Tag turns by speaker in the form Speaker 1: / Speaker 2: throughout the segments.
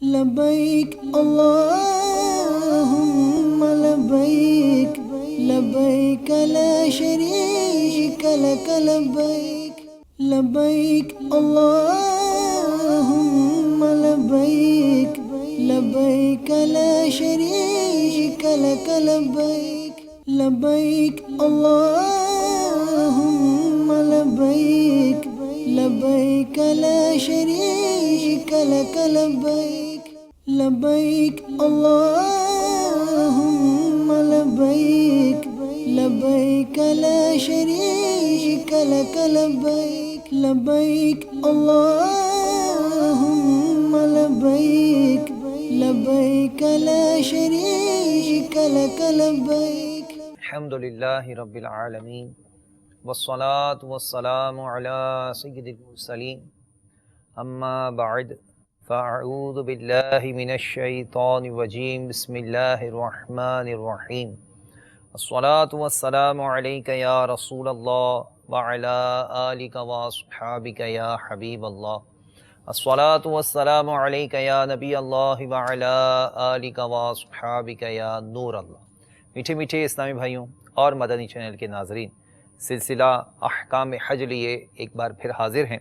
Speaker 1: لبیک اللہم لبیک لبیک لا شریک لک لبیک لبیک اللہم لبیک لبیک لا شریک لک لبیک لبیک اللہم لبیک لبیک لا شریک لک لبیک لبیک اللہم لبیک لبیک لا شریک لک لبیک لبیک اللہم لبیک لبیک لا شریک لک لبیک.
Speaker 2: الحمد للہ رب العالمین والصلاة والسلام علی سید المرسلین اما بعد فاعوذ باللہ من الشیطان الرجیم بسم اللہ الرحمن الرحیم الصلاة والسلام علیک یا رسول اللہ وعلی آلک واصحابک یا حبیب اللہ الصلاة والسلام علیک یا نبی اللہ وعلی آلک واصحابک یا نور اللہ. میٹھے میٹھے اسلامی بھائیوں اور مدنی چینل کے ناظرین، سلسلہ احکام حج لیے ایک بار پھر حاضر ہیں.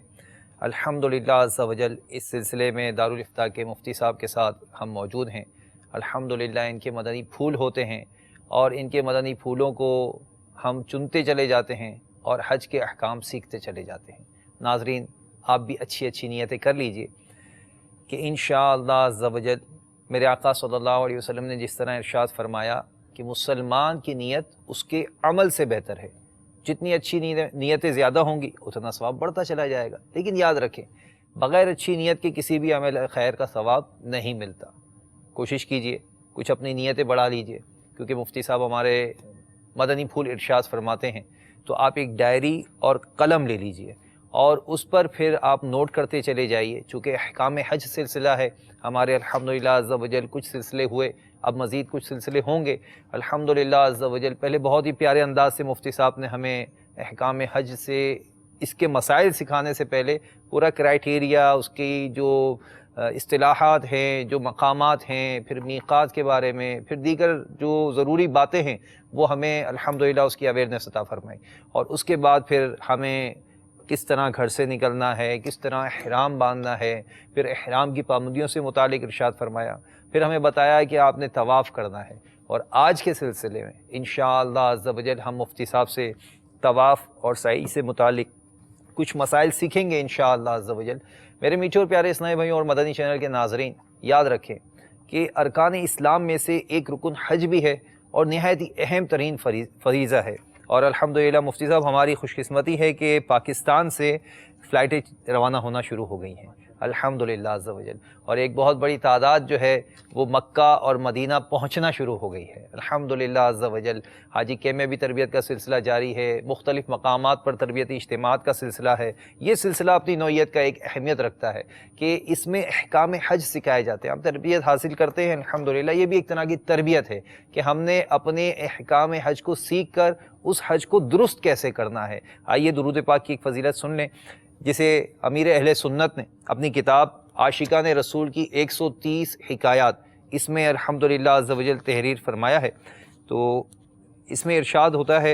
Speaker 2: الحمدللہ عز و جل اس سلسلے میں دارالافتاء کے مفتی صاحب کے ساتھ ہم موجود ہیں. الحمدللہ ان کے مدنی پھول ہوتے ہیں اور ان کے مدنی پھولوں کو ہم چنتے چلے جاتے ہیں اور حج کے احکام سیکھتے چلے جاتے ہیں. ناظرین، آپ بھی اچھی اچھی نیتیں کر لیجئے کہ انشاءاللہ عز و جل میرے آقا صلی اللہ علیہ وسلم نے جس طرح ارشاد فرمایا کہ مسلمان کی نیت اس کے عمل سے بہتر ہے. جتنی اچھی نیتیں زیادہ ہوں گی اتنا ثواب بڑھتا چلا جائے گا. لیکن یاد رکھیں، بغیر اچھی نیت کے کسی بھی عمل خیر کا ثواب نہیں ملتا. کوشش کیجئے کچھ اپنی نیتیں بڑھا لیجئے، کیونکہ مفتی صاحب ہمارے مدنی پھول ارشاد فرماتے ہیں. تو آپ ایک ڈائری اور قلم لے لیجئے اور اس پر پھر آپ نوٹ کرتے چلے جائیے. چونکہ احکام حج سلسلہ ہے ہمارے، الحمدللہ عز و جل کچھ سلسلے ہوئے، اب مزید کچھ سلسلے ہوں گے الحمدللہ عز و جل. پہلے بہت ہی پیارے انداز سے مفتی صاحب نے ہمیں احکام حج سے اس کے مسائل سکھانے سے پہلے پورا کرائیٹیریا، اس کی جو اصطلاحات ہیں، جو مقامات ہیں، پھر میقات کے بارے میں، پھر دیگر جو ضروری باتیں ہیں وہ ہمیں الحمدللہ اس کی اویئرنیس عطا فرمائی. اور اس کے بعد پھر ہمیں کس طرح گھر سے نکلنا ہے، کس طرح احرام باندھنا ہے، پھر احرام کی پابندیوں سے متعلق ارشاد فرمایا. پھر ہمیں بتایا کہ آپ نے طواف کرنا ہے. اور آج کے سلسلے میں انشاءاللہ عز و جل ہم مفتی صاحب سے طواف اور سعی سے متعلق کچھ مسائل سیکھیں گے انشاءاللہ عز و جل. میرے میٹھے اور پیارے اسلامی بھائیوں اور مدنی چینل کے ناظرین، یاد رکھیں کہ ارکان اسلام میں سے ایک رکن حج بھی ہے اور نہایت ہی اہم ترین فریضہ ہے. اور الحمدللہ مفتی صاحب ہماری خوش قسمتی ہے کہ پاکستان سے فلائٹیں روانہ ہونا شروع ہو گئی ہیں الحمدللہ عز و جل. اور ایک بہت بڑی تعداد جو ہے وہ مکہ اور مدینہ پہنچنا شروع ہو گئی ہے الحمدللہ عز و جل. حاجی کے میں بھی تربیت کا سلسلہ جاری ہے، مختلف مقامات پر تربیتی اجتماعات کا سلسلہ ہے. یہ سلسلہ اپنی نوعیت کا ایک اہمیت رکھتا ہے کہ اس میں احکام حج سکھائے جاتے ہیں. ہم تربیت حاصل کرتے ہیں الحمدللہ، یہ بھی ایک طرح کی تربیت ہے کہ ہم نے اپنے احکام حج کو سیکھ کر اس حج کو درست کیسے کرنا ہے. آئیے درود پاک کی ایک فضیلت سن لیں جسے امیر اہل سنت نے اپنی کتاب عاشقان رسول کی 130 حکایات اس میں الحمدللہ عز و جل تحریر فرمایا ہے. تو اس میں ارشاد ہوتا ہے،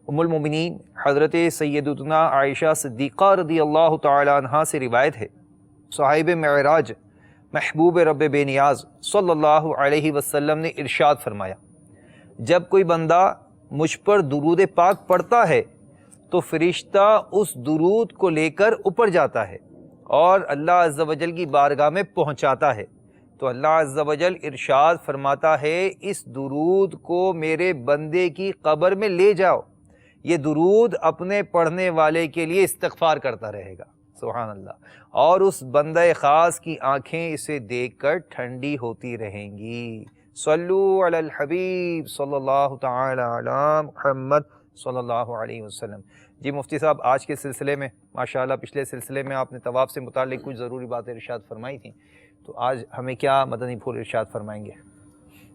Speaker 2: ام المومنین حضرت سیدتنا عائشہ صدیقہ رضی اللہ تعالی عنہا سے روایت ہے، صاحب معراج محبوب رب بے نیاز صلی اللہ علیہ وسلم نے ارشاد فرمایا، جب کوئی بندہ مجھ پر درود پاک پڑھتا ہے تو فرشتہ اس درود کو لے کر اوپر جاتا ہے اور اللہ عز و جل کی بارگاہ میں پہنچاتا ہے. تو اللہ عز و جل ارشاد فرماتا ہے، اس درود کو میرے بندے کی قبر میں لے جاؤ، یہ درود اپنے پڑھنے والے کے لیے استغفار کرتا رہے گا. سبحان اللہ. اور اس بندہ خاص کی آنکھیں اسے دیکھ کر ٹھنڈی ہوتی رہیں گی. صلو علی الحبیب صلی اللہ تعالی علی محمد صلی اللہ علیہ وسلم. جی مفتی صاحب، آج کے سلسلے میں ماشاءاللہ پچھلے سلسلے میں آپ نے طواف سے متعلق کچھ ضروری باتیں ارشاد فرمائی تھیں، تو آج ہمیں کیا مدنی پھول ارشاد فرمائیں گے؟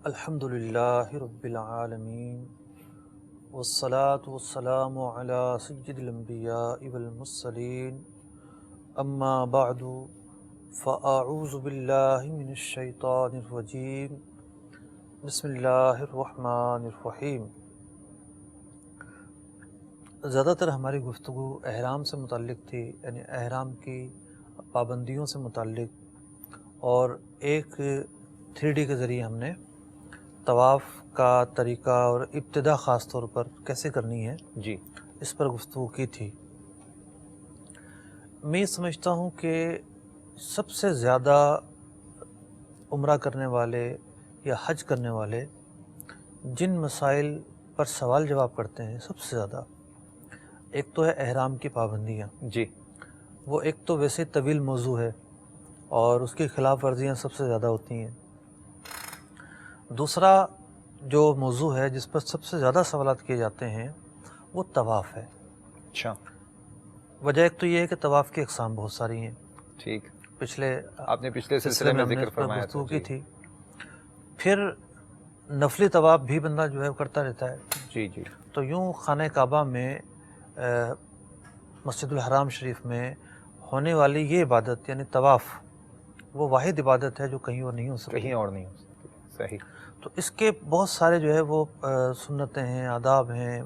Speaker 3: الحمدللہ رب العالمین والصلاة والسلام علی سید الانبیاء والمرسلین اما بعد فاعوذ باللہ من الشیطان الرجیم بسم اللہ الرحمن الرحیم۔ زیادہ تر ہماری گفتگو احرام سے متعلق تھی، یعنی احرام کی پابندیوں سے متعلق، اور ایک 3D کے ذریعے ہم نے طواف کا طریقہ اور ابتدا خاص طور پر کیسے کرنی ہے
Speaker 2: جی
Speaker 3: اس پر گفتگو کی تھی۔ میں یہ سمجھتا ہوں کہ سب سے زیادہ عمرہ کرنے والے یا حج کرنے والے جن مسائل پر سوال جواب کرتے ہیں سب سے زیادہ، ایک تو ہے احرام کی پابندیاں۔
Speaker 2: جی
Speaker 3: وہ ایک تو ویسے طویل موضوع ہے اور اس کی خلاف ورزیاں سب سے زیادہ ہوتی ہیں۔ دوسرا جو موضوع ہے جس پر سب سے زیادہ سوالات کیے جاتے ہیں وہ طواف ہے۔
Speaker 2: اچھا،
Speaker 3: وجہ ایک تو یہ ہے کہ طواف کی اقسام بہت ساری ہیں،
Speaker 2: ٹھیک،
Speaker 3: پچھلے
Speaker 2: آپ نے پچھلے سلسلے میں
Speaker 3: ہم نے
Speaker 2: ذکر
Speaker 3: اس پر
Speaker 2: فرمایا
Speaker 3: گفتگو
Speaker 2: تھا۔
Speaker 3: کی تھی۔ پھر نفلی طواف بھی بندہ جو ہے کرتا رہتا ہے۔
Speaker 2: جی جی
Speaker 3: تو یوں خانہ کعبہ میں مسجد الحرام شریف میں ہونے والی یہ عبادت یعنی طواف وہ واحد عبادت ہے جو کہیں اور نہیں ہو سکتی۔
Speaker 2: کہیں اور نہیں ہو سکتی، صحیح۔
Speaker 3: تو اس کے بہت سارے جو ہے وہ سنتیں ہیں، آداب ہیں،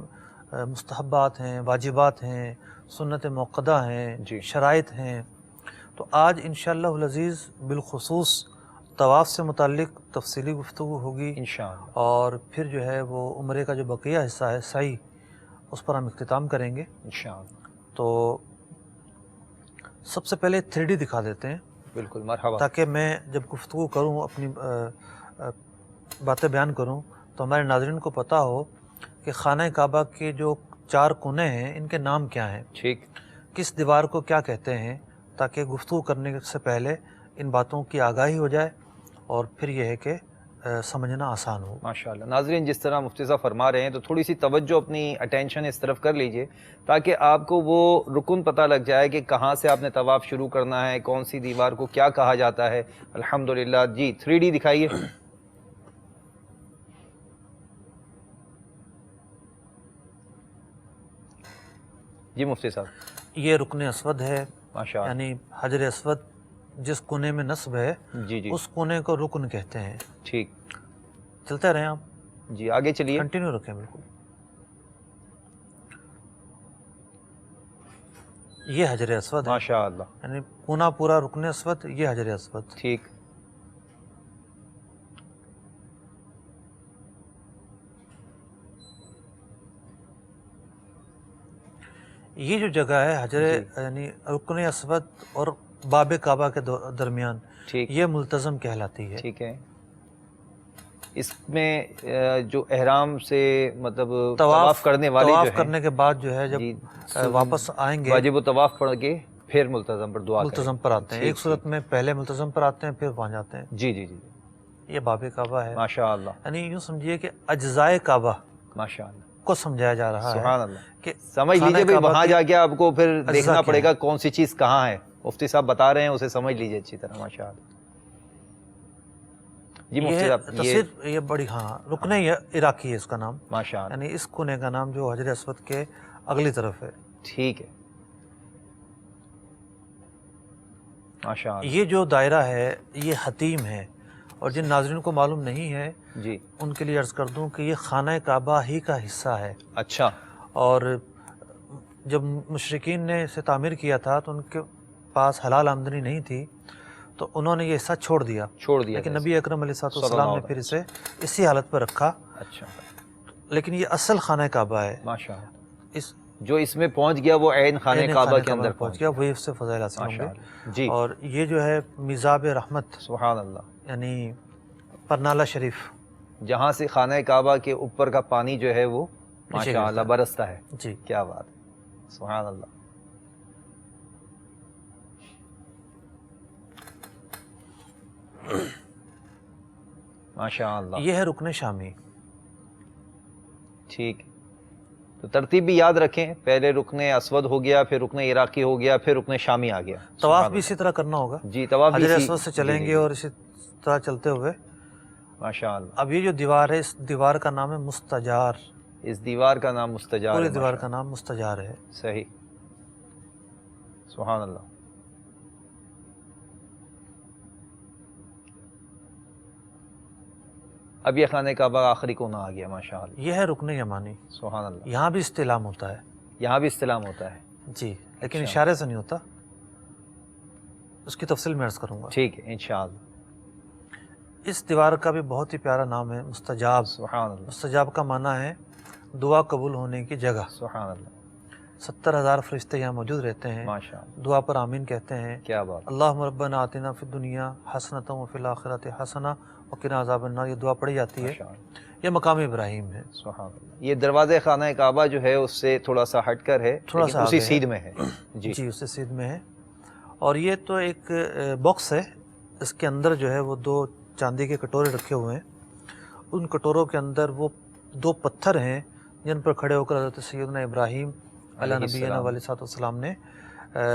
Speaker 3: مستحبات ہیں، واجبات ہیں، سنت موقدہ ہیں،
Speaker 2: جی
Speaker 3: شرائط ہیں۔ تو آج انشاءاللہ العزیز بالخصوص طواف سے متعلق تفصیلی گفتگو ہوگی،
Speaker 2: انشاءاللہ
Speaker 3: اور پھر جو ہے وہ عمرے کا جو بقیہ حصہ ہے سعی، اس پر ہم اختتام کریں گے۔
Speaker 2: انشاءاللہ،
Speaker 3: تو سب سے پہلے 3D دکھا دیتے ہیں
Speaker 2: بالکل، مرحبا۔
Speaker 3: تاکہ میں جب گفتگو کروں، اپنی باتیں بیان کروں، تو ہمارے ناظرین کو پتہ ہو کہ خانہ کعبہ کے جو 4 کونے ہیں ان کے نام کیا ہیں،
Speaker 2: ٹھیک،
Speaker 3: کس دیوار کو کیا کہتے ہیں، تاکہ گفتگو کرنے سے پہلے ان باتوں کی آگاہی ہو جائے اور پھر یہ ہے کہ سمجھنا آسان ہو۔
Speaker 2: ماشاءاللہ۔ ناظرین، جس طرح مفتی صاحب فرما رہے ہیں تو تھوڑی سی توجہ، اپنی اٹینشن اس طرف کر لیجئے تاکہ آپ کو وہ رکن پتہ لگ جائے کہ کہاں سے آپ نے طواف شروع کرنا ہے، کون سی دیوار کو کیا کہا جاتا ہے۔ الحمدللہ۔ جی 3D دکھائیے۔ جی مفتی صاحب،
Speaker 3: یہ رکن اسود ہے،
Speaker 2: ماشاءاللہ،
Speaker 3: یعنی حجر اسود جس کونے میں نصب ہے
Speaker 2: جی جی
Speaker 3: اس کونے کو رکن کہتے ہیں۔
Speaker 2: ٹھیک،
Speaker 3: چلتے رہیں آپ،
Speaker 2: جی آگے چلیے۔
Speaker 3: کنٹینیو رکھیں بالکل۔ یہ حجر اسود ہے،
Speaker 2: ماشاءاللہ،
Speaker 3: یعنی کونا پورا رکن اسود، یہ حجر اسود۔
Speaker 2: ٹھیک،
Speaker 3: یہ جو جگہ ہے حجر
Speaker 2: جی،
Speaker 3: یعنی رکن اسود اور باب کعبہ کے درمیان،
Speaker 2: ٹھیک،
Speaker 3: یہ ملتزم کہلاتی ہے۔
Speaker 2: ٹھیک ہے۔ اس میں جو احرام سے مطلب طواف کرنے والے
Speaker 3: طواف
Speaker 2: جو ہیں،
Speaker 3: کرنے کے بعد جو ہے جب
Speaker 2: جی،
Speaker 3: واپس آئیں گے
Speaker 2: واجب و طواف پڑھ کے پھر ملتزم پر دعا کریں۔
Speaker 3: ملتزم پر آتے ہیں۔
Speaker 2: ٹھیک،
Speaker 3: ایک صورت میں پہلے ملتزم پر آتے ہیں پھر وہاں جاتے ہیں۔
Speaker 2: جی جی جی،
Speaker 3: یہ باب کعبہ ہے،
Speaker 2: ماشاءاللہ،
Speaker 3: یعنی یوں سمجھیے کہ اجزائے کعبہ
Speaker 2: ماشاءاللہ،
Speaker 3: کو سمجھایا جا رہا ہے
Speaker 2: سبحان اللہ۔
Speaker 3: کہ
Speaker 2: سمجھ
Speaker 3: خانہ
Speaker 2: لیجئے بھائی،
Speaker 3: کعبہ
Speaker 2: وہاں
Speaker 3: کے
Speaker 2: جا کے آپ کو پھر
Speaker 3: اجزاء
Speaker 2: دیکھنا
Speaker 3: کیا
Speaker 2: پڑے گا
Speaker 3: ہیں۔
Speaker 2: کون سی چیز کہاں ہے۔ مفتی صاحب بتا رہے ہیں، اسے سمجھ لیجئے اچھی طرح، ماشاءاللہ۔ جی مفتی
Speaker 3: یہ
Speaker 2: صاحب،
Speaker 3: تصویر یہ بڑی، ہاں، رکن عراقی ہے اس کا نام،
Speaker 2: ماشاءاللہ،
Speaker 3: یعنی اس کونے کا نام جو حجر اسود کے اگلی طرف ہے۔
Speaker 2: ٹھیک ہے، ماشاءاللہ،
Speaker 3: یہ جو دائرہ ہے یہ حتیم ہے، اور جن ناظرین کو معلوم نہیں ہے
Speaker 2: جی،
Speaker 3: ان کے لیے عرض کر دوں کہ یہ خانہ کعبہ ہی کا حصہ ہے،
Speaker 2: اچھا،
Speaker 3: اور جب مشرکین نے اسے تعمیر کیا تھا تو ان کے پاس حلال آمدنی نہیں تھی، تو انہوں نے یہ حصہ چھوڑ دیا، لیکن نبی اکرم علیہ السلام نے پھر اسے اسی حالت پر رکھا۔
Speaker 2: اچھا،
Speaker 3: لیکن یہ اصل خانہ کعبہ ہے،
Speaker 2: ماشاءاللہ،
Speaker 3: اس
Speaker 2: جو اس میں پہنچ گیا وہ عین خانہ کعبہ کے اندر
Speaker 3: پہنچ گیا، وہی اس سے فضائل حاصل ہوں گے۔
Speaker 2: ماشاءاللہ، جی،
Speaker 3: اور یہ جو ہے میزاب رحمت،
Speaker 2: سبحان اللہ،
Speaker 3: یعنی پرنالہ شریف،
Speaker 2: جہاں سے خانہ کعبہ کے اوپر کا پانی جو ہے وہ ماشاءاللہ برستا ہے۔
Speaker 3: جی،
Speaker 2: کیا بات ہے، سبحان اللہ، ماشاءاللہ،
Speaker 3: یہ ہے رکن شامی۔
Speaker 2: ٹھیک، تو ترتیب بھی یاد رکھیں، پہلے رکن اسود ہو گیا، پھر رکن عراقی ہو گیا، پھر رکن شامی آ گیا۔
Speaker 3: طواف بھی اسی طرح کرنا ہوگا،
Speaker 2: جی، طواف بھی
Speaker 3: حجر
Speaker 2: اسی،
Speaker 3: اسود سے چلیں گے اور اسی طرح چلتے ہوئے۔
Speaker 2: ماشاءاللہ،
Speaker 3: اب یہ جو دیوار ہے، اس دیوار کا نام ہے مستجار،
Speaker 2: اس دیوار کا نام مستجار ہے،
Speaker 3: پوری دیوار کا نام مستجار ہے۔
Speaker 2: صحیح، سبحان اللہ۔ اب یہ خانہ کعبہ آخری کونا آ گیا ماشاءاللہ.
Speaker 3: یہ ہے رکن یمانی.
Speaker 2: سبحان اللہ.
Speaker 3: یہاں بھی استلام ہوتا ہے.
Speaker 2: یہاں بھی استلام ہوتا ہے
Speaker 3: جی, لیکن
Speaker 2: اچھا.
Speaker 3: اشارے سے نہیں ہوتا, اس کی تفصیل میں عرض کروں گا.
Speaker 2: ٹھیک ہے انشاءاللہ.
Speaker 3: اس دیوار کا بھی بہت ہی پیارا نام ہے مستجاب.
Speaker 2: سبحان اللہ.
Speaker 3: مستجاب کا معنی ہے دعا قبول ہونے کی جگہ.
Speaker 2: سبحان اللہ.
Speaker 3: 70,000 فرشتے یہاں موجود رہتے ہیں,
Speaker 2: ماشاءاللہ.
Speaker 3: دعا پر آمین کہتے ہیں.
Speaker 2: کیا بات.
Speaker 3: اللہم ربنا آتنا فی الدنیا حسنۃ وفی الآخرۃ حسنہ وقنا عذاب النار, یہ دعا پڑھی جاتی ہے.
Speaker 2: ماشاءاللہ.
Speaker 3: یہ مقام ابراہیم ہے.
Speaker 2: سبحان اللہ. یہ دروازے خانہ کعبہ جو ہے اس سے تھوڑا سا ہٹ کر ہے,
Speaker 3: تھوڑا
Speaker 2: لیکن
Speaker 3: سا
Speaker 2: اسی
Speaker 3: آگے ہے.
Speaker 2: سیدھ میں ہے. جی
Speaker 3: جی, اس سے سیدھ میں ہے. اور یہ تو ایک باکس ہے, اس کے اندر جو ہے وہ 2 چاندی کے کٹورے رکھے ہوئے ہیں. ان کٹوروں کے اندر وہ 2 پتھر ہیں جن پر کھڑے ہو کر حضرت سیدنا ابراہیم علیہ نبینا علیہ السلام نے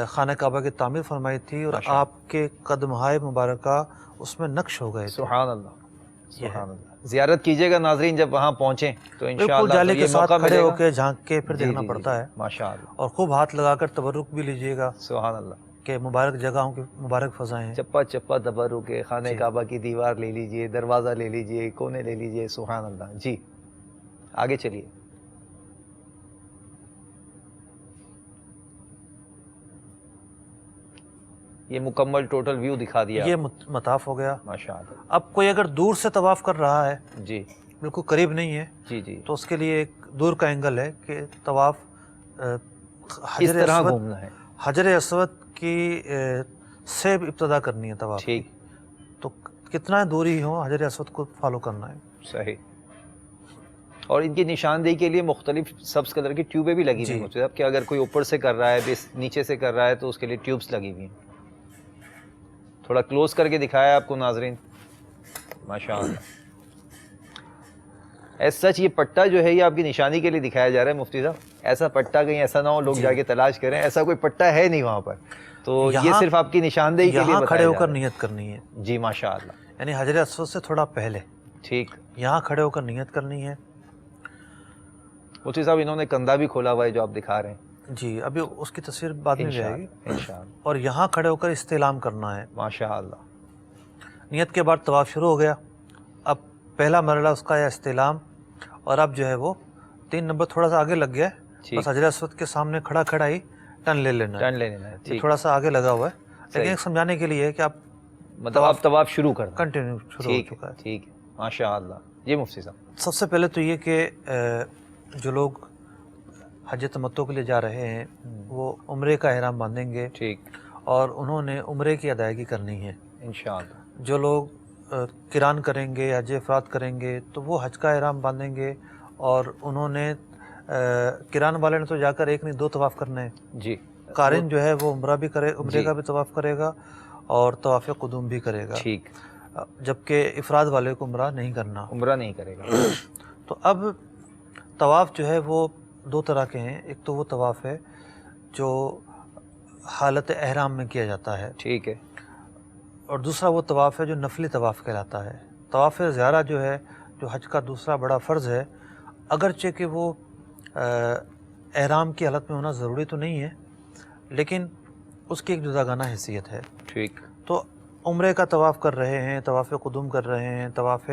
Speaker 3: خانہ کعبہ کی تعمیر فرمائی تھی, اور آپ کے قدمہائے مبارکہ اس میں نقش ہو گئے تھے.
Speaker 2: سبحان اللہ. سبحان اللہ. زیارت کیجیے گا ناظرین جب وہاں پہنچیں تو
Speaker 3: بالکل
Speaker 2: انشاءاللہ
Speaker 3: جالے کے ساتھ کھڑے ہو کے جھانک کے پھر
Speaker 2: جی
Speaker 3: دیکھنا
Speaker 2: جی
Speaker 3: پڑتا ہے.
Speaker 2: ماشاءاللہ.
Speaker 3: اور خوب ہاتھ لگا کر تبرک بھی لیجیے گا
Speaker 2: سبحان اللہ.
Speaker 3: کہ مبارک جگہوں کی مبارک فضائیں ہیں.
Speaker 2: چپا چپا تبرک کے خانہ
Speaker 3: جی.
Speaker 2: کعبہ کی دیوار لے لیجئے, دروازہ لے لیجئے, کونے لے لیجئے. سبحان اللہ. جی آگے چلیے. یہ مکمل ٹوٹل ویو دکھا دیا.
Speaker 3: یہ مطاف ہو گیا.
Speaker 2: ماشاءاللہ.
Speaker 3: اب کوئی اگر دور سے طواف کر رہا ہے,
Speaker 2: جی
Speaker 3: بالکل قریب نہیں ہے,
Speaker 2: جی جی,
Speaker 3: تو اس کے لیے ایک دور کا اینگل ہے کہ طواف
Speaker 2: کس طرح گھومنا ہے.
Speaker 3: حجر اسود کی سے ابتدا کرنی ہے طواف.
Speaker 2: ٹھیک.
Speaker 3: تو کتنا دوری ہو حجر اسود کو فالو کرنا ہے.
Speaker 2: صحیح. اور ان کی نشاندہی کے لیے مختلف سبز کلر کی ٹیوبیں بھی لگی ہوئی ہوتی ہیں کہ اگر کوئی اوپر سے کر رہا ہے, نیچے سے کر رہا ہے, تو اس کے لیے ٹیوبس لگی ہوئی ہیں. تھوڑا کلوز کر کے دکھایا آپ کو ناظرین. ماشاءاللہ. ایس سچ یہ پٹا جو ہے یہ آپ کی نشانی کے لیے دکھایا جا رہا ہے مفتی صاحب. ایسا پٹا کہیں ایسا نہ ہو لوگ جا کے تلاش کریں, ایسا کوئی پٹا ہے نہیں وہاں پر, تو یہ صرف آپ کی نشاندہی کے لیے
Speaker 3: یہاں
Speaker 2: بتایا
Speaker 3: کھڑے ہو
Speaker 2: جا
Speaker 3: کر
Speaker 2: رہا ہے.
Speaker 3: نیت کرنی ہے.
Speaker 2: جی ماشاءاللہ.
Speaker 3: یعنی حجر اسود سے تھوڑا پہلے
Speaker 2: ٹھیک.
Speaker 3: یہاں کھڑے ہو کر نیت کرنی ہے.
Speaker 2: مفتی صاحب انہوں نے کندھا بھی کھولا ہوا ہے جو آپ دکھا رہے ہیں.
Speaker 3: جی, ابھی اس کی تصویر بعد میں بھی آئے گی.
Speaker 2: انشاءاللہ.
Speaker 3: اور یہاں کھڑے ہو کر استعلام کرنا ہے.
Speaker 2: ماشاءاللہ.
Speaker 3: نیت کے بعد طواف شروع ہو گیا. اب پہلا مرحلہ اس کا ہے استعلام, اور اب جو ہے وہ 3 نمبر تھوڑا سا آگے لگ گیا ہے. بس حجر اسود کے سامنے کھڑا کھڑا ہی ٹرن لے لینا ہے.
Speaker 2: ٹرن لے لینا ہے. ٹھیک.
Speaker 3: تھوڑا سا آگے لگا ہوا ہے, لیکن ایک سمجھانے کے لیے ہے کہ آپ
Speaker 2: مطلب آپ طواف شروع کرنا.
Speaker 3: کنٹینیو شروع ہو چکا ہے.
Speaker 2: ٹھیک ہے. ماشاءاللہ. جی مفتی صاحب.
Speaker 3: سب سے پہلے تو یہ کہ جو لوگ حج تمتع کے لیے جا رہے ہیں وہ عمرے کا احرام باندھیں گے.
Speaker 2: ٹھیک.
Speaker 3: اور انہوں نے عمرے کی ادائیگی کرنی ہے.
Speaker 2: انشاءاللہ.
Speaker 3: جو لوگ قران کریں گے, حج افراد کریں گے, تو وہ حج کا احرام باندھیں گے, اور انہوں نے قران والے نے تو جا کر 1 نہیں 2 طواف کرنے ہیں.
Speaker 2: جی.
Speaker 3: قارن جو ہے وہ عمرہ بھی کرے, عمرے کا بھی طواف کرے گا اور طواف قدوم بھی کرے گا.
Speaker 2: ٹھیک.
Speaker 3: جبکہ افراد والے کو عمرہ نہیں کرنا.
Speaker 2: عمرہ نہیں کرے گا.
Speaker 3: تو اب طواف جو ہے وہ 2 طرح کے ہیں. ایک تو وہ طواف ہے جو حالت احرام میں کیا جاتا ہے.
Speaker 2: ٹھیک ہے.
Speaker 3: اور دوسرا وہ طواف ہے جو نفلی طواف کہلاتا ہے. طواف زیارہ جو ہے, جو حج کا دوسرا بڑا فرض ہے, اگرچہ کہ وہ احرام کی حالت میں ہونا ضروری تو نہیں ہے, لیکن اس کی ایک جداگانہ حیثیت ہے.
Speaker 2: ٹھیک.
Speaker 3: تو عمرے کا طواف کر رہے ہیں, طواف قدوم کر رہے ہیں, طواف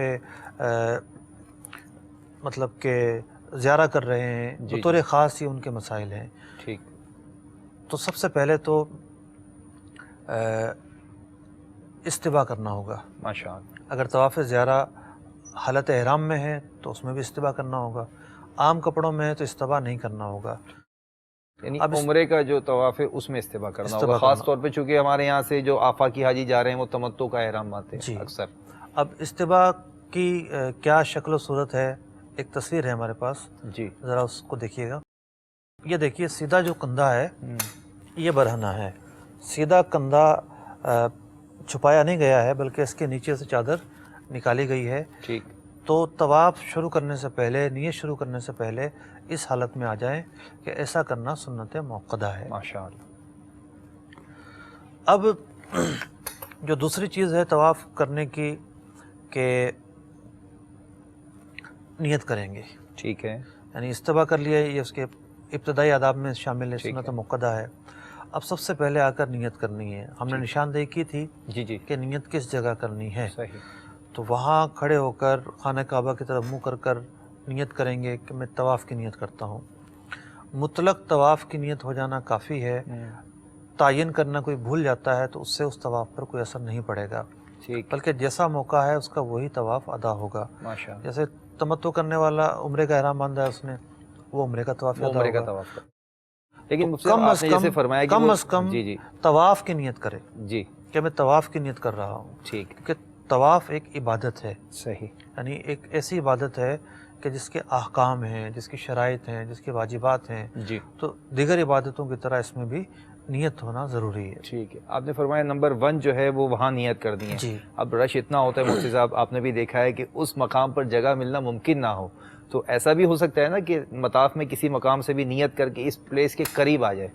Speaker 3: مطلب کہ زیارہ کر رہے ہیں, بطور خاص ہی ان کے مسائل ہیں.
Speaker 2: ٹھیک.
Speaker 3: تو سب سے پہلے تو استباء کرنا ہوگا.
Speaker 2: ماشاءاللہ.
Speaker 3: اگر طواف زیارہ حالت احرام میں ہے تو اس میں بھی استباء کرنا ہوگا. عام کپڑوں میں ہے تو استباء نہیں کرنا ہوگا.
Speaker 2: یعنی عمرے کا جو طواف ہے اس میں استباء کرنا ہوگا, خاص طور پہ چونکہ ہمارے یہاں سے جو آفاقی حاجی جا رہے ہیں وہ تمتع کا احرام باندھتے ہیں اکثر.
Speaker 3: اب استباء کی کیا شکل و صورت ہے, ایک تصویر ہے ہمارے پاس.
Speaker 2: جی.
Speaker 3: ذرا اس کو دیکھیے گا. یہ دیکھیے سیدھا جو کندھا ہے یہ برہنہ ہے. سیدھا کندھا چھپایا نہیں گیا ہے, بلکہ اس کے نیچے سے چادر نکالی گئی ہے.
Speaker 2: ٹھیک.
Speaker 3: تو طواف شروع کرنے سے پہلے, نیت شروع کرنے سے پہلے اس حالت میں آ جائیں کہ ایسا کرنا سنت موقدہ ہے.
Speaker 2: ماشاءاللہ.
Speaker 3: اب جو دوسری چیز ہے طواف کرنے کی کہ نیت کریں گے.
Speaker 2: ٹھیک ہے.
Speaker 3: یعنی استباء کر لیا, یہ اس کے ابتدائی آداب میں شامل ہے, سنت موقدہ ہے. اب سب سے پہلے آ کر نیت کرنی ہے. ہم نے نشاندہی کی تھی
Speaker 2: جی جی
Speaker 3: کہ نیت کس جگہ کرنی ہے.
Speaker 2: صحیح.
Speaker 3: تو وہاں کھڑے ہو کر خانہ کعبہ کی طرف منہ کر کر نیت کریں گے کہ میں طواف کی نیت کرتا ہوں. مطلق طواف کی نیت ہو جانا کافی ہے. تعین کرنا کوئی بھول جاتا ہے تو اس سے اس طواف پر کوئی اثر نہیں پڑے گا، بلکہ جیسا موقع ہے اس کا وہی طواف ادا ہوگا. جیسے تمتع کرنے والا عمرے کا احرام باندھا ہے اس نے، وہ عمرے کا طواف ادا ہوگا.
Speaker 2: لیکن
Speaker 3: کم از کم
Speaker 2: جی
Speaker 3: طواف کی نیت کرے
Speaker 2: جی
Speaker 3: کہ میں طواف کی نیت کر رہا ہوں.
Speaker 2: ٹھیک.
Speaker 3: کہ طواف ایک عبادت ہے.
Speaker 2: صحیح.
Speaker 3: یعنی ایک ایسی عبادت ہے کہ جس کے احکام ہیں، جس کی شرائط ہیں، جس کے واجبات ہیں.
Speaker 2: جی.
Speaker 3: تو دیگر عبادتوں کی طرح اس میں بھی نیت ہونا ضروری ہے.
Speaker 2: ٹھیک ہے. آپ نے فرمایا نمبر 1 جو ہے وہ وہاں نیت کر دی ہے.
Speaker 3: جی.
Speaker 2: اب رش اتنا ہوتا ہے مفتی صاحب، آپ نے بھی دیکھا ہے کہ اس مقام پر جگہ ملنا ممکن نہ ہو، تو ایسا بھی ہو سکتا ہے نا کہ مطاف میں کسی مقام سے بھی نیت کر کے اس پلیس کے قریب آ جائے.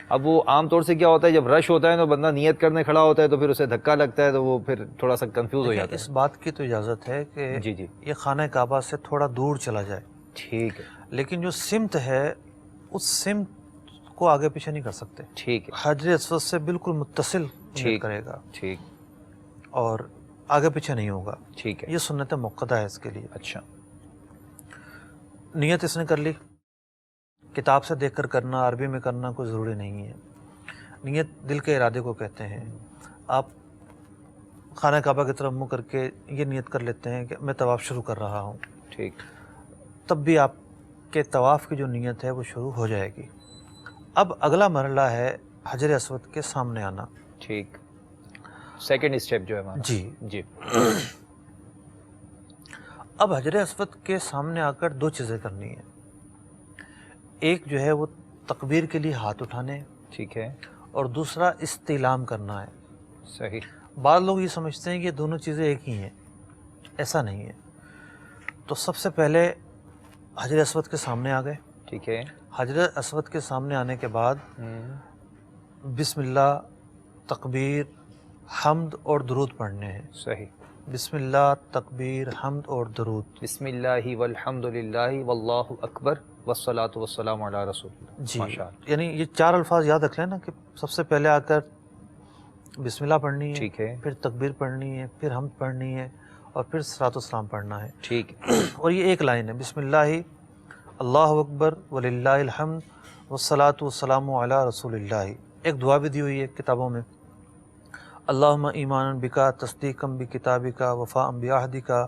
Speaker 2: اب وہ عام طور سے کیا ہوتا ہے جب رش ہوتا ہے تو بندہ نیت کرنے کھڑا ہوتا ہے تو پھر اسے دھکا لگتا ہے تو وہ پھر تھوڑا سا کنفیوز ہو جاتا ہے.
Speaker 3: اس بات کی تو اجازت ہے کہ
Speaker 2: جی جی
Speaker 3: یہ خانہ کعبہ سے تھوڑا دور چلا جائے.
Speaker 2: ٹھیک ہے.
Speaker 3: لیکن جو سمت ہے اس سمت کو آگے پیچھے نہیں کر سکتے.
Speaker 2: ٹھیک ہے.
Speaker 3: حجر اسود سے بالکل متصل نیت کرے گا.
Speaker 2: ٹھیک.
Speaker 3: اور آگے پیچھے نہیں ہوگا.
Speaker 2: ٹھیک ہے.
Speaker 3: یہ سنت مؤکدہ ہے اس کے لیے.
Speaker 2: اچھا.
Speaker 3: نیت اس نے کر لی، کتاب سے دیکھ کر کرنا، عربی میں کرنا کوئی ضروری نہیں ہے. نیت دل کے ارادے کو کہتے ہیں. آپ خانہ کعبہ کی طرف منہ کر کے یہ نیت کر لیتے ہیں کہ میں طواف شروع کر رہا ہوں.
Speaker 2: ٹھیک.
Speaker 3: تب بھی آپ کے طواف کی جو نیت ہے وہ شروع ہو جائے گی. اب اگلا مرحلہ ہے حجر اسود کے سامنے آنا.
Speaker 2: ٹھیک. سیکنڈ اسٹیپ جو ہے ہمارا.
Speaker 3: جی
Speaker 2: جی.
Speaker 3: اب حجر اسود کے سامنے آ کر 2 چیزیں کرنی ہیں. ایک جو ہے وہ تکبیر کے لیے ہاتھ اٹھانے،
Speaker 2: ٹھیک ہے،
Speaker 3: اور دوسرا استعلام کرنا ہے.
Speaker 2: صحیح.
Speaker 3: بعض لوگ یہ سمجھتے ہیں کہ دونوں چیزیں ایک ہی ہیں. ایسا نہیں ہے. تو سب سے پہلے حجر اسود کے سامنے آ گئے.
Speaker 2: ٹھیک ہے.
Speaker 3: حجر اسود کے سامنے آنے کے بعد بسم اللہ، تکبیر، حمد اور درود پڑھنے ہیں.
Speaker 2: صحیح.
Speaker 3: بسم اللہ، تکبیر، حمد اور درود.
Speaker 2: بسم اللہ والحمد للہ واللہ اکبر والصلاۃ والسلام علی رسول اللہ.
Speaker 3: جی.
Speaker 2: ماشاءاللہ.
Speaker 3: یعنی یہ 4 الفاظ یاد رکھ لینا کہ سب سے پہلے آ کر بسم اللہ پڑھنی ہے،
Speaker 2: ٹھیک ہے،
Speaker 3: پھر تکبیر پڑھنی ہے، پھر حمد پڑھنی ہے، اور پھر صلاۃ والسلام پڑھنا ہے.
Speaker 2: ٹھیک ہے.
Speaker 3: اور یہ ایک لائن ہے، بسم اللہ، اللہ اکبر وللہ الحمد والصلاۃ والسلام علی رسول اللہ. ایک دعا بھی دی ہوئی ہے کتابوں میں، اللہم ایمانا بکا تصدیقا بکتابکا وفاء بعہدکا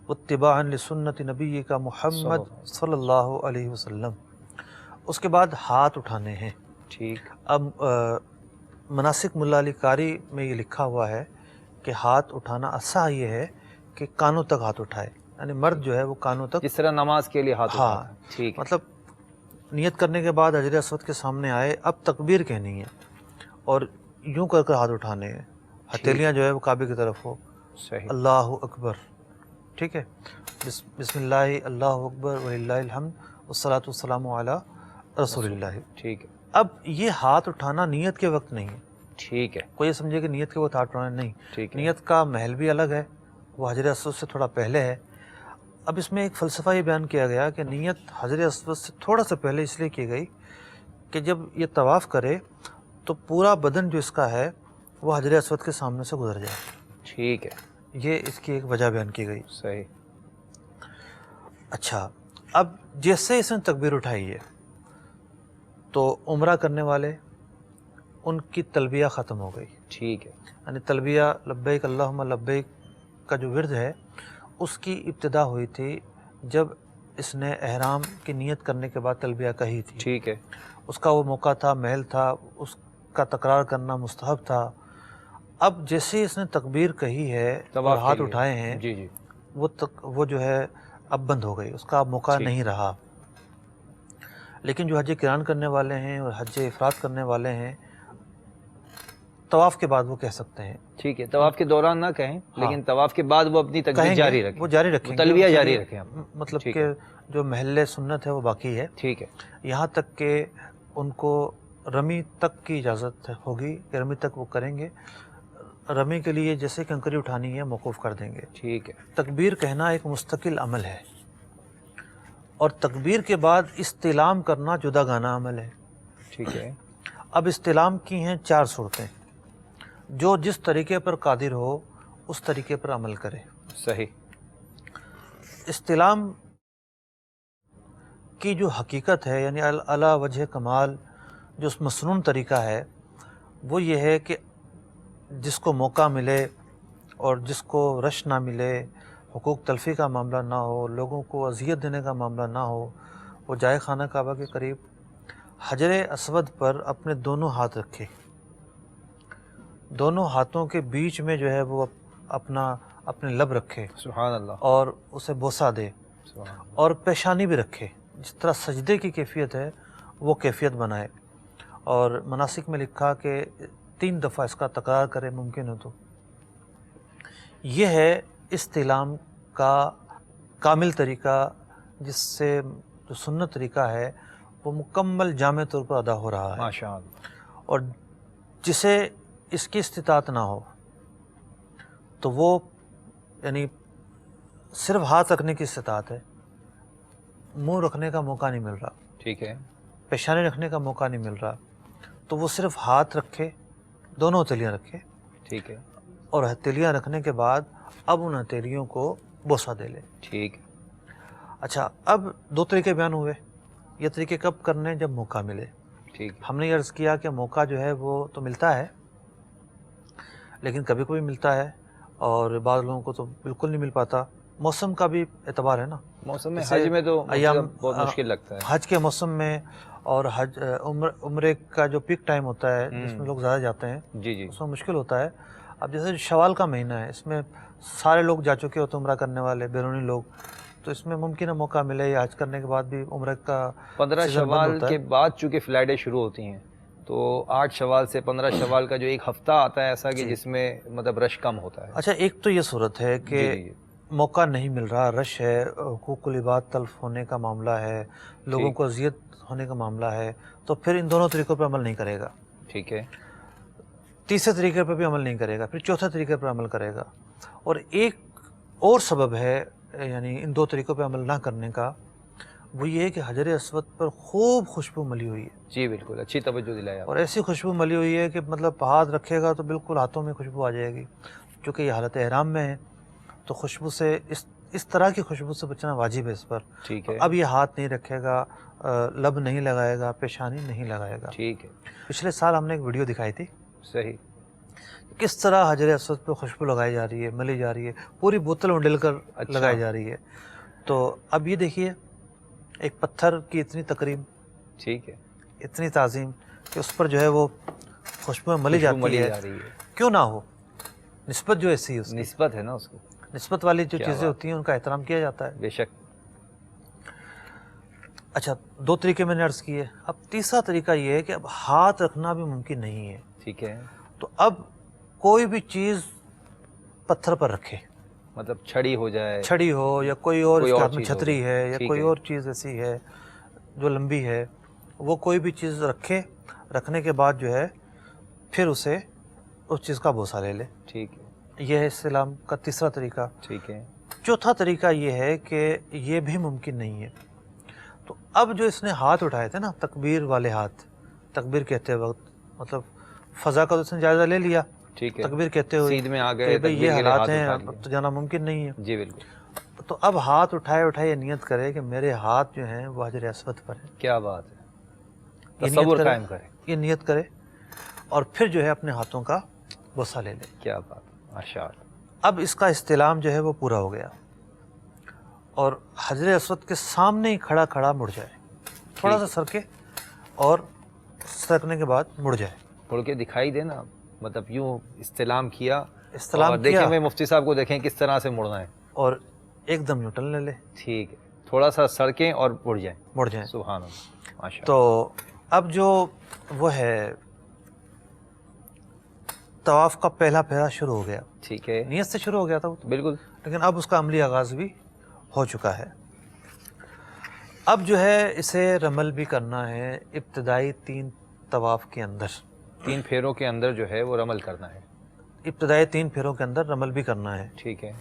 Speaker 3: واتباعا لسنت نبیکا محمد صلی اللہ علیہ وسلم. اس کے بعد ہاتھ اٹھانے ہیں.
Speaker 2: ٹھیک.
Speaker 3: اب مناسک ملا علی قاری میں یہ لکھا ہوا ہے کہ ہاتھ اٹھانا اصح یہ ہے کہ کانوں تک ہاتھ اٹھائے، یعنی مرد جو ہے وہ کانوں تک،
Speaker 2: جس طرح نماز کے لیے ہاتھ اٹھانا ہے. ٹھیک.
Speaker 3: مطلب نیت کرنے کے بعد حجر اسود کے سامنے آئے، اب تکبیر کہنی ہے اور یوں کر کر ہاتھ اٹھانے ہیں. ہتھیلیاں جو ہے وہ کعبے کی طرف ہو.
Speaker 2: صحیح.
Speaker 3: اللہ اکبر. ٹھیک ہے. بسم اللہ، اللہ اکبر وللہ الحمد والصلاۃ والسلام علی رسول اللہ.
Speaker 2: ٹھیک ہے.
Speaker 3: اب یہ ہاتھ اٹھانا نیت کے وقت نہیں ہے.
Speaker 2: ٹھیک ہے.
Speaker 3: کوئی یہ سمجھے کہ نیت کے وقت ہاتھ اٹھانا نہیں.
Speaker 2: ٹھیک ہے.
Speaker 3: نیت کا محل بھی الگ ہے، وہ حجر اسود سے تھوڑا پہلے ہے. اب اس میں ایک فلسفہ یہ بیان کیا گیا کہ نیت حجر اسود سے تھوڑا سا پہلے اس لیے کی گئی کہ جب یہ طواف کرے تو پورا بدن جو اس کا ہے وہ حجر اسود کے سامنے سے گزر جائے.
Speaker 2: ٹھیک ہے.
Speaker 3: یہ اس کی ایک وجہ بیان کی گئی.
Speaker 2: صحیح.
Speaker 3: اچھا، اب جیسے اس نے تکبیر اٹھائی ہے تو عمرہ کرنے والے ان کی تلبیہ ختم ہو گئی.
Speaker 2: ٹھیک ہے.
Speaker 3: یعنی تلبیہ لبیک اللہم لبیک کا جو ورد ہے اس کی ابتدا ہوئی تھی جب اس نے احرام کی نیت کرنے کے بعد تلبیہ کہی تھی.
Speaker 2: ٹھیک ہے.
Speaker 3: اس کا وہ موقع تھا، محل تھا، اس کا تکرار کرنا مستحب تھا. اب جیسے اس نے تکبیر کہی ہے اور ہاتھ اٹھائے ہیں،
Speaker 2: جی جی،
Speaker 3: وہ جو ہے اب بند ہو گئی، اس کا موقع نہیں رہا. لیکن جو حج قران کرنے والے ہیں اور حج افراد کرنے والے ہیں، طواف کے بعد وہ کہہ سکتے ہیں.
Speaker 2: ٹھیک ہے. طواف کے دوران نہ کہیں، لیکن طواف کے بعد وہ اپنی تکبیر جاری رکھیں،
Speaker 3: وہ جاری رکھیں،
Speaker 2: تلبیہ جاری رکھیں.
Speaker 3: مطلب کہ جو محل سنت ہے وہ باقی ہے.
Speaker 2: ٹھیک ہے.
Speaker 3: یہاں تک کہ ان کو رمی تک کی اجازت ہوگی کہ رمی تک وہ کریں گے. رمی کے لیے جیسے کنکری اٹھانی ہے موقوف کر دیں گے.
Speaker 2: ٹھیک ہے.
Speaker 3: تکبیر کہنا ایک مستقل عمل ہے اور تکبیر کے بعد استعلام کرنا جدا گانا عمل ہے.
Speaker 2: ٹھیک ہے.
Speaker 3: اب استعلام کی ہیں 4 صورتیں. جو جس طریقے پر قادر ہو اس طریقے پر عمل کرے۔
Speaker 2: صحیح۔
Speaker 3: استلام کی جو حقیقت ہے یعنی علی وجہ کمال جو مسنون طریقہ ہے وہ یہ ہے کہ جس کو موقع ملے اور جس کو رش نہ ملے، حقوق تلفی کا معاملہ نہ ہو، لوگوں کو اذیت دینے کا معاملہ نہ ہو، وہ جائے خانہ کعبہ کے قریب حجر اسود پر اپنے دونوں ہاتھ رکھے، دونوں ہاتھوں کے بیچ میں جو ہے وہ اپنے لب رکھے،
Speaker 2: سبحان اللہ،
Speaker 3: اور اسے بوسہ دے،
Speaker 2: سبحان اللہ،
Speaker 3: اور پیشانی بھی رکھے، جس طرح سجدے کی کیفیت ہے وہ کیفیت بنائے، اور مناسک میں لکھا کہ 3 دفعہ اس کا تکرار کرے ممکن ہو تو۔ یہ ہے استلام کا کامل طریقہ، جس سے جو سنت طریقہ ہے وہ مکمل جامع طور پر ادا ہو رہا ہے،
Speaker 2: ماشاء اللہ۔
Speaker 3: اور جسے اس کی استطاعت نہ ہو تو وہ یعنی صرف ہاتھ رکھنے کی استطاعت ہے، منہ رکھنے کا موقع نہیں مل رہا،
Speaker 2: ٹھیک ہے،
Speaker 3: پیشانی رکھنے کا موقع نہیں مل رہا، تو وہ صرف ہاتھ رکھے، دونوں ہتھیلیاں رکھے،
Speaker 2: ٹھیک ہے،
Speaker 3: اور ہتھیلیاں رکھنے کے بعد اب ان ہتھیلیوں کو بوسہ دے لے۔
Speaker 2: ٹھیک۔
Speaker 3: اچھا، اب 2 طریقے بیان ہوئے، یہ طریقے کب کرنے؟ جب موقع ملے۔
Speaker 2: ٹھیک،
Speaker 3: ہم نے عرض کیا کہ موقع جو ہے وہ تو ملتا ہے لیکن کبھی کبھی ملتا ہے، اور بعض لوگوں کو تو بالکل نہیں مل پاتا، موسم کا بھی اعتبار ہے نا،
Speaker 2: موسم میں
Speaker 3: جیسے
Speaker 2: حج میں تو
Speaker 3: ایام
Speaker 2: بہت مشکل لگتا ہے۔
Speaker 3: حج کے موسم میں، اور حج عمرے کا جو پیک ٹائم ہوتا ہے جس میں لوگ زیادہ جاتے ہیں،
Speaker 2: جی جی،
Speaker 3: اس میں مشکل ہوتا ہے۔ اب جیسے شوال کا مہینہ ہے، اس میں سارے لوگ جا چکے ہوتے ہیں عمرہ کرنے والے بیرونی لوگ، تو اس میں ممکن ہے موقع ملے، یا حج کرنے کے بعد بھی عمرہ کا
Speaker 2: 15
Speaker 3: سیزن بند
Speaker 2: شوال
Speaker 3: ہوتا
Speaker 2: کے
Speaker 3: ہے۔
Speaker 2: بعد چونکہ فلائٹیں شروع ہوتی ہیں، تو 8 شوال سے 15 شوال کا جو ایک ہفتہ آتا ہے ایسا کہ جس میں مطلب رش کم ہوتا ہے۔
Speaker 3: اچھا، ایک تو یہ صورت ہے کہ
Speaker 2: جی جی،
Speaker 3: موقع نہیں مل رہا، رش ہے، حقوق العباد تلف ہونے کا معاملہ ہے، لوگوں کو اذیت ہونے کا معاملہ ہے، تو پھر ان دونوں طریقوں پر عمل نہیں کرے گا،
Speaker 2: ٹھیک ہے،
Speaker 3: تیسرے طریقے پر بھی عمل نہیں کرے گا، پھر چوتھے طریقے پر عمل کرے گا۔ اور ایک اور سبب ہے یعنی ان 2 طریقوں پہ عمل نہ کرنے کا، وہ یہ ہے کہ حجر اسود پر خوب خوشبو ملی ہوئی ہے،
Speaker 2: جی بالکل، اچھی توجہ دلایا آپ۔
Speaker 3: اور ایسی خوشبو ملی ہوئی ہے کہ مطلب ہاتھ رکھے گا تو بالکل ہاتھوں میں خوشبو آ جائے گی، چونکہ یہ حالت احرام میں ہے، تو خوشبو سے اس طرح کی خوشبو سے بچنا واجب ہے اس پر۔
Speaker 2: ٹھیک ہے،
Speaker 3: اب یہ ہاتھ نہیں رکھے گا، لب نہیں لگائے گا، پیشانی نہیں لگائے گا۔
Speaker 2: ٹھیک ہے،
Speaker 3: پچھلے سال ہم نے ایک ویڈیو دکھائی تھی
Speaker 2: صحیح،
Speaker 3: کس طرح حجر اسود پہ خوشبو لگائی جا رہی ہے، ملی جا رہی ہے، پوری بوتل انڈل کر لگائی جا رہی ہے۔ تو اب یہ دیکھیے، ایک پتھر کی اتنی تقریب،
Speaker 2: ٹھیک ہے،
Speaker 3: اتنی تعظیم کہ اس پر جو ہے وہ خوشبو ملی جاتی ہے،
Speaker 2: جا رہی ہے،
Speaker 3: کیوں نہ ہو؟ نسبت جو ایسی ہے اس کی،
Speaker 2: نسبت ہے نا اس کو،
Speaker 3: نسبت والی جو
Speaker 2: کیا
Speaker 3: چیزیں
Speaker 2: بات،
Speaker 3: ہوتی ہیں ان کا احترام کیا جاتا ہے۔
Speaker 2: بے شک،
Speaker 3: اچھا، 2 طریقے میں نے عرض کیے، اب تیسرا طریقہ یہ ہے کہ اب ہاتھ رکھنا بھی ممکن نہیں ہے،
Speaker 2: ٹھیک ہے،
Speaker 3: تو اب کوئی بھی چیز پتھر پر رکھے،
Speaker 2: مطلب چھڑی ہو جائے،
Speaker 3: چھڑی ہو یا کوئی اور اس کے ہاتھ میں
Speaker 2: چیز ہو،
Speaker 3: چھتری ہے یا
Speaker 2: ٹھیک
Speaker 3: کوئی
Speaker 2: ہے،
Speaker 3: اور چیز ایسی ہے جو لمبی ہے، وہ کوئی بھی چیز رکھے، رکھنے کے بعد جو ہے پھر اسے اس چیز کا بوسہ لے لے۔
Speaker 2: ٹھیک ہے،
Speaker 3: یہ ہے استلام کا تیسرا طریقہ۔
Speaker 2: ٹھیک ہے،
Speaker 3: چوتھا طریقہ یہ ہے کہ یہ بھی ممکن نہیں ہے، تو اب جو اس نے ہاتھ اٹھائے تھے نا، تکبیر والے ہاتھ، تکبیر کہتے وقت مطلب فضا کا تو اس نے جائزہ لے لیا،
Speaker 2: ٹھیک ہے،
Speaker 3: تکبیر کہتے ہوئے
Speaker 2: سیدھ میں آ گئے،
Speaker 3: کہ بھئی
Speaker 2: تکبیر
Speaker 3: یہ
Speaker 2: کے لیے
Speaker 3: حالات
Speaker 2: ہاتھ
Speaker 3: ہیں،
Speaker 2: اٹھا
Speaker 3: اب
Speaker 2: لیا،
Speaker 3: تو جانا ممکن نہیں ہے،
Speaker 2: جی بالکل،
Speaker 3: تو اب ہاتھ اٹھائے یہ نیت کرے کہ میرے ہاتھ جو ہیں وہ حجر اسود پر ہیں،
Speaker 2: کیا بات ہے،
Speaker 3: یہ نیت
Speaker 2: تصور
Speaker 3: کرے،
Speaker 2: قائم کرے،
Speaker 3: یہ نیت کرے، اور پھر جو ہے اپنے ہاتھوں کا بوسہ لے لے۔
Speaker 2: کیا بات، ماشاء اللہ،
Speaker 3: اب اس کا استلام جو ہے وہ پورا ہو گیا، اور حجر اسود کے سامنے ہی کھڑا کھڑا مڑ جائے، تھوڑا سا سرکے، اور سرکنے کے بعد مڑ جائے،
Speaker 2: مڑ کے دکھائی دے نا، مطلب یوں استلام کیا،
Speaker 3: استلام
Speaker 2: اور
Speaker 3: کیا،
Speaker 2: دیکھیں میں مفتی صاحب کو دیکھیں کس طرح سے مڑنا ہے،
Speaker 3: اور ایک دم یوٹن لے لے،
Speaker 2: ٹھیک ہے، تھوڑا سا سڑکیں اور مڑ جائیں،
Speaker 3: مڑ جائیں۔
Speaker 2: سبحان اللہ، ماشاء
Speaker 3: تو اب جو وہ ہے طواف کا پہلا پھیرا شروع ہو گیا،
Speaker 2: اللہ، ٹھیک ہے،
Speaker 3: نیت سے شروع ہو گیا تھا وہ تو،
Speaker 2: بالکل،
Speaker 3: لیکن اب اس کا عملی آغاز بھی ہو چکا ہے۔ اب جو ہے اسے رمل بھی کرنا ہے ابتدائی 3 طواف کے اندر،
Speaker 2: 3 پھیروں کے اندر جو ہے وہ رمل کرنا ہے،
Speaker 3: ابتدائی 3 پھیروں کے اندر رمل بھی کرنا ہے۔
Speaker 2: ٹھیک ہے،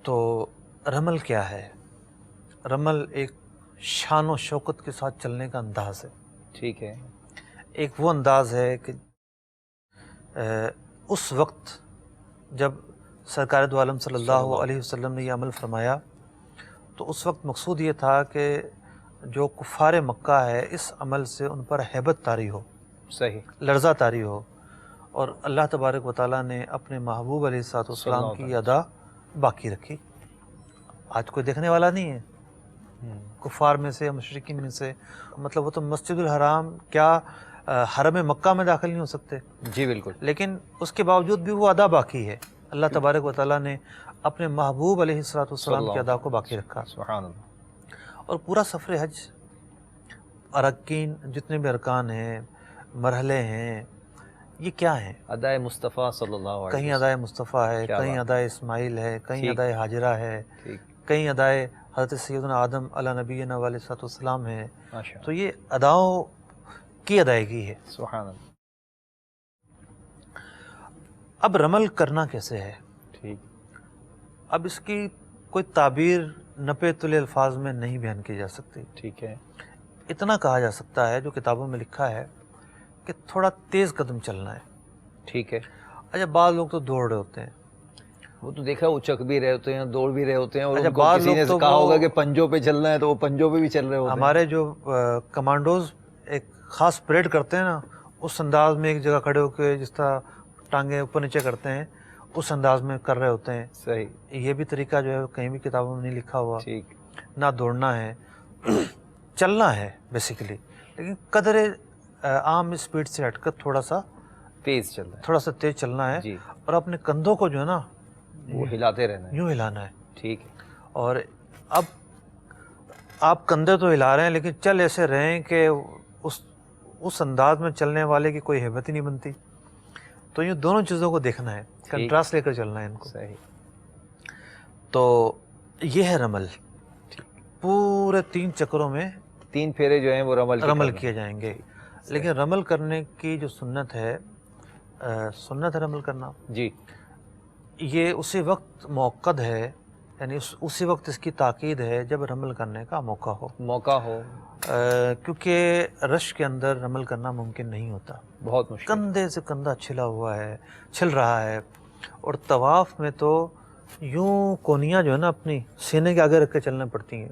Speaker 3: تو رمل کیا ہے؟ رمل ایک شان و شوکت کے ساتھ چلنے کا انداز ہے،
Speaker 2: ٹھیک ہے،
Speaker 3: ایک وہ انداز ہے کہ اس وقت جب سرکار دو عالم صلی اللہ علیہ وسلم نے یہ عمل فرمایا تو اس وقت مقصود یہ تھا کہ جو کفار مکہ ہے اس عمل سے ان پر ہیبت طاری ہو،
Speaker 2: صحیح،
Speaker 3: لرزہ طاری ہو، اور اللہ تبارک و تعالیٰ نے اپنے محبوب علیہ السلام کی ادا باقی رکھی۔ آج کوئی دیکھنے والا نہیں ہے کفار میں سے یا مشرکین میں سے، مطلب وہ تو مسجد الحرام کیا حرم مکہ میں داخل نہیں ہو سکتے،
Speaker 2: جی بالکل،
Speaker 3: لیکن اس کے باوجود بھی وہ ادا باقی ہے۔ اللہ تبارک و تعالیٰ نے اپنے محبوب علیہ السلام کی ادا کو باقی رکھا،
Speaker 2: سبحان اللہ۔
Speaker 3: اور پورا سفر حج، ارکین جتنے بھی ارکان ہیں، مرحلے ہیں، یہ کیا ہیں؟
Speaker 2: ادائے مصطفیٰ صلی اللہ علیہ
Speaker 3: کہیں ادائے مصطفیٰ ہے،
Speaker 2: کیا
Speaker 3: کہیں
Speaker 2: بات
Speaker 3: ادائے اسماعیل ہے، کہیں
Speaker 2: ٹھیک،
Speaker 3: ادائے حاجرہ ہے،
Speaker 2: ٹھیک،
Speaker 3: کہیں ادائے حضرت سیدنا آدم علیہ نبینا علیہ السلام ہے۔
Speaker 2: ماشاء
Speaker 3: تو یہ اداؤں کی ادائیگی ہے۔
Speaker 2: اللہ، سبحان اللہ،
Speaker 3: اب رمل کرنا کیسے ہے؟
Speaker 2: ٹھیک،
Speaker 3: اب اس کی کوئی تعبیر نپے تلے الفاظ میں نہیں بیان کی جا سکتی۔
Speaker 2: ٹھیک ہے،
Speaker 3: اتنا کہا جا سکتا ہے جو کتابوں میں لکھا ہے کہ تھوڑا تیز قدم چلنا ہے۔
Speaker 2: ٹھیک ہے،
Speaker 3: اچھا بعض لوگ تو دوڑ رہے ہوتے ہیں،
Speaker 2: وہ تو دیکھا اچک بھی رہے ہوتے ہیں، دوڑ بھی رہے ہوتے ہیں، اور
Speaker 3: اچھا
Speaker 2: ان کو
Speaker 3: بعض
Speaker 2: کسی نے
Speaker 3: لوگ تو
Speaker 2: کہا
Speaker 3: وہ-
Speaker 2: ہوگا کہ پنجوں پہ چلنا ہے تو وہ پنجوں پہ بھی چل رہے ہوتے ہیں۔
Speaker 3: ہمارے جو کمانڈوز ایک خاص پریڈ کرتے ہیں نا، اس انداز میں ایک جگہ کھڑے ہو کے جس طرح ٹانگیں اوپر نیچے کرتے ہیں اس انداز میں کر رہے ہوتے ہیں۔
Speaker 2: صحیح،
Speaker 3: یہ بھی طریقہ جو ہے کہیں بھی کتابوں میں نہیں لکھا ہوا۔
Speaker 2: ٹھیک،
Speaker 3: نہ دوڑنا ہے، چلنا ہے بیسیکلی، لیکن قدر عام اسپیڈ سے ہٹ کر تھوڑا سا
Speaker 2: تیز چل رہا
Speaker 3: تھوڑا سا تیز چلنا ہے،
Speaker 2: ہے، جی،
Speaker 3: اور اپنے کندھوں کو جو ہے نا
Speaker 2: وہ ہلاتے رہنا ہے،
Speaker 3: یوں ہلانا ہے۔
Speaker 2: ٹھیک ہے،
Speaker 3: اور اب آپ کندھے تو ہلا رہے ہیں لیکن چل ایسے رہیں کہ اس انداز میں چلنے والے کی کوئی ہیبت ہی نہیں بنتی۔ تو یہ دونوں چیزوں کو دیکھنا ہے، کنٹراسٹ لے کر چلنا ہے ان کو۔
Speaker 2: صحیح،
Speaker 3: تو یہ ہے رمل، پورے 3 چکروں میں
Speaker 2: 3 پھیرے جو ہیں وہ رمل
Speaker 3: کیے جائیں گے۔ لیکن رمل کرنے کی جو سنت ہے، سنت ہے رمل کرنا،
Speaker 2: جی،
Speaker 3: یہ اسی وقت موقد ہے، یعنی اسی وقت اس کی تاکید ہے جب رمل کرنے کا موقع ہو، کیونکہ رش کے اندر رمل کرنا ممکن نہیں ہوتا۔
Speaker 2: بہت مشکل،
Speaker 3: کندھے سے کندھا چھل رہا ہے، اور طواف میں تو یوں کونیاں جو ہے نا اپنی سینے کے آگے رکھ کے چلنا پڑتی ہیں،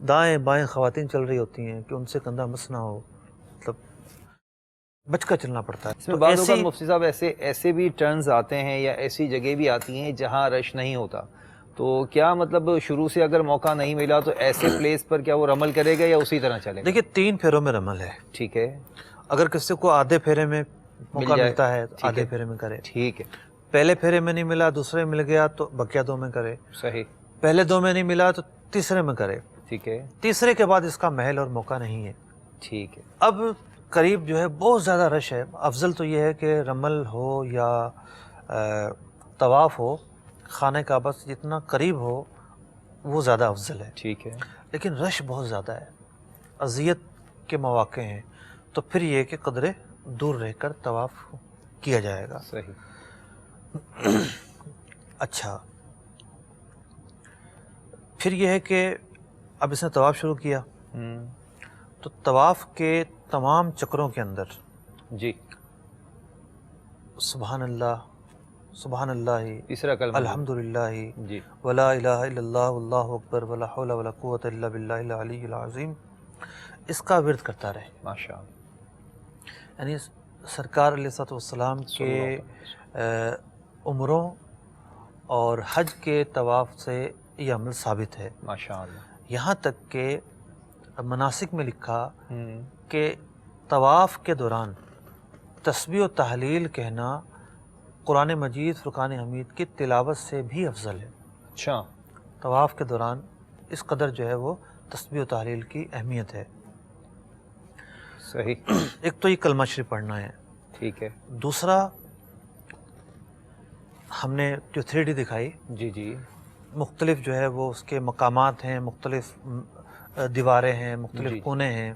Speaker 3: دائیں بائیں خواتین چل رہی ہوتی ہیں کہ ان سے کندھا مس نہ ہو، مطلب بچ کر چلنا پڑتا ہے۔
Speaker 2: اس میں بعض اوقات مفتی صاحب ایسے بھی ٹرنز آتے ہیں یا ایسی جگہ بھی آتی ہیں جہاں رش نہیں ہوتا، تو کیا مطلب شروع سے اگر موقع نہیں ملا تو ایسے پلیس پر کیا وہ رمل کرے گا یا اسی طرح چلے گا؟
Speaker 3: دیکھیے 3 پھیروں میں رمل ہے۔
Speaker 2: ٹھیک ہے،
Speaker 3: اگر کسی کو آدھے پھیرے میں موقع
Speaker 2: جائے،
Speaker 3: ملتا ہے تو
Speaker 2: ٹھیک
Speaker 3: آدھے
Speaker 2: ہے،
Speaker 3: پھیرے میں کرے،
Speaker 2: ٹھیک ہے،
Speaker 3: پہلے پھیرے میں نہیں ملا دوسرے میں مل گیا تو بقیہ 2 میں کرے،
Speaker 2: صحیح،
Speaker 3: پہلے 2 میں نہیں ملا تو تیسرے میں کرے،
Speaker 2: ٹھیک ہے،
Speaker 3: تیسرے کے بعد اس کا محل اور موقع نہیں ہے۔
Speaker 2: ٹھیک ہے،
Speaker 3: اب قریب جو ہے بہت زیادہ رش ہے، افضل تو یہ ہے کہ رمل ہو یا طواف ہو، خانہ کعبہ سے جتنا قریب ہو وہ زیادہ افضل ہے،
Speaker 2: ٹھیک ہے،
Speaker 3: لیکن رش بہت زیادہ ہے، اذیت کے مواقع ہیں، تو پھر یہ کہ قدرے دور رہ کر طواف کیا جائے گا۔
Speaker 2: صحیح،
Speaker 3: اچھا، پھر یہ ہے کہ اب اس نے طواف شروع کیا تو طواف کے تمام چکروں کے اندر
Speaker 2: جی،
Speaker 3: سبحان اللہ، سبحان اللہ،
Speaker 2: تیسرا کلمہ،
Speaker 3: الحمدللہ،
Speaker 2: جی،
Speaker 3: ولا الہ الا اللہ واللہ اکبر ولا حول ولا قوت الا باللہ العلی العظیم، اس کا ورد کرتا رہے۔
Speaker 2: ماشاء اللہ،
Speaker 3: یعنی سرکار علیہ السلام کے عمروں اور حج کے طواف سے یہ عمل ثابت ہے،
Speaker 2: ماشاء اللہ،
Speaker 3: یہاں تک کہ مناسک میں لکھا کہ طواف کے دوران تسبیح و تحلیل کہنا قرآن مجید فرقان حمید کی تلاوت سے بھی افضل ہے۔
Speaker 2: اچھا،
Speaker 3: طواف کے دوران اس قدر جو ہے وہ تسبیح و تحلیل کی اہمیت ہے۔
Speaker 2: صحیح،
Speaker 3: ایک تو یہ کلمہ شریف پڑھنا ہے،
Speaker 2: ٹھیک ہے،
Speaker 3: دوسرا ہم نے جو 3D دکھائی،
Speaker 2: جی، جی،
Speaker 3: مختلف جو ہے وہ اس کے مقامات ہیں، مختلف دیواریں ہیں، مختلف
Speaker 2: جی،
Speaker 3: کونے ہیں،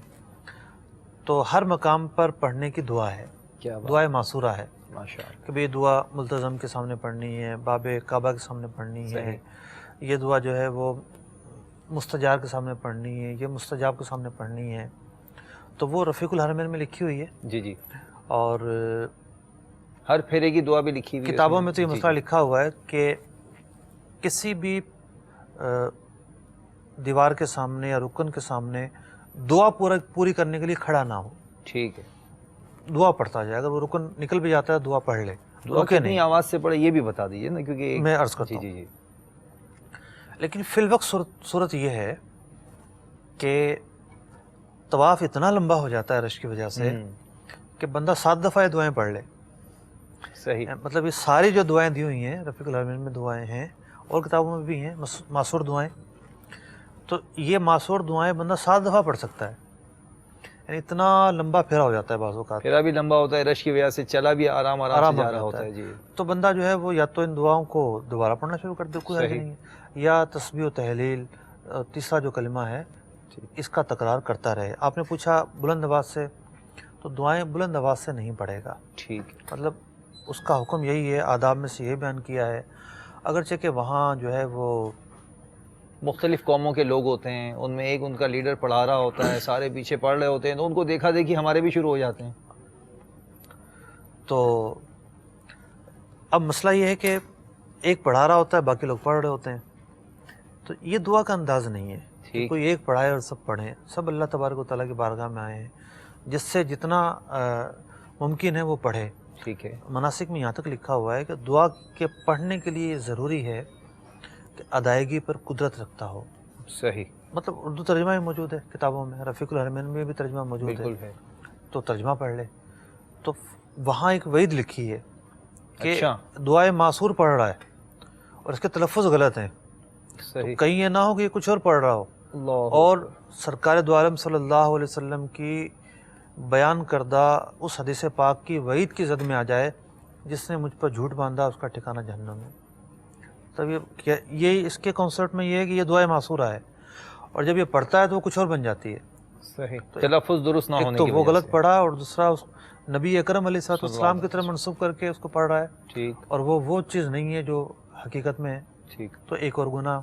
Speaker 3: تو ہر مقام پر پڑھنے کی دعا ہے،
Speaker 2: کیا بات،
Speaker 3: دعائے معصورہ ہے
Speaker 2: ماشاء اللہ،
Speaker 3: کہ یہ دعا ملتزم کے سامنے پڑھنی ہے، باب کعبہ کے سامنے پڑھنی ہے،
Speaker 2: صحیح،
Speaker 3: یہ دعا جو ہے وہ مستجار کے سامنے پڑھنی ہے، یہ مستجاب کے سامنے پڑھنی ہے، تو وہ رفیق الحرمین میں لکھی ہوئی ہے،
Speaker 2: جی، جی،
Speaker 3: اور
Speaker 2: ہر پھیرے کی دعا بھی لکھی ہوئی ہے
Speaker 3: کتابوں میں تو یہ
Speaker 2: جی
Speaker 3: مسئلہ لکھا ہوا ہے کہ کسی بھی دیوار کے سامنے یا رکن کے سامنے دعا پوری کرنے کے لیے کھڑا نہ ہو،
Speaker 2: ٹھیک ہے،
Speaker 3: دعا پڑھتا جائے. اگر وہ رکن نکل بھی جاتا ہے دعا پڑھ لے.
Speaker 2: دعا
Speaker 3: رکے
Speaker 2: کتنی آواز سے پڑھے یہ بھی بتا دیجیے نا، کیونکہ
Speaker 3: میں عرض کرتا
Speaker 2: جی
Speaker 3: ہوں.
Speaker 2: جی جی
Speaker 3: لیکن فی الوقت صورت یہ ہے کہ طواف اتنا لمبا ہو جاتا ہے رش کی وجہ سے کہ بندہ 7 دفعہ یہ دعائیں پڑھ لے.
Speaker 2: صحیح،
Speaker 3: مطلب یہ ساری جو دعائیں دی ہوئی ہیں رفیق الحرمین میں دعائیں ہیں اور کتابوں میں بھی ہیں معصور دعائیں، تو یہ معصور دعائیں بندہ 7 دفعہ پڑھ سکتا ہے. یعنی اتنا لمبا پھیرا ہو جاتا ہے بعض اوقات.
Speaker 2: پھیرا بھی لمبا ہوتا ہے، رش کی وجہ سے چلا بھی آرام سے جا رہا ہوتا ہے. جی،
Speaker 3: تو بندہ جو ہے وہ یا تو ان دعاؤں کو دوبارہ پڑھنا شروع کر دے، کوئی حرج نہیں ہے، یا تسبیح و تحلیل تیسرا جو کلمہ ہے اس کا تکرار کرتا رہے. آپ نے پوچھا بلند آواز سے، تو دعائیں بلند آواز سے نہیں پڑھے گا.
Speaker 2: ٹھیک،
Speaker 3: مطلب اس کا حکم یہی ہے، آداب میں سے یہ بیان کیا ہے. اگرچہ کہ وہاں جو ہے وہ
Speaker 2: مختلف قوموں کے لوگ ہوتے ہیں، ان میں ایک ان کا لیڈر پڑھا رہا ہوتا ہے، سارے پیچھے پڑھ رہے ہوتے ہیں، تو ان کو دیکھا دیکھی ہمارے بھی شروع ہو جاتے ہیں.
Speaker 3: تو اب مسئلہ یہ ہے کہ ایک پڑھا رہا ہوتا ہے، باقی لوگ پڑھ رہے ہوتے ہیں، تو یہ دعا کا انداز نہیں ہے کہ کوئی ایک پڑھائے اور سب پڑھیں. سب اللہ تبارک و تعالیٰ کی بارگاہ میں آئے ہیں، جس سے جتنا ممکن ہے وہ پڑھے.
Speaker 2: ٹھیک ہے،
Speaker 3: مناسک میں یہاں تک لکھا ہوا ہے کہ دعا کے پڑھنے کے لیے ضروری ہے کہ ادائیگی پر قدرت رکھتا ہو.
Speaker 2: صحیح،
Speaker 3: مطلب اردو ترجمہ بھی موجود ہے کتابوں میں، رفیق الحرمین میں بھی ترجمہ موجود
Speaker 2: بالکل ہے.
Speaker 3: تو ترجمہ پڑھ لے. تو وہاں ایک وعید لکھی ہے کہ
Speaker 2: اچھا،
Speaker 3: دعائے معصور پڑھ رہا ہے اور اس کے تلفظ غلط ہیں،
Speaker 2: صحیح،
Speaker 3: کہیں یہ نہ ہو کہ یہ کچھ اور پڑھ رہا ہو
Speaker 2: اللہ
Speaker 3: اور سرکار دو عالم صلی اللہ علیہ وسلم کی بیان کردہ اس حدیث پاک کی وعید کی زد میں آ جائے، جس نے مجھ پر جھوٹ باندھا اس کا ٹھکانہ جہنم ہے. تب یہ اس کے کانسیپٹ میں یہ ہے کہ یہ دعائے معصورہ ہے، اور جب یہ پڑھتا ہے تو وہ کچھ اور بن جاتی ہے.
Speaker 2: صحیح، تلفظ درست نہ
Speaker 3: ایک
Speaker 2: ہونے
Speaker 3: تو
Speaker 2: کی
Speaker 3: وہ
Speaker 2: وجہ
Speaker 3: غلط
Speaker 2: سے.
Speaker 3: پڑھا اور دوسرا اس نبی اکرم علیہ الصلوۃ والسلام کی طرف منسوب کر کے اس کو پڑھ رہا ہے،
Speaker 2: ٹھیک،
Speaker 3: اور وہ چیز نہیں ہے جو حقیقت میں ہے.
Speaker 2: ٹھیک،
Speaker 3: تو ایک اور گناہ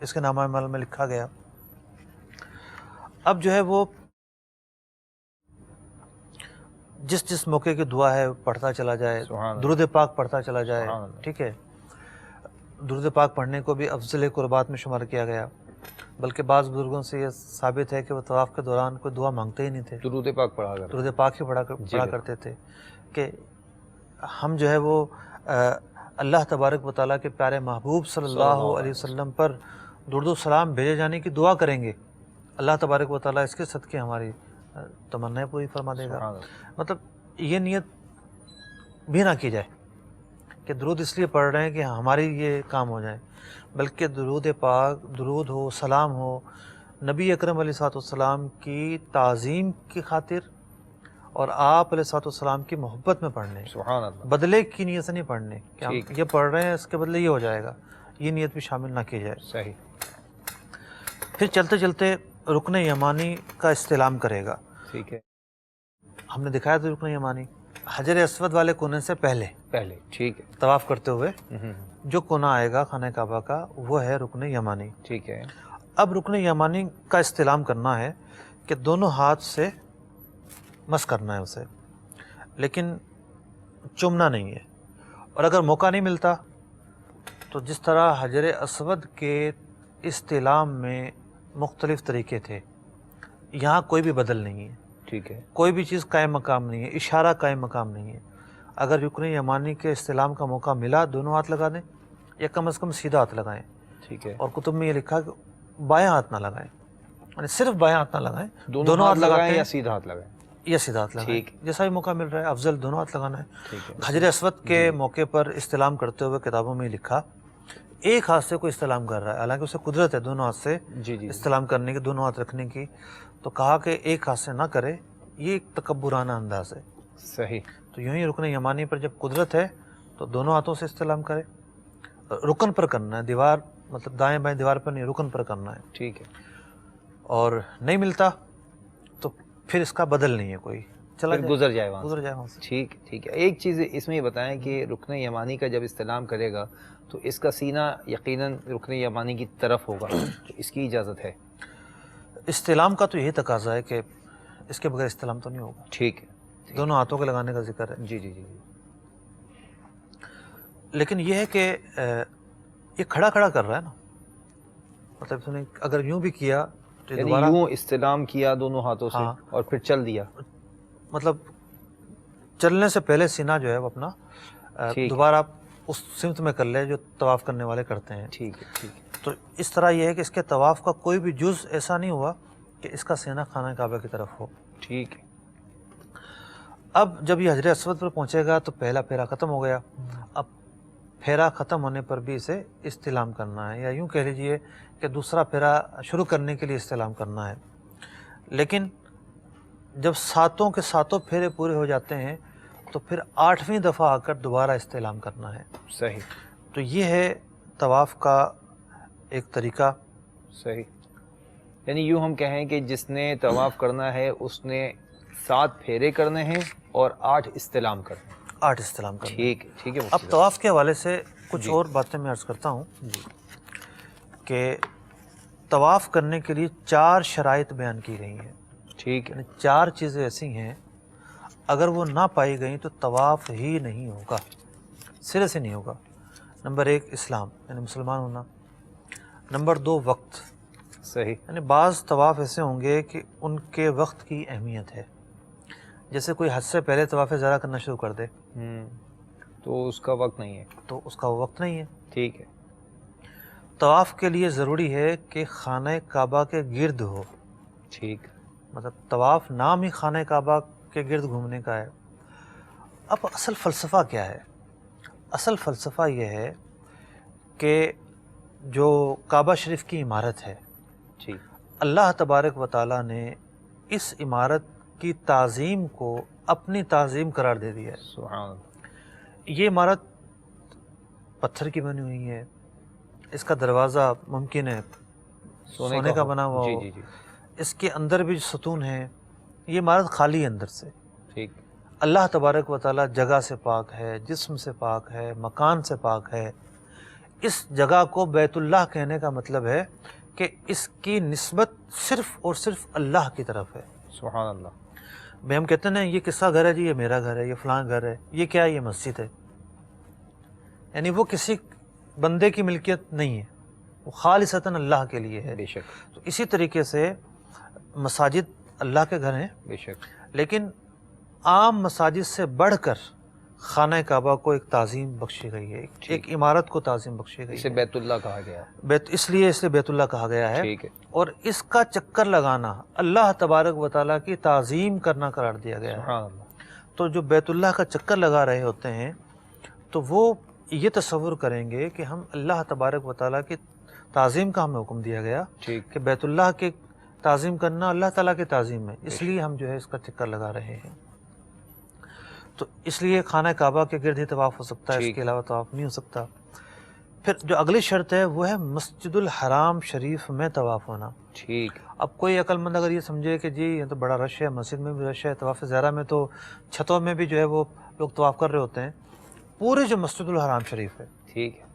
Speaker 3: اس کے نامہ اعمال میں لکھا گیا. اب جو ہے وہ جس موقع کی دعا ہے پڑھتا چلا جائے، درود پاک پڑھتا چلا جائے. ٹھیک ہے، درود پاک پڑھنے کو بھی افضل قربات میں شمار کیا گیا، بلکہ بعض بزرگوں سے یہ ثابت ہے کہ وہ طواف کے دوران کوئی دعا مانگتے ہی نہیں تھے،
Speaker 2: درود پاک پڑھا کر،
Speaker 3: درود پاک ہی پڑھا کرتے تھے. کہ ہم جو ہے وہ اللہ تبارک و تعالیٰ کے پیارے محبوب صلی اللہ علیہ وسلم پر درود و سلام بھیجے جانے کی دعا کریں گے، اللہ تبارک و تعالیٰ اس کے صدقے ہماری تمنائیں پوری فرما دے گا. مطلب یہ نیت بھی نہ کی جائے کہ درود اس لیے پڑھ رہے ہیں کہ ہماری یہ کام ہو جائے، بلکہ درود پاک، درود ہو، سلام ہو نبی اکرم علیہ الصلوۃ والسلام کی تعظیم کی خاطر اور آپ علیہ الصلوۃ والسلام کی محبت میں پڑھنے،
Speaker 2: سبحان اللہ،
Speaker 3: بدلے کی نیت سے نہیں پڑھنے کہ ہم یہ پڑھ رہے ہیں اس کے بدلے یہ ہو جائے گا، یہ نیت بھی شامل نہ کی جائے.
Speaker 2: صحیح.
Speaker 3: پھر چلتے چلتے رکن یمانی کا استلام کرے گا.
Speaker 2: ٹھیک ہے،
Speaker 3: ہم نے دکھایا تھا رکن یمانی حجر اسود والے کونے سے پہلے
Speaker 2: ٹھیک ہے،
Speaker 3: طواف کرتے ہوئے جو کونا آئے گا خانہ کعبہ کا وہ ہے رکن یمانی.
Speaker 2: ٹھیک ہے.
Speaker 3: اب رکن یمانی کا استلام کرنا ہے کہ دونوں ہاتھ سے مس کرنا ہے اسے، لیکن چومنا نہیں ہے. اور اگر موقع نہیں ملتا تو جس طرح حجر اسود کے استلام میں مختلف طریقے تھے، یہاں کوئی بھی بدل نہیں ہے.
Speaker 2: ٹھیک ہے،
Speaker 3: کوئی بھی چیز قائم مقام نہیں ہے، اشارہ قائم مقام نہیں ہے. اگر رکن یمانی کے استلام کا موقع ملا دونوں ہاتھ لگا دیں، یا کم از کم سیدھا ہاتھ لگائیں.
Speaker 2: ٹھیک ہے.
Speaker 3: اور کتب میں یہ لکھا کہ بایاں ہاتھ نہ لگائیں، یعنی صرف بایاں ہاتھ نہ لگائیں،
Speaker 2: دونوں ہاتھ
Speaker 3: لگاتے
Speaker 2: لگائیں
Speaker 3: ہیں
Speaker 2: یا سیدھا ہاتھ لگائیں؟
Speaker 3: یا سیدھا ہاتھ لگائیں،
Speaker 2: ٹھیک.
Speaker 3: جیسا بھی موقع مل رہا ہے افضل دونوں ہاتھ لگانا ہے.
Speaker 2: ٹھیک ہے.
Speaker 3: حجر اسود کے موقع پر استلام کرتے ہوئے کتابوں میں لکھا ایک ہاتھ سے کوئی استلام کر رہا ہے، حالانکہ اسے قدرت ہے دونوں ہاتھ سے استلام کرنے کی، دونوں ہاتھ رکھنے کی، تو کہا کہ ایک ہاتھ سے نہ کرے، یہ ایک تکبرانہ انداز ہے.
Speaker 2: صحیح.
Speaker 3: تو یوں ہی رکن یمانی پر جب قدرت ہے تو دونوں ہاتھوں سے استلام کرے. رکن پر کرنا ہے، دیوار مطلب دائیں بائیں دیوار پر نہیں، رکن پر کرنا ہے.
Speaker 2: ٹھیک ہے.
Speaker 3: اور نہیں ملتا تو پھر اس کا بدل نہیں ہے کوئی، چلا
Speaker 2: گزر جائے وہاں
Speaker 3: سے.
Speaker 2: ٹھیک ٹھیک ہے. ایک چیز اس میں یہ بتائیں کہ رکن یمانی کا جب استلام کرے گا تو اس کا سینہ یقیناً رکن یمانی کی طرف ہوگا، تو اس کی اجازت ہے؟
Speaker 3: استلام کا تو یہی تقاضا ہے کہ اس کے بغیر استلام تو نہیں ہوگا.
Speaker 2: ٹھیک ہے.
Speaker 3: دونوں ہاتھوں کے لگانے کا ذکر ہے.
Speaker 2: جی جی جی.
Speaker 3: لیکن یہ ہے کہ یہ کھڑا کھڑا کر رہا ہے نا، مطلب اس نے اگر یوں بھی کیا تو
Speaker 2: یعنی
Speaker 3: دوبارہ
Speaker 2: یوں استلام کیا دونوں ہاتھوں سے
Speaker 3: ہاں،
Speaker 2: اور پھر چل دیا.
Speaker 3: مطلب چلنے سے پہلے سینہ جو ہے وہ اپنا
Speaker 2: ٹھیک.
Speaker 3: دوبارہ اس سمت میں کر لے جو طواف کرنے والے کرتے ہیں.
Speaker 2: ٹھیک ہے ٹھیک ہے.
Speaker 3: تو اس طرح یہ ہے کہ اس کے طواف کا کوئی بھی جز ایسا نہیں ہوا کہ اس کا سینہ خانہ کعبہ کی طرف ہو.
Speaker 2: ٹھیک ہے.
Speaker 3: اب جب یہ حجر اسود پر پہنچے گا تو پہلا پھیرا ختم ہو گیا. اب پھیرا ختم ہونے پر بھی اسے استلام کرنا ہے، یا یوں کہہ لیجئے کہ دوسرا پھیرا شروع کرنے کے لیے استلام کرنا ہے. لیکن جب ساتوں کے ساتوں پھیرے پورے ہو جاتے ہیں تو پھر 8ویں دفعہ آ کر دوبارہ استلام کرنا ہے.
Speaker 2: صحیح.
Speaker 3: تو یہ ہے طواف کا ایک طریقہ.
Speaker 2: صحیح. یعنی یوں ہم کہیں کہ جس نے طواف کرنا ہے اس نے 7 پھیرے کرنے ہیں اور 8 استلام کرنے ہیں.
Speaker 3: 8 استلام کرنا.
Speaker 2: ٹھیک ہے ٹھیک ہے.
Speaker 3: اب طواف کے حوالے سے کچھ
Speaker 2: جی.
Speaker 3: اور باتیں میں عرض کرتا ہوں کہ طواف کرنے کے لیے 4 شرائط بیان کی گئی ہیں.
Speaker 2: ٹھیک ہے.
Speaker 3: یعنی 4 چیزیں ایسی ہیں اگر وہ نہ پائی گئیں تو طواف ہی نہیں ہوگا، سرے سے نہیں ہوگا. نمبر 1 اسلام یعنی مسلمان ہونا. نمبر 2 وقت.
Speaker 2: صحیح.
Speaker 3: یعنی بعض طواف ایسے ہوں گے کہ ان کے وقت کی اہمیت ہے، جیسے کوئی حج سے پہلے طواف زیارہ کرنا شروع کر دے
Speaker 2: تو اس کا وقت نہیں ہے.
Speaker 3: تو اس کا وہ وقت نہیں ہے.
Speaker 2: ٹھیک ہے.
Speaker 3: طواف کے لیے ضروری ہے کہ خانہ کعبہ کے گرد ہو.
Speaker 2: ٹھیک.
Speaker 3: مطلب طواف نام ہی خانہ کعبہ کے گرد گھومنے کا ہے. اب اصل فلسفہ کیا ہے؟ اصل فلسفہ یہ ہے کہ جو کعبہ شریف کی عمارت ہے،
Speaker 2: ٹھیک.
Speaker 3: اللہ تبارک و تعالیٰ نے اس عمارت کی تعظیم کو اپنی تعظیم قرار دے دیا ہے.
Speaker 2: سبحان اللہ.
Speaker 3: یہ عمارت پتھر کی بنی ہوئی ہے، اس کا دروازہ ممکن ہے سونے کا بنا ہوا ہو.
Speaker 2: جی جی جی.
Speaker 3: اس کے اندر بھی ستون ہیں. یہ عمارت خالی ہے اندر سے.
Speaker 2: ٹھیک.
Speaker 3: اللہ تبارک و تعالیٰ جگہ سے پاک ہے، جسم سے پاک ہے، مکان سے پاک ہے. اس جگہ کو بیت اللہ کہنے کا مطلب ہے کہ اس کی نسبت صرف اور صرف اللہ کی طرف ہے.
Speaker 2: سبحان اللہ.
Speaker 3: بھئی ہم کہتے ہیں نا یہ کس کا گھر ہے جی؟ یہ میرا گھر ہے، یہ فلاں گھر ہے. یہ کیا ہے؟ یہ مسجد ہے. یعنی وہ کسی بندے کی ملکیت نہیں ہے، وہ خالصتاً اللہ کے لیے ہے.
Speaker 2: بے شک.
Speaker 3: تو اسی طریقے سے مساجد اللہ کے گھر ہیں،
Speaker 2: بے شک.
Speaker 3: لیکن عام مساجد سے بڑھ کر خانہ کعبہ کو ایک تعظیم بخشی گئی ہے، ایک عمارت کو تعظیم بخشی گئی
Speaker 2: اسے
Speaker 3: ہے.
Speaker 2: بیت اللہ کہا گیا ہے.
Speaker 3: اس لیے اسے بیت اللہ کہا گیا ہے.
Speaker 2: ٹھیک ہے.
Speaker 3: اور اس کا چکر لگانا اللہ تبارک و تعالیٰ کی تعظیم کرنا قرار دیا گیا ہے.
Speaker 2: سبحان اللہ.
Speaker 3: تو جو بیت اللہ کا چکر لگا رہے ہوتے ہیں تو وہ یہ تصور کریں گے کہ ہم اللہ تبارک و تعالیٰ کی تعظیم کا ہمیں حکم دیا گیا
Speaker 2: ٹھیک.
Speaker 3: کہ بیت اللہ کی تعظیم کرنا اللہ تعالیٰ کی تعظیم ہے، اس لیے ہم جو ہے اس کا چکر لگا رہے ہیں. تو اس لیے خانہ کعبہ کے گرد ہی طواف ہو سکتا ہے، اس کے علاوہ طواف نہیں ہو سکتا. پھر جو اگلی شرط ہے وہ ہے مسجد الحرام شریف میں طواف ہونا.
Speaker 2: ٹھیک.
Speaker 3: اب کوئی عقل مند اگر یہ سمجھے کہ جی یہ تو بڑا رش ہے، مسجد میں بھی رش ہے، طواف زیارہ میں تو چھتوں میں بھی جو ہے وہ لوگ طواف کر رہے ہوتے ہیں. پورے جو مسجد الحرام شریف ہے،
Speaker 2: ٹھیک ہے.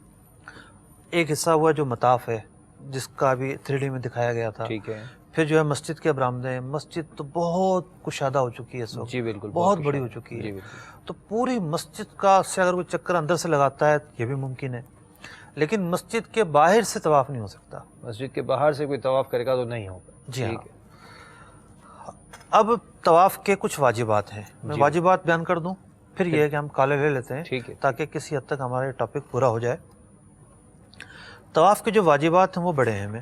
Speaker 3: ایک حصہ ہوا جو مطاف ہے جس کا بھی 3D میں دکھایا گیا تھا.
Speaker 2: ٹھیک ہے.
Speaker 3: پھر جو ہے مسجد کے برآمدے ہیں. مسجد تو بہت کشادہ ہو چکی ہے اس وقت.
Speaker 2: جی بالکل.
Speaker 3: بہت بڑی ہو چکی ہے.
Speaker 2: جی بالکل.
Speaker 3: تو پوری مسجد کا سے اگر کوئی چکر اندر سے لگاتا ہے یہ بھی ممکن ہے، لیکن مسجد کے باہر سے طواف نہیں ہو سکتا.
Speaker 2: مسجد کے باہر سے کوئی طواف کرے گا تو نہیں ہوگا.
Speaker 3: جی ہاں.
Speaker 2: ٹھیک ہے.
Speaker 3: اب طواف کے کچھ واجبات ہیں، میں واجبات بیان کر دوں، پھر یہ ہے کہ ہم کالے لے لیتے ہیں
Speaker 2: ٹھیک ہے.
Speaker 3: تاکہ کسی حد تک ہمارے ٹاپک پورا ہو جائے. طواف کے جو واجبات ہیں وہ بڑے ہیں،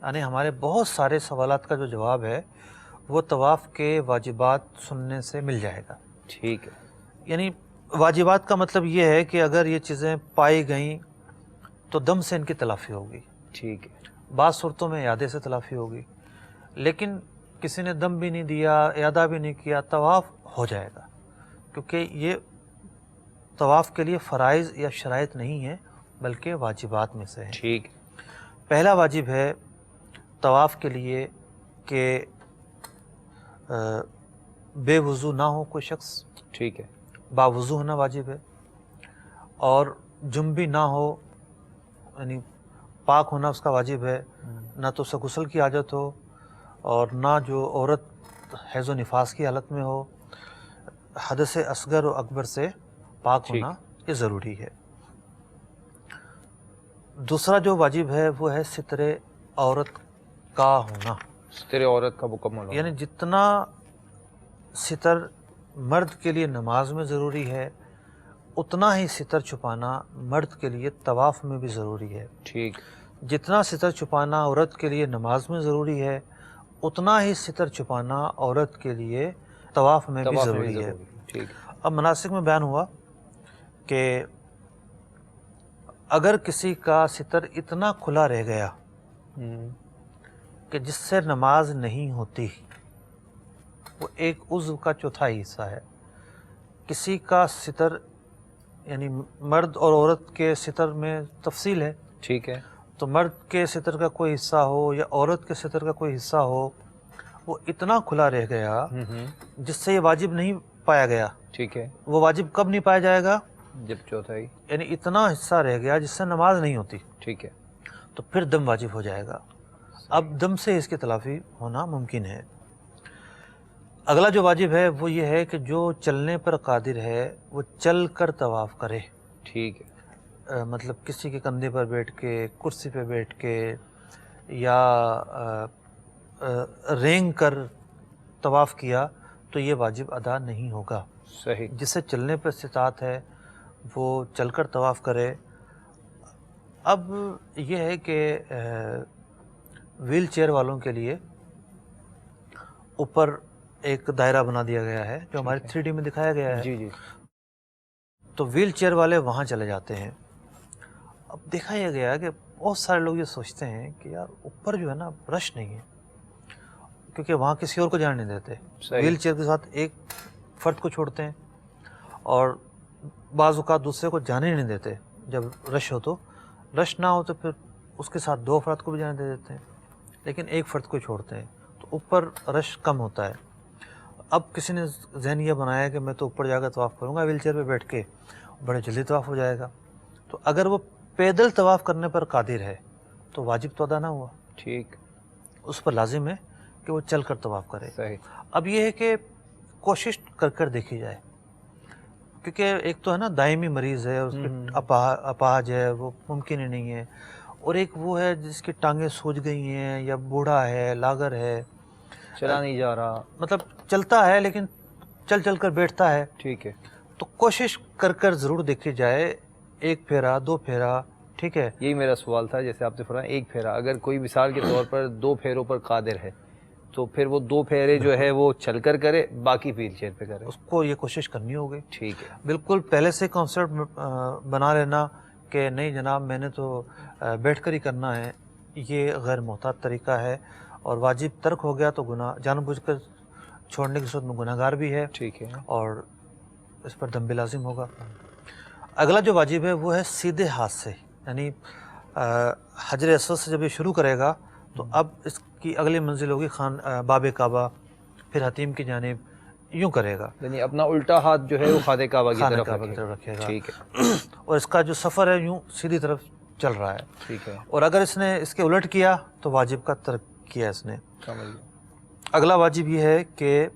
Speaker 3: یعنی ہمارے بہت سارے سوالات کا جو جواب ہے وہ طواف کے واجبات سننے سے مل جائے گا.
Speaker 2: ٹھیک ہے.
Speaker 3: یعنی واجبات کا مطلب یہ ہے کہ اگر یہ چیزیں پائی گئیں تو دم سے ان کی تلافی ہوگی.
Speaker 2: ٹھیک ہے.
Speaker 3: بعض صورتوں میں اعادے سے تلافی ہوگی، لیکن کسی نے دم بھی نہیں دیا، اعادہ بھی نہیں کیا، طواف ہو جائے گا، کیونکہ یہ طواف کے لیے فرائض یا شرائط نہیں ہے بلکہ واجبات میں سے ہے.
Speaker 2: ٹھیک.
Speaker 3: پہلا واجب ہے طواف کے لیے کہ بے وضو نہ ہو کوئی شخص.
Speaker 2: ٹھیک ہے.
Speaker 3: باوضو ہونا واجب ہے، اور جنبی نہ ہو یعنی پاک ہونا اس کا واجب ہے. نہ تو اسے غسل کی حاجت ہو، اور نہ جو عورت حیض و نفاس کی حالت میں ہو. حدث اصغر و اکبر سے پاک ہونا یہ ضروری ہے۔ دوسرا جو واجب ہے وہ ہے ستر عورت کا ہونا،
Speaker 2: ستر عورت کا مکمل ہونا،
Speaker 3: یعنی جتنا ستر مرد کے لیے نماز میں ضروری ہے اتنا ہی ستر چھپانا مرد کے لیے طواف میں بھی ضروری ہے۔
Speaker 2: ٹھیک،
Speaker 3: جتنا ستر چھپانا عورت کے لیے نماز میں ضروری ہے اتنا ہی ستر چھپانا عورت کے لیے طواف میں بھی ضروری ہے۔
Speaker 2: ٹھیک،
Speaker 3: اب مناسک میں بیان ہوا کہ اگر کسی کا ستر اتنا کھلا رہ گیا کہ جس سے نماز نہیں ہوتی، وہ ایک عضو کا چوتھائی حصہ ہے۔ کسی کا ستر یعنی مرد اور عورت کے ستر میں تفصیل ہے،
Speaker 2: ٹھیک ہے،
Speaker 3: تو مرد کے ستر کا کوئی حصہ ہو یا عورت کے ستر کا کوئی حصہ ہو، وہ اتنا کھلا رہ گیا جس سے یہ واجب نہیں پایا گیا۔
Speaker 2: ٹھیک ہے،
Speaker 3: وہ واجب کب نہیں پایا جائے گا؟
Speaker 2: جب چوتھائی،
Speaker 3: یعنی اتنا حصہ رہ گیا جس سے نماز نہیں ہوتی،
Speaker 2: ٹھیک ہے،
Speaker 3: تو پھر دم واجب ہو جائے گا۔ اب دم سے اس کی تلافی ہونا ممکن ہے۔ اگلا جو واجب ہے وہ یہ ہے کہ جو چلنے پر قادر ہے وہ چل کر طواف کرے۔
Speaker 2: ٹھیک ہے،
Speaker 3: مطلب کسی کے کندھے پر بیٹھ کے، کرسی پہ بیٹھ کے، یا رینگ کر طواف کیا تو یہ واجب ادا نہیں ہوگا۔
Speaker 2: صحیح،
Speaker 3: جسے چلنے پر استطاعت ہے وہ چل کر طواف کرے۔ اب یہ ہے کہ ویل چیئر والوں کے لیے اوپر ایک دائرہ بنا دیا گیا ہے جو ہمارے 3D میں دکھایا گیا ہے۔
Speaker 2: جی جی،
Speaker 3: تو ویل چیئر والے وہاں چلے جاتے ہیں۔ اب دیکھا یہ گیا کہ بہت سارے لوگ یہ سوچتے ہیں کہ یار اوپر جو ہے نا رش نہیں ہے، کیونکہ وہاں کسی اور کو جانے نہیں دیتے۔
Speaker 2: صحیح،
Speaker 3: ویل چیئر کے ساتھ ایک فرد کو چھوڑتے ہیں اور بعض اوقات دوسرے کو جانے نہیں دیتے۔ جب رش ہو تو، رش نہ ہو تو پھر اس کے ساتھ 2 افراد کو بھی جانے دے دیتے ہیں، لیکن ایک فرد کو چھوڑتے ہیں، تو اوپر رش کم ہوتا ہے۔ اب کسی نے ذہن یہ بنایا کہ میں تو اوپر جا کر طواف کروں گا ویل چیئر پہ بیٹھ کے، بڑے جلدی طواف ہو جائے گا۔ تو اگر وہ پیدل طواف کرنے پر قادر ہے تو واجب تو ادا نہ ہوا،
Speaker 2: ٹھیک،
Speaker 3: اس پر لازم ہے کہ وہ چل کر طواف کرے۔
Speaker 2: صحیح،
Speaker 3: اب یہ ہے کہ کوشش کر دیکھی جائے، کیونکہ ایک تو ہے نا دائمی مریض ہے، اس کی اپاہج ہے، وہ ممکن ہی نہیں ہے، اور ایک وہ ہے جس کی ٹانگیں سوج گئی ہیں یا بوڑھا ہے، لاغر ہے،
Speaker 2: چلا نہیں جا رہا،
Speaker 3: مطلب چلتا ہے لیکن چل کر بیٹھتا ہے۔
Speaker 2: ٹھیک ہے،
Speaker 3: تو کوشش کر ضرور دیکھی جائے، 1 پھیرا 2 پھیرا، ٹھیک ہے۔
Speaker 2: یہی میرا سوال تھا، جیسے آپ نے فرمایا 1 پھیرا، اگر کوئی مثال کے طور پر 2 پھیروں پر قادر ہے تو پھر وہ 2 پھیرے جو ہے وہ چل کر کرے، باقی ویل چیئر پہ کرے،
Speaker 3: اس کو یہ کوشش کرنی ہوگی۔
Speaker 2: ٹھیک ہے،
Speaker 3: بالکل پہلے سے کانسیپٹ بنا لینا کہ نہیں جناب میں نے تو بیٹھ کر ہی کرنا ہے، یہ غیر محتاط طریقہ ہے، اور واجب ترک ہو گیا تو گناہ، جان بوجھ کر چھوڑنے کی صورت میں گناہ گار بھی ہے،
Speaker 2: ٹھیک ہے،
Speaker 3: اور اس پر دم بھی لازم ہوگا۔ اگلا جو واجب ہے وہ ہے سیدھے ہاتھ سے، یعنی حجر اسود سے جب یہ شروع کرے گا تو اب اس کی اگلی منزل ہوگی باب کعبہ، پھر حتیم کی جانب، یوں کرے گا،
Speaker 2: یعنی اپنا الٹا ہاتھ جو ہے وہ خانہ کعبہ کی طرف
Speaker 3: رکھے گا،
Speaker 2: ٹھیک ہے،
Speaker 3: اور اس کا جو سفر ہے یوں سیدھی طرف چل رہا ہے۔
Speaker 2: ٹھیک ہے،
Speaker 3: اور اگر اس نے اس کے الٹ کیا تو واجب کا ترک کیا اس نے۔
Speaker 2: سمجھ گیا،
Speaker 3: اگلا واجب یہ ہے کہ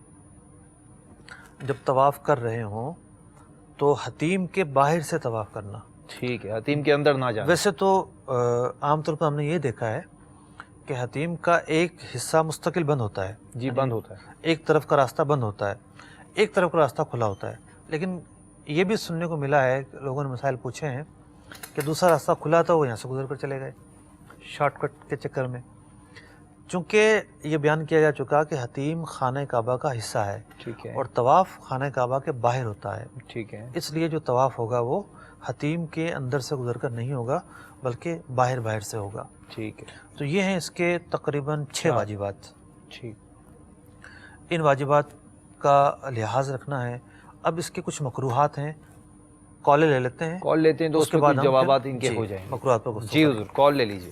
Speaker 3: جب طواف کر رہے ہوں تو حتیم کے باہر سے طواف کرنا۔
Speaker 2: ٹھیک ہے، حتیم کے اندر نہ جانا،
Speaker 3: ویسے تو عام طور پر ہم نے یہ دیکھا ہے کہ حتیم کا ایک حصہ مستقل بند ہوتا ہے،
Speaker 2: جی بند ہوتا ہے،
Speaker 3: ایک طرف کا راستہ بند ہوتا ہے، ایک طرف کا راستہ کھلا ہوتا ہے، لیکن یہ بھی سننے کو ملا ہے کہ لوگوں نے مسائل پوچھے ہیں کہ دوسرا راستہ کھلا تھا، وہ یہاں سے گزر کر چلے گئے شارٹ کٹ کے چکر میں۔ چونکہ یہ بیان کیا جا چکا کہ حتیم خانہ کعبہ کا حصہ ہے،
Speaker 2: ٹھیک ہے،
Speaker 3: اور طواف خانہ کعبہ کے باہر ہوتا ہے،
Speaker 2: ٹھیک ہے،
Speaker 3: اس لیے جو طواف ہوگا وہ حتیم کے اندر سے گزر کر نہیں ہوگا بلکہ باہر سے ہوگا۔
Speaker 2: ٹھیک ہے،
Speaker 3: تو یہ ہیں اس کے تقریباً 6 واجبات۔
Speaker 2: ٹھیک،
Speaker 3: ان واجبات کا لحاظ رکھنا ہے۔ اب اس کے کچھ مکروہات ہیں، کالیں لے لیتے ہیں،
Speaker 2: کال لیتے ہیں تو اس میں کچھ جوابات ان کے ہو جائیں گے۔
Speaker 3: مکروہات پر گفتگو
Speaker 2: جی حضور، کال لے لیجیے۔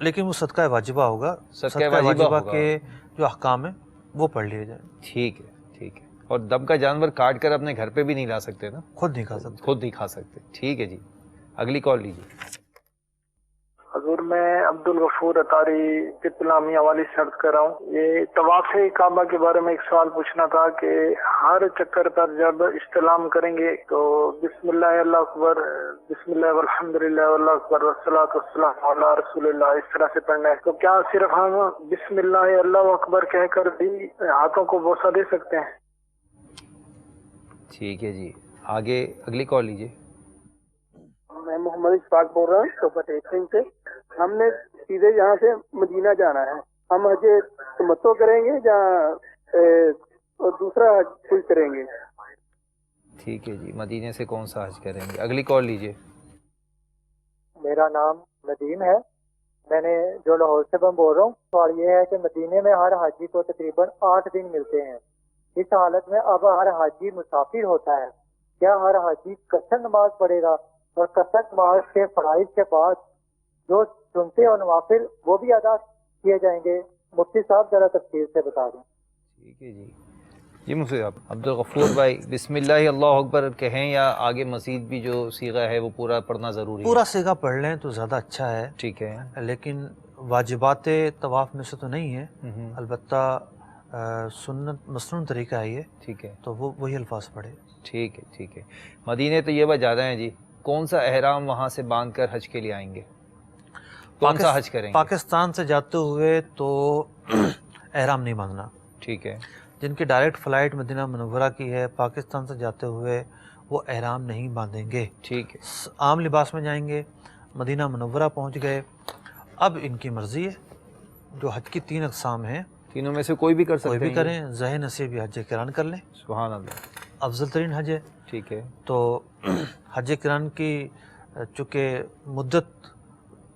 Speaker 3: لیکن وہ صدقہ واجبہ ہوگا،
Speaker 2: صدقہ واجبہ ہوگا
Speaker 3: کے جو احکام ہیں وہ پڑھ لیے جائیں.
Speaker 2: ٹھیک ہے ٹھیک ہے. اور دم کا جانور کاٹ کر اپنے گھر پہ بھی نہیں لا سکتے نا؟
Speaker 3: خود نہیں کھا سکتے.
Speaker 2: خود نہیں کھا سکتے. ٹھیک ہے جی. اگلی کال لیجیے.
Speaker 4: حضور میں عبد الغفور اطاری اسلامیہ والی سے عرض کر رہا ہوں. یہ طواف کعبہ کے بارے میں ایک سوال پوچھنا تھا کہ ہر چکر پر جب استلام کریں گے تو بسم اللہ اللہ اکبر، بسم اللہ والحمد للہ واللہ اکبر والصلاۃ والسلام علی رسول اللہ اس طرح سے پڑھنا ہے، تو کیا صرف ہم بسم اللہ اللہ اکبر کہہ کر بھی ہاتھوں کو بوسہ دے سکتے ہیں؟
Speaker 2: ٹھیک ہے جی. آگے اگلی کال لیجیے.
Speaker 4: میں محمد اشفاق بول رہا ہوں صحبت سنگھ سے. ہم نے سیدھے یہاں سے مدینہ جانا ہے، ہم حج تمتع کریں گے یا دوسرا حج کوئی کریں گے؟
Speaker 2: ٹھیک ہے جی. مدینے سے کون سا حج کریں گے؟ اگلی کال لیجیے.
Speaker 5: میرا نام ندیم ہے، میں نے جو لاہور سے میں بول رہا ہوں. سوال یہ ہے کہ مدینے میں ہر حاجی کو تقریباً 8 دن ملتے ہیں. اس حالت میں اب ہر حاجی مسافر ہوتا ہے، کیا ہر حاجی قصر نماز پڑھے گا؟ اور قصر نماز کے فرائض کے بعد جو سنتے اور نوافل وہ بھی ادا کیے جائیں گے؟ مفتی صاحب ذرا تفصیل سے بتا دیں.
Speaker 2: ٹھیک ہے جی. جی مفتی صاحب. عبدالغفور بھائی بسم اللہ اللہ اکبر کہیں یا آگے مزید بھی جو صیغہ ہے وہ پورا پڑھنا ضروری ہے؟
Speaker 3: پورا صیغہ پڑھ لیں تو زیادہ اچھا ہے.
Speaker 2: ٹھیک ہے.
Speaker 3: لیکن واجبات طواف میں سے تو نہیں ہے، البتہ سنت مسنون طریقہ ہے یہ.
Speaker 2: ٹھیک ہے.
Speaker 3: تو وہ وہی الفاظ پڑھے.
Speaker 2: ٹھیک ہے ٹھیک ہے. مدینہ طیبہ جا رہے ہیں جی، کون سا احرام وہاں سے باندھ کر حج کے لیے آئیں گے؟ کون سا حج کریں گے؟
Speaker 3: پاکستان سے جاتے ہوئے تو احرام نہیں باندھنا.
Speaker 2: ٹھیک ہے.
Speaker 3: جن کی ڈائریکٹ فلائٹ مدینہ منورہ کی ہے پاکستان سے جاتے ہوئے وہ احرام نہیں باندھیں گے.
Speaker 2: ٹھیک ہے.
Speaker 3: عام لباس میں جائیں گے. مدینہ منورہ پہنچ گئے، اب ان کی مرضی ہے. جو حج کی 3 اقسام ہیں
Speaker 2: تینوں میں سے کوئی بھی کر سکتے ہیں،
Speaker 3: کوئی بھی کریں. ذہن نصیب یا حج کران کر لیں.
Speaker 2: سبحان اللہ.
Speaker 3: افضل ترین حج ہے.
Speaker 2: ٹھیک ہے.
Speaker 3: تو حج کران کی چونکہ مدت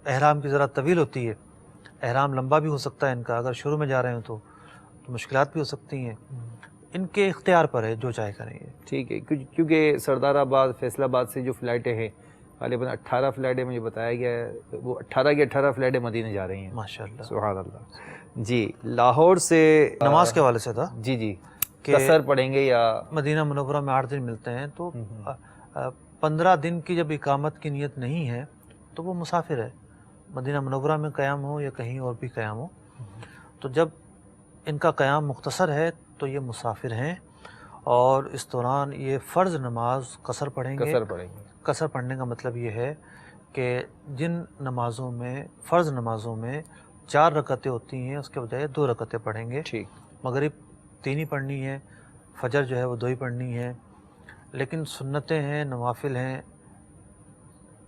Speaker 3: احرام کی ذرا طویل ہوتی ہے، احرام لمبا بھی ہو سکتا ہے ان کا، اگر شروع میں جا رہے ہوں تو مشکلات بھی ہو سکتی ہیں. ان کے اختیار پر ہے، جو چاہے کریں گے.
Speaker 2: ٹھیک ہے. کیونکہ سردار آباد فیصل آباد سے جو فلائٹیں ہیں غالباً 18 فلائٹیں مجھے بتایا گیا ہے، وہ 18 کی 18 فلائٹیں مدینے جا رہی ہیں.
Speaker 3: ماشاءاللہ.
Speaker 2: سبحان اللہ. جی لاہور سے
Speaker 3: نماز کے حوالے سے تھا
Speaker 2: جی جی
Speaker 3: کہ
Speaker 2: قصر پڑھیں گے یا
Speaker 3: مدینہ منورہ میں 8 دن ملتے ہیں، تو 15 دن کی جب اقامت کی نیت نہیں ہے تو وہ مسافر ہے. مدینہ منورہ میں قیام ہو یا کہیں اور بھی قیام ہو، تو جب ان کا قیام مختصر ہے تو یہ مسافر ہیں، اور اس دوران یہ فرض نماز قصر پڑھیں گے. قصر پڑھنے کا مطلب یہ ہے کہ جن نمازوں میں فرض نمازوں میں 4 رکعتیں ہوتی ہیں اس کے بجائے 2 رکعتیں پڑھیں گے.
Speaker 2: ٹھیک.
Speaker 3: مغرب 3 ہی پڑھنی ہے، فجر جو ہے وہ 2 ہی پڑھنی ہے. لیکن سنتیں ہیں، نوافل ہیں،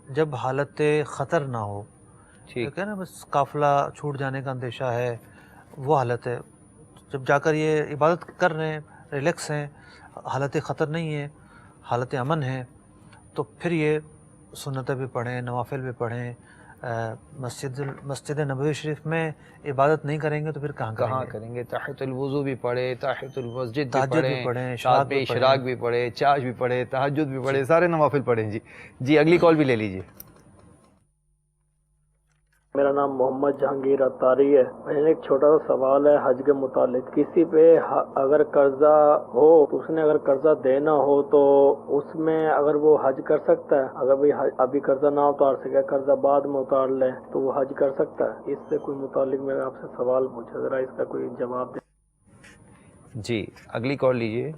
Speaker 3: جب حالت خطر نہ ہو. ٹھیک ہے نا، بس قافلہ چھوٹ جانے کا اندیشہ ہے، وہ حالت ہے. جب جا کر یہ عبادت کر رہے ہیں، ریلیکس ہیں، حالت خطر نہیں ہے، حالت امن ہے، تو پھر یہ سنتیں بھی پڑھیں، نوافل بھی پڑھیں. مسجد نبوی شریف میں عبادت نہیں کریں گے تو پھر کہاں
Speaker 2: کریں گے؟ تحیۃ الوضو بھی پڑھے، تحیۃ المسجد
Speaker 3: تہجد
Speaker 2: بھی پڑھیں، ساتھ میں اشراق بھی پڑھے، چاش بھی پڑھے، تہجد بھی پڑھے، سارے نوافل پڑھیں. جی اگلی کال بھی لے لیجیے.
Speaker 6: میرا نام محمد جہانگیر اطاری ہے. میرا ایک چھوٹا سا سوال ہے حج کے متعلق. کسی پہ اگر قرضہ ہو تو اس نے اگر قرضہ دینا ہو تو اس میں اگر وہ حج کر سکتا ہے؟ اگر ابھی قرضہ نہ اتار سکے، قرضہ بعد میں اتار لے تو وہ حج کر سکتا ہے؟ اس سے کوئی متعلق میں آپ سے سوال پوچھا، ذرا اس کا کوئی جواب دیں.
Speaker 2: جی اگلی کال لیجیے.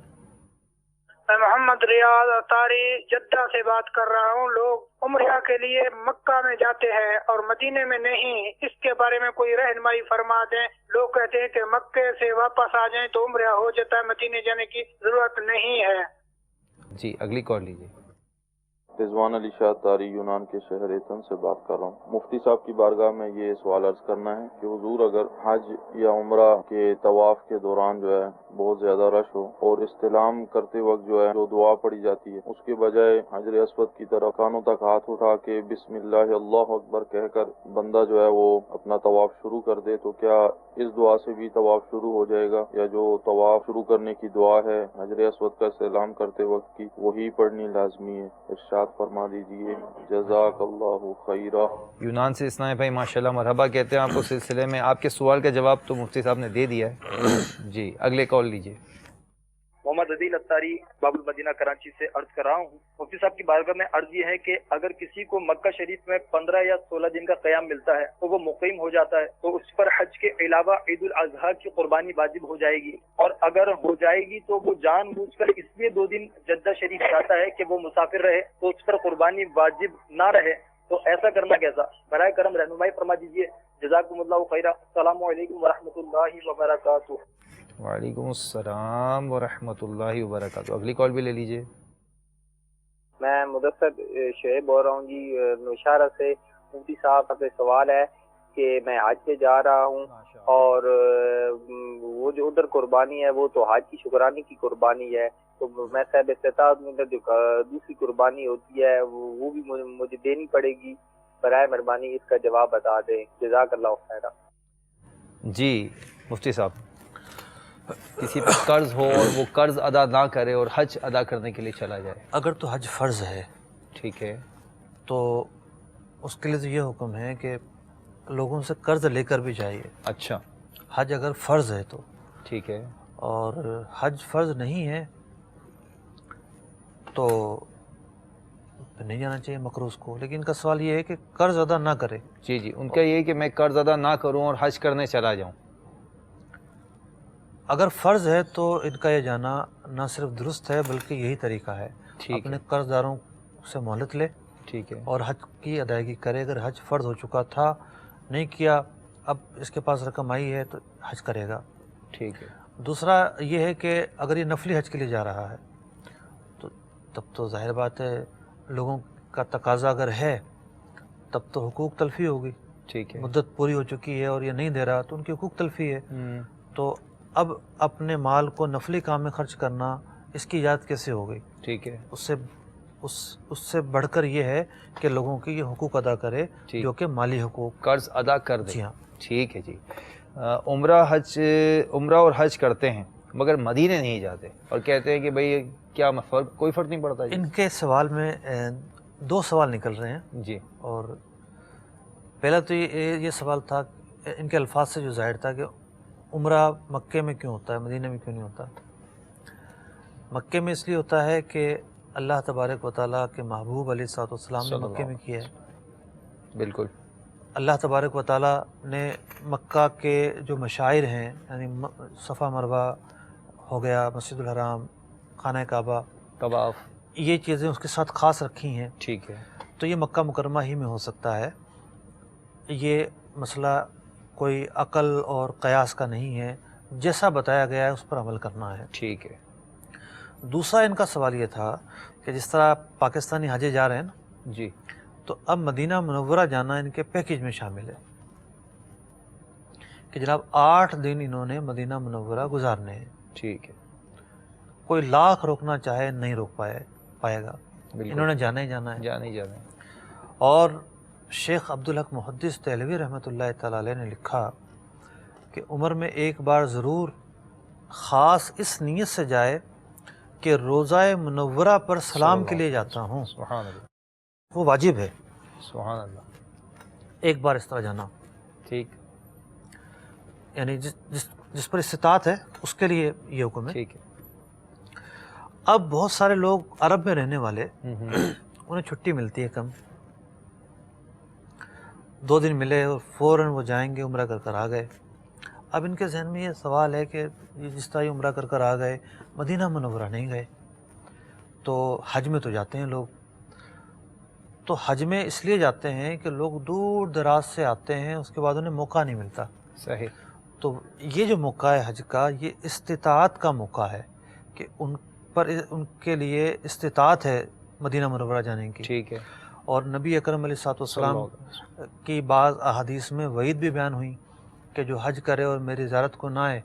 Speaker 7: میں محمد ریاض اطاری جدہ سے بات کر رہا ہوں. لوگ عمرہ کے لیے مکہ میں جاتے ہیں اور مدینے میں نہیں، اس کے بارے میں کوئی رہنمائی فرما دیں. لوگ کہتے ہیں کہ مکے سے واپس آ جائیں تو عمرہ ہو جاتا ہے، مدینے جانے کی ضرورت نہیں ہے.
Speaker 2: جی اگلی کال لیجیے.
Speaker 8: رضوان علی شاہ طاری یونان کے شہر ایتھن سے بات کر رہا ہوں. مفتی صاحب کی بارگاہ میں یہ سوال عرض کرنا ہے کہ حضور اگر حج یا عمرہ کے طواف کے دوران جو ہے بہت زیادہ رش ہو اور استلام کرتے وقت جو ہے جو دعا پڑھی جاتی ہے اس کے بجائے حجر اسود کی طرف کانوں تک ہاتھ اٹھا کے بسم اللہ اللہ اکبر کہہ کر بندہ جو ہے وہ اپنا طواف شروع کر دے تو کیا اس دعا سے بھی طواف شروع ہو جائے گا، یا جو طواف شروع کرنے کی دعا ہے حجر اسود کا استلام کرتے وقت کی وہی پڑھنی لازمی ہے؟ ارشاد ارشاد فرما دیجیے جزاک اللہ خیرہ۔
Speaker 2: یونان سے اسلام بھائی ماشاءاللہ مرحبا کہتے ہیں آپ کو سلسلے میں آپ کے سوال کا جواب تو مفتی صاحب نے دے دیا ہے۔ جی اگلے کال لیجیے۔
Speaker 9: محمد عدیل اتاری باب المدینہ کراچی سے عرض کر رہا ہوں، مفتی صاحب کی بارگاہ میں عرض یہ ہے کہ اگر کسی کو مکہ شریف میں 15 یا 16 دن کا قیام ملتا ہے تو وہ مقیم ہو جاتا ہے، تو اس پر حج کے علاوہ عید الاضحیٰ کی قربانی واجب ہو جائے گی، اور اگر ہو جائے گی تو وہ جان بوجھ کر اس لیے 2 دن جدہ شریف جاتا ہے کہ وہ مسافر رہے تو اس پر قربانی واجب نہ رہے، تو ایسا کرنا کیسا؟ براہ کرم رہنمائی فرما دیجیے، جزاکم اللہ خیرہ۔ السلام علیکم ورحمۃ اللہ وبرکاتہ۔
Speaker 2: وعلیکم السلام ورحمۃ اللہ وبرکاتہ۔ اگلی کال بھی لے لیجیے۔
Speaker 10: میں مدثر شعیب بول رہا ہوں جی نوشہرہ سے۔ مفتی صاحب سے سوال ہے کہ میں حج پہ جا رہا ہوں اور وہ جو ادھر قربانی ہے وہ تو حج کی شکرانی کی قربانی ہے، تو میں صاحب استطاعت میں جو دوسری قربانی ہوتی ہے وہ بھی مجھے دینی پڑے گی؟ برائے مہربانی اس کا جواب بتا دیں، جزاک اللہ خیرہ۔
Speaker 2: جی مفتی صاحب، کسی پر قرض ہو اور وہ قرض ادا نہ کرے اور حج ادا کرنے کے لیے چلا جائے،
Speaker 3: اگر تو حج فرض ہے،
Speaker 2: ٹھیک ہے،
Speaker 3: تو اس کے لیے تو یہ حکم ہے کہ لوگوں سے قرض لے کر بھی جائیے۔
Speaker 2: اچھا،
Speaker 3: حج اگر فرض ہے تو
Speaker 2: ٹھیک ہے،
Speaker 3: اور حج فرض نہیں ہے تو نہیں جانا چاہیے مقروض کو، لیکن ان کا سوال یہ ہے کہ قرض ادا نہ کرے۔
Speaker 2: جی جی، ان کا یہ ہے کہ میں قرض ادا نہ کروں اور حج کرنے چلا جاؤں۔
Speaker 3: اگر فرض ہے تو ان کا یہ جانا نہ صرف درست ہے بلکہ یہی طریقہ ہے، اپنے قرض داروں سے مہلت لے،
Speaker 2: ٹھیک ہے،
Speaker 3: اور حج کی ادائیگی کرے۔ اگر حج فرض ہو چکا تھا نہیں کیا، اب اس کے پاس رقم آئی ہے تو حج کرے گا،
Speaker 2: ٹھیک ہے۔
Speaker 3: دوسرا یہ ہے کہ اگر یہ نفلی حج کے لیے جا رہا ہے تو تب تو ظاہر بات ہے لوگوں کا تقاضا اگر ہے تب تو حقوق تلفی ہوگی،
Speaker 2: ٹھیک ہے،
Speaker 3: مدت پوری ہو چکی ہے اور یہ نہیں دے رہا تو ان کی حقوق تلفی ہے۔ تو اب اپنے مال کو نفلی کام میں خرچ کرنا اس کی اجازت کیسے ہو گئی؟
Speaker 2: ٹھیک ہے،
Speaker 3: اس سے بڑھ کر یہ ہے کہ لوگوں کی یہ حقوق ادا کرے جو کہ مالی حقوق،
Speaker 2: قرض ادا کر دے۔
Speaker 3: جی ہاں،
Speaker 2: ٹھیک ہے جی۔ عمرہ اور حج کرتے ہیں مگر مدینے نہیں جاتے اور کہتے ہیں کہ بھئی کیا فرق، کوئی فرق نہیں پڑتا جی؟
Speaker 3: ان کے سوال میں 2 سوال نکل رہے ہیں
Speaker 2: جی،
Speaker 3: اور پہلا تو یہ سوال تھا ان کے الفاظ سے جو ظاہر تھا کہ عمرہ مکے میں کیوں ہوتا ہے، مدینہ میں کیوں نہیں ہوتا؟ مکے میں اس لیے ہوتا ہے کہ اللہ تبارک و تعالیٰ کے محبوب علیہ الصلوۃ والسلام نے مکے میں کیا ہے۔
Speaker 2: بالکل،
Speaker 3: اللہ تبارک و تعالیٰ نے مکہ کے جو مشاعر ہیں، یعنی صفا مروہ ہو گیا، مسجد الحرام، خانہ کعبہ،
Speaker 2: طواف،
Speaker 3: یہ چیزیں اس کے ساتھ خاص رکھی ہیں،
Speaker 2: ٹھیک ہے،
Speaker 3: تو یہ مکہ مکرمہ ہی میں ہو سکتا ہے۔ یہ مسئلہ کوئی عقل اور قیاس کا نہیں ہے، جیسا بتایا گیا ہے اس پر عمل کرنا ہے،
Speaker 2: ٹھیک ہے۔
Speaker 3: دوسرا ان کا سوال یہ تھا کہ جس طرح پاکستانی حاجی جا رہے ہیں نا
Speaker 2: جی،
Speaker 3: تو اب مدینہ منورہ جانا ان کے پیکیج میں شامل ہے کہ جناب 8 دن انہوں نے مدینہ منورہ گزارنے ہیں،
Speaker 2: ٹھیک ہے،
Speaker 3: کوئی لاکھ روکنا چاہے نہیں روک پائے گا،
Speaker 2: بالکل،
Speaker 3: انہوں نے جانا ہی جانا ہے۔
Speaker 2: جانا ہی جانا ہے۔
Speaker 3: اور شیخ عبدالحق محدث دہلوی رحمۃ اللہ تعالی علیہ نے لکھا کہ عمر میں ایک بار ضرور خاص اس نیت سے جائے کہ روضہ منورہ پر سلام کے لیے جاتا ہوں،
Speaker 2: سبحان اللہ،
Speaker 3: وہ واجب ہے،
Speaker 2: سبحان اللہ،
Speaker 3: ایک بار اس طرح جانا،
Speaker 2: ٹھیک،
Speaker 3: یعنی جس پر استطاعت ہے اس کے لیے یہ حکم ہے۔
Speaker 2: ٹھیک ہے۔
Speaker 3: اب بہت سارے لوگ عرب میں رہنے والے انہیں چھٹی ملتی ہے کم، 2 دن ملے اور فوراً وہ جائیں گے، عمرہ کر آ گئے۔ اب ان کے ذہن میں یہ سوال ہے کہ جس طرح عمرہ کر آ گئے مدینہ منورہ نہیں گئے، تو حج میں تو جاتے ہیں لوگ، تو حج میں اس لیے جاتے ہیں کہ لوگ دور دراز سے آتے ہیں، اس کے بعد انہیں موقع نہیں ملتا۔
Speaker 2: صحیح۔
Speaker 3: تو یہ جو موقع ہے حج کا، یہ استطاعت کا موقع ہے کہ ان کے لیے استطاعت ہے مدینہ منورہ جانے کی،
Speaker 2: ٹھیک ہے۔
Speaker 3: اور نبی اکرم علیہ الصلوۃ والسلام کی بعض احادیث میں وعید بھی بیان ہوئی کہ جو حج کرے اور میری زیارت کو نہ آئے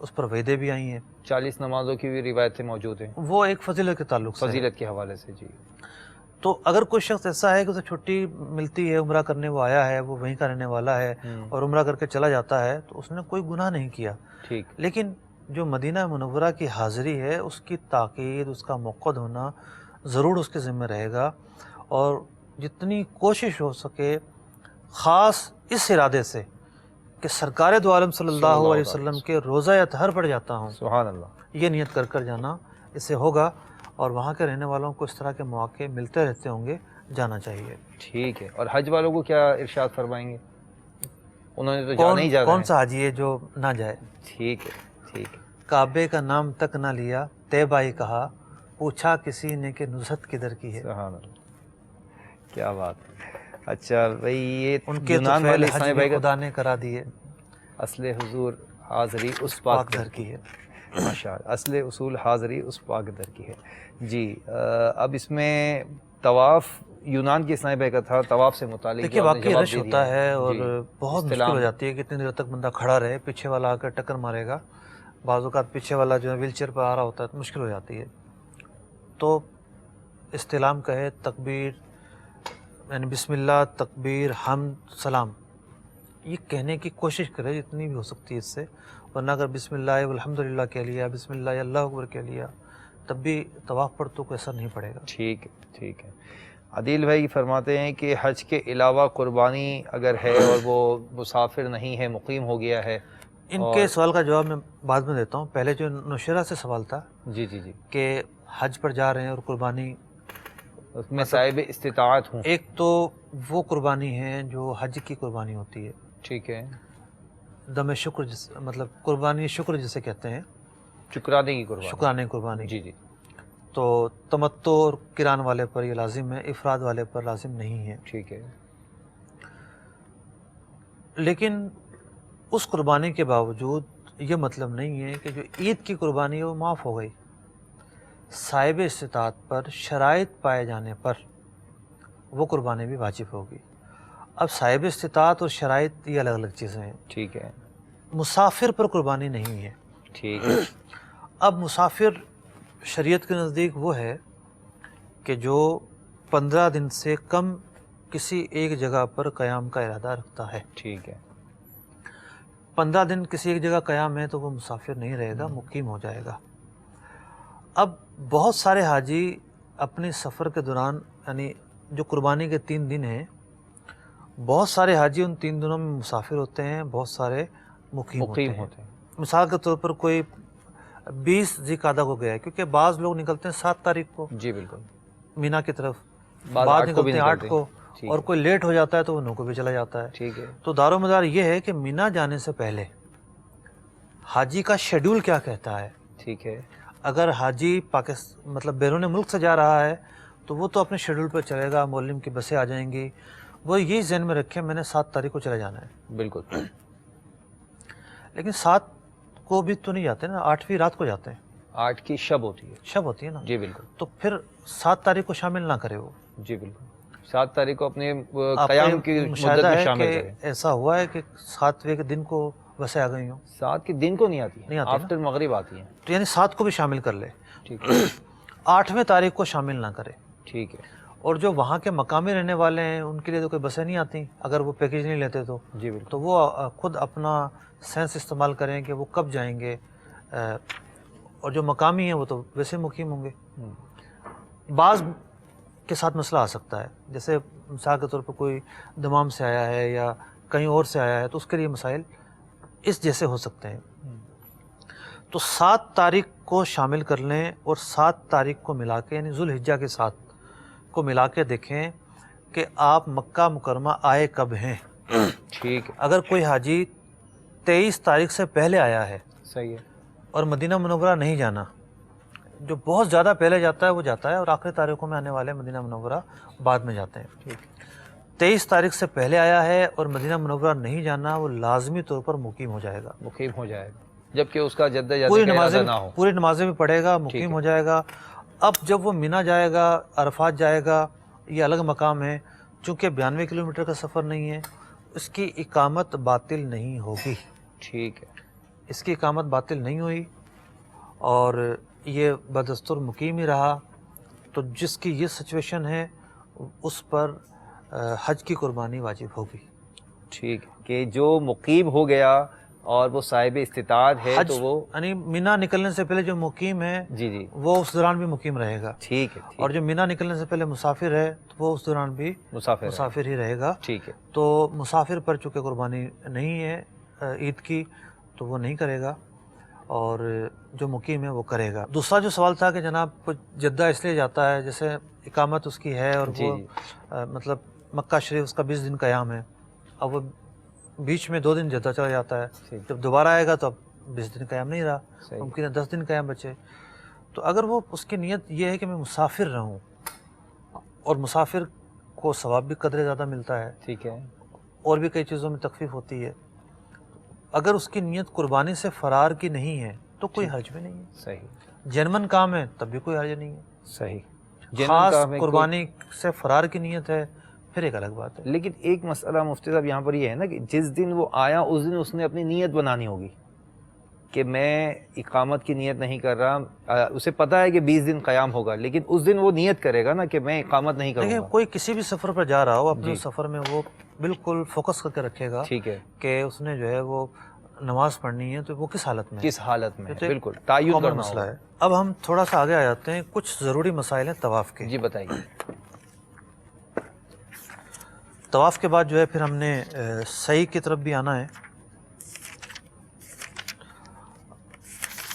Speaker 3: اس پر وعیدیں بھی آئی ہیں،
Speaker 2: 40 نمازوں کی بھی روایتیں موجود ہیں،
Speaker 3: وہ ایک فضیلت کے تعلق سے،
Speaker 2: فضیلت کے حوالے سے، جی۔
Speaker 3: تو اگر کوئی شخص ایسا ہے کہ اسے چھٹی ملتی ہے، عمرہ کرنے وہ آیا ہے، وہ وہیں کا رہنے والا ہے اور عمرہ کر کے چلا جاتا ہے، تو اس نے کوئی گناہ نہیں کیا،
Speaker 2: ٹھیک۔
Speaker 3: لیکن جو مدینہ منورہ کی حاضری ہے اس کی تاکید، اس کا موقع ہونا ضرور اس کے ذمہ رہے گا، اور جتنی کوشش ہو سکے خاص اس ارادے سے کہ سرکار دو عالم صلی اللہ علیہ وسلم کے روزہ اطہر پڑھ جاتا ہوں،
Speaker 2: سبحان اللہ،
Speaker 3: یہ نیت کر کر جانا، اس سے ہوگا، اور وہاں کے رہنے والوں کو اس طرح کے مواقع ملتے رہتے ہوں گے، جانا چاہیے۔
Speaker 2: ٹھیک ہے، اور حج والوں کو کیا ارشاد فرمائیں گے؟ انہوں نے تو جانا ہی جانا ہے۔
Speaker 3: کون سا حاجی ہے جو نہ جائے؟
Speaker 2: ٹھیک ہے، ٹھیک ہے۔
Speaker 3: کعبے کا نام تک نہ لیا، طیبہ ہی کہا، پوچھا کسی نے کہ نزہت کدھر کی ہے۔
Speaker 2: سبحان اللہ، کیا بات ہے۔ اچھا بھائی، یہ
Speaker 3: ان کے
Speaker 2: یونان والے
Speaker 3: حج
Speaker 2: اسلامی
Speaker 3: بھی
Speaker 2: بھائی
Speaker 3: خدا نے کرا دیے،
Speaker 2: اصل حضور حاضری اس پاک
Speaker 3: در کی ہے۔
Speaker 2: ماشاء اللہ، اصل اصول حاضری اس پاک در کی ہے۔ جی، اب اس میں طواف یونان کی اسلامی بھائی کا تھا، طواف سے متعلق
Speaker 3: دیکھیے واقعی رش ہوتا ہے، اور
Speaker 2: جی،
Speaker 3: بہت مشکل ہو جاتی ہے کہ اتنی دیر تک بندہ کھڑا رہے، پیچھے والا آ کر ٹکر مارے گا، بعض اوقات پیچھے والا جو ہے ویل چیئر پر آ رہا ہوتا ہے تو مشکل ہو جاتی ہے۔ تو استلام کہے، تکبیر یعنی بسم اللہ، تکبیر، حمد، سلام، یہ کہنے کی کوشش کرے جتنی بھی ہو سکتی ہے اس سے، ورنہ اگر بسم اللہ والحمدللہ کہہ لیا، بسم اللہ اللہ اکبر کہہ لیا، تب بھی طواف پر تو کوئی اثر نہیں پڑے گا۔
Speaker 2: ٹھیک ہے، ٹھیک ہے۔ عادل بھائی فرماتے ہیں کہ حج کے علاوہ قربانی اگر ہے اور وہ مسافر نہیں ہے، مقیم ہو گیا ہے۔
Speaker 3: ان کے سوال کا جواب میں بعد میں دیتا ہوں، پہلے جو نوشیرہ سے سوال تھا
Speaker 2: جی جی جی،
Speaker 3: کہ حج پر جا رہے ہیں اور قربانی
Speaker 2: اس میں صاحب استطاعت ہوں۔
Speaker 3: ایک تو وہ قربانی ہے جو حج کی قربانی ہوتی ہے،
Speaker 2: ٹھیک ہے،
Speaker 3: دم شکر مطلب قربانی شکر جسے کہتے ہیں،
Speaker 2: شکرانے کی قربانی،
Speaker 3: شکرانے قربانی۔
Speaker 2: جی جی،
Speaker 3: تو تمتع اور قران والے پر یہ لازم ہے، افراد والے پر لازم نہیں ہے۔
Speaker 2: ٹھیک ہے،
Speaker 3: لیکن اس قربانی کے باوجود یہ مطلب نہیں ہے کہ جو عید کی قربانی ہے وہ معاف ہو گئی۔ صاحب استطاعت پر شرائط پائے جانے پر وہ قربانی بھی واجب ہوگی۔ اب صاحب استطاعت اور شرائط یہ الگ الگ چیزیں ہیں۔
Speaker 2: ٹھیک ہے،
Speaker 3: مسافر پر قربانی نہیں ہے۔
Speaker 2: ٹھیک ہے۔
Speaker 3: اب مسافر شریعت کے نزدیک وہ ہے کہ جو 15 دن سے کم کسی ایک جگہ پر قیام کا ارادہ رکھتا ہے۔
Speaker 2: ٹھیک ہے،
Speaker 3: 15 دن کسی ایک جگہ قیام ہے تو وہ مسافر نہیں رہے گا، مقیم ہو جائے گا۔ اب بہت سارے حاجی اپنے سفر کے دوران، یعنی جو قربانی کے 3 دن ہیں، بہت سارے حاجی ان 3 دنوں میں مسافر ہوتے ہیں، بہت سارے مقیم ہوتے ہیں۔ مثال کے طور پر کوئی 20 ذی قعدہ کو گیا ہے، کیونکہ بعض لوگ نکلتے ہیں 7 تاریخ کو
Speaker 2: جی بالکل
Speaker 3: مینا کی طرف،
Speaker 2: بعض
Speaker 3: بعض
Speaker 2: 8 کو بھی
Speaker 3: نکلتے ہیں 8 کو، اور کوئی لیٹ ہو جاتا ہے تو وہ 9 کو بھی چلا جاتا ہے۔
Speaker 2: ٹھیک ہے،
Speaker 3: تو دار و مدار یہ ہے کہ مینا جانے سے پہلے حاجی کا شیڈول کیا کہتا ہے۔
Speaker 2: ٹھیک ہے،
Speaker 3: اگر حاجی مطلب بیرون ملک سے جا رہا ہے تو وہ تو اپنے شیڈول پہ چلے گا، معلم کی بسیں آ جائیں گی، وہ یہ ذہن میں رکھے میں نے 7 تاریخ کو چلے جانا ہے۔
Speaker 2: بالکل،
Speaker 3: لیکن 7 کو بھی تو نہیں جاتے نا، 8ویں رات کو جاتے ہیں،
Speaker 2: 8 کی شب ہوتی ہے،
Speaker 3: شب ہوتی ہے نا۔
Speaker 2: جی بالکل،
Speaker 3: تو پھر 7 تاریخ کو شامل نہ کرے وہ۔
Speaker 2: جی بالکل، 7 تاریخ کو اپنے قیام کی مدت
Speaker 3: مشاہدہ
Speaker 2: میں
Speaker 3: ہے
Speaker 2: شامل
Speaker 3: کہ
Speaker 2: کریں۔
Speaker 3: ایسا ہوا ہے کہ 7ویں کے دن کو بسیں آ گئی ہوں،
Speaker 2: 7 کے دن کو نہیں آتی
Speaker 3: نہیں
Speaker 2: ہیں،
Speaker 3: آتی نا۔
Speaker 2: آفٹر مغرب آتی ہیں۔
Speaker 3: تو یعنی 7 کو بھی شامل کر لے،
Speaker 2: ٹھیک ہے،
Speaker 3: 8ویں تاریخ کو شامل نہ کرے۔
Speaker 2: ٹھیک ہے،
Speaker 3: اور جو وہاں کے مقامی رہنے والے ہیں ان کے لیے تو کوئی بسیں نہیں آتی اگر وہ پیکیج نہیں لیتے تو۔
Speaker 2: جی بالکل،
Speaker 3: تو وہ خود اپنا سینس استعمال کریں کہ وہ کب جائیں گے، اور جو مقامی ہیں وہ تو ویسے مقیم ہوں گے۔ بعض کے ساتھ مسئلہ آ سکتا ہے، جیسے مثال کے طور پر کوئی دمام سے آیا ہے یا کہیں اور سے آیا ہے تو اس کے لیے مسائل اس جیسے ہو سکتے ہیں۔ تو 7 تاریخ کو شامل کر لیں اور 7 تاریخ کو ملا کے، یعنی ذو الحجہ کے 7 کو ملا کے دیکھیں کہ آپ مکہ مکرمہ آئے کب ہیں۔
Speaker 2: ٹھیک ہے،
Speaker 3: اگر کوئی حاجی 23 تاریخ سے پہلے آیا ہے
Speaker 2: صحیح ہے،
Speaker 3: اور مدینہ منورہ نہیں جانا، جو بہت زیادہ پہلے جاتا ہے وہ جاتا ہے، اور آخری تاریخوں میں آنے والے مدینہ منورہ بعد میں جاتے ہیں۔
Speaker 2: ٹھیک،
Speaker 3: 23 تاریخ سے پہلے آیا ہے اور مدینہ منورہ نہیں جانا، وہ لازمی طور پر مقیم ہو جائے گا،
Speaker 2: مقیم ہو جائے گا، جبکہ اس کا جدہ کا ارادہ نہ ہو۔
Speaker 3: پوری نمازیں بھی پڑھے گا، مقیم ہو جائے گا۔ اب جب وہ مینا جائے گا، عرفات جائے گا، یہ الگ مقام ہے، چونکہ 92 کلومیٹر کا سفر نہیں ہے، اس کی اقامت باطل نہیں ہوگی۔
Speaker 2: ٹھیک ہے،
Speaker 3: اس کی اقامت باطل نہیں ہوئی اور یہ بدستور مقیم ہی رہا، تو جس کی یہ سچویشن ہے اس پر حج کی قربانی واجب ہوگی۔
Speaker 2: ٹھیک ہے، کہ جو مقیم ہو گیا اور وہ صاحب استطاعت ہے
Speaker 3: حج
Speaker 2: تو وہ
Speaker 3: یعنی مینا نکلنے سے پہلے جو مقیم ہے
Speaker 2: جی جی
Speaker 3: وہ اس دوران بھی مقیم رہے گا،
Speaker 2: ٹھیک ہے،
Speaker 3: اور جو مینا نکلنے سے پہلے مسافر ہے تو وہ اس دوران بھی مسافر ہی رہے گا.
Speaker 2: ٹھیک ہے.
Speaker 3: تو مسافر پر چونکہ قربانی نہیں ہے عید کی تو وہ نہیں کرے گا، اور جو مقیم ہے وہ کرے گا. دوسرا جو سوال تھا کہ جناب جدہ اس لیے جاتا ہے جیسے اقامت اس کی ہے اور وہ مطلب مکہ شریف اس کا 20 دن قیام ہے، اب وہ بیچ میں 2 دن جدہ چلا جاتا ہے، جب دوبارہ آئے گا تو اب 20 دن قیام نہیں رہا، ممکن ہے 10 دن قیام بچے. تو اگر وہ اس کی نیت یہ ہے کہ میں مسافر رہوں، اور مسافر کو ثواب بھی قدرے زیادہ ملتا ہے،
Speaker 2: ٹھیک ہے،
Speaker 3: اور بھی کئی چیزوں میں تخفیف ہوتی ہے، اگر اس کی نیت قربانی سے فرار کی نہیں ہے تو کوئی حرج بھی نہیں ہے.
Speaker 2: صحیح.
Speaker 3: جنمن کام ہے تب بھی کوئی حرج نہیں ہے.
Speaker 2: صحیح.
Speaker 3: خاص قربانی سے فرار کی نیت ہے پھر ایک الگ بات ہے.
Speaker 2: لیکن ایک مسئلہ مفتی صاحب یہاں پر یہ ہے نا کہ جس دن وہ آیا اس دن اس نے اپنی نیت بنانی ہوگی کہ میں اقامت کی نیت نہیں کر رہا. اسے پتہ ہے کہ 20 دن قیام ہوگا، لیکن اس دن وہ نیت کرے گا نا کہ میں اقامت نہیں کروں گا.
Speaker 3: کوئی کسی بھی سفر پر جا رہا ہو، اپنے سفر میں وہ بالکل فوکس کر کے رکھے گا
Speaker 2: ٹھیک ہے
Speaker 3: کہ اس نے جو ہے وہ نماز پڑھنی ہے، تو وہ کس حالت میں
Speaker 2: بالکل تعین کرنا
Speaker 3: مسئلہ ہے. اب ہم تھوڑا سا آگے آ جاتے ہیں، کچھ ضروری مسائل ہیں طواف کے.
Speaker 2: جی بتائیے.
Speaker 3: طواف کے بعد جو ہے پھر ہم نے سعی کی طرف بھی آنا ہے.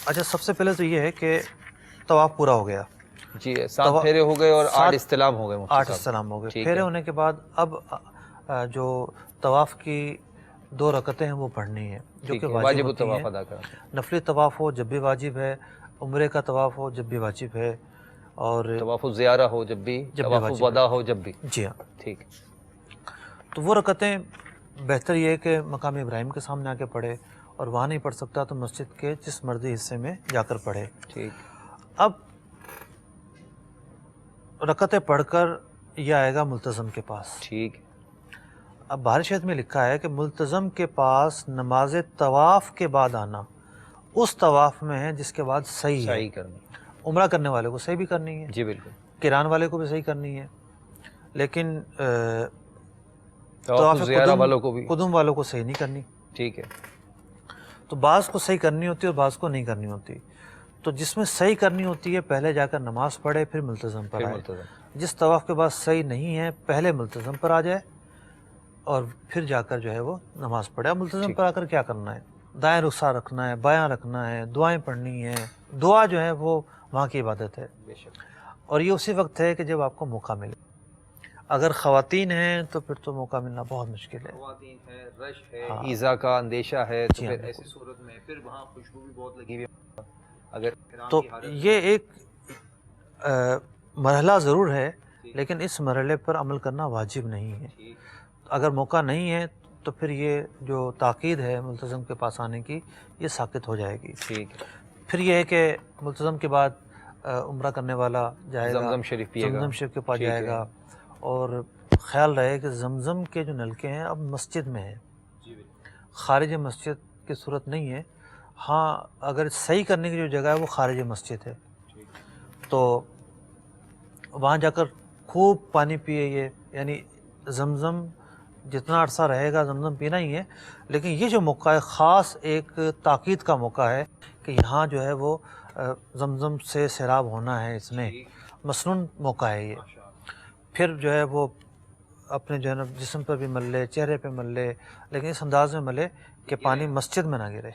Speaker 3: اچھا، سب سے پہلے تو یہ ہے کہ طواف پورا ہو گیا،
Speaker 2: جی 7 پھیرے ہو گئے اور 8 استلام ہو گئے.
Speaker 3: 8 استلام ہو گئے. پھیرے ہونے کے بعد اب جو طواف کی 2 رکعتیں ہیں وہ پڑھنی ہے جو کہ واجب ہوتی ہیں. نفلی طواف ہو جب بھی واجب ہے، عمرے کا طواف ہو جب بھی واجب ہے، اور
Speaker 2: طواف الزیارہ ہو جب بھی، طواف الوداع ہو جب بھی.
Speaker 3: جی ہاں
Speaker 2: ٹھیک.
Speaker 3: تو وہ رکعتیں بہتر یہ ہے کہ مقام ابراہیم کے سامنے آ کے پڑھے، اور وہاں نہیں پڑھ سکتا تو مسجد کے جس مرضی حصے میں جا کر پڑھے.
Speaker 2: ٹھیک.
Speaker 3: اب رکعتیں پڑھ کر یہ آئے گا ملتزم کے پاس.
Speaker 2: ٹھیک.
Speaker 3: اب بہار شریعت میں لکھا ہے کہ ملتزم کے پاس نماز طواف کے بعد آنا اس طواف میں ہے جس کے بعد صحیح ہے.
Speaker 2: کرنی.
Speaker 3: عمرہ کرنے والے کو صحیح بھی کرنی ہے،
Speaker 2: جی بالکل.
Speaker 3: قران والے کو بھی صحیح کرنی ہے، لیکن
Speaker 2: طواف زیارہ والوں کو بھی،
Speaker 3: قدوم والوں کو صحیح نہیں کرنی.
Speaker 2: ٹھیک ہے.
Speaker 3: تو بعض کو صحیح کرنی ہوتی ہے اور بعض کو نہیں کرنی ہوتی. تو جس میں صحیح کرنی ہوتی ہے پہلے جا کر نماز پڑھے پھر ملتزم پر آئے. جس طواف کے بعد صحیح نہیں ہے پہلے ملتزم پر آ جائے اور پھر جا کر جو ہے وہ نماز پڑھے. اب ملتزم پر آ کر کیا کرنا ہے؟ دائیں رخسار رکھنا ہے، بایاں رکھنا ہے، دعائیں پڑھنی ہے. دعا جو ہے وہ وہاں کی عبادت ہے، اور یہ اسی وقت ہے کہ جب آپ کو موقع ملے. اگر خواتین ہیں تو پھر تو موقع ملنا بہت مشکل ہے.
Speaker 2: خواتین ہے، رش ہے، ایذا کا اندیشہ ہے، تو پھر ایسی صورت میں پھر وہاں خوشبو بھی بہت لگی ہوئی. اگر
Speaker 3: تو یہ ایک مرحلہ ضرور ہے، لیکن اس مرحلے پر عمل کرنا واجب نہیں ہے. اگر موقع نہیں ہے تو پھر یہ جو تاکید ہے ملتزم کے پاس آنے کی یہ ساقط ہو جائے گی.
Speaker 2: ٹھیک.
Speaker 3: پھر یہ ہے کہ ملتزم کے بعد عمرہ کرنے والا جائے گا،
Speaker 2: زمزم شریف پیے گا،
Speaker 3: زمزم شریف کے پاس جائے گا، اور خیال رہے کہ زمزم کے جو نلکے ہیں اب مسجد میں ہیں، خارج مسجد کی صورت نہیں ہے. ہاں اگر صحیح کرنے کی جو جگہ ہے وہ خارج مسجد ہے تو وہاں جا کر خوب پانی پیے. یہ یعنی زمزم جتنا عرصہ رہے گا زمزم پینا ہی ہے، لیکن یہ جو موقع ہے خاص ایک تاکید کا موقع ہے کہ یہاں جو ہے وہ زمزم سے سیراب ہونا ہے. اس میں مسنون موقع ہے یہ. پھر جو ہے وہ اپنے جو ہے نا جسم پر بھی مل لے، چہرے پہ مل لے، لیکن اس انداز میں ملے کہ پانی مسجد میں نہ گرے.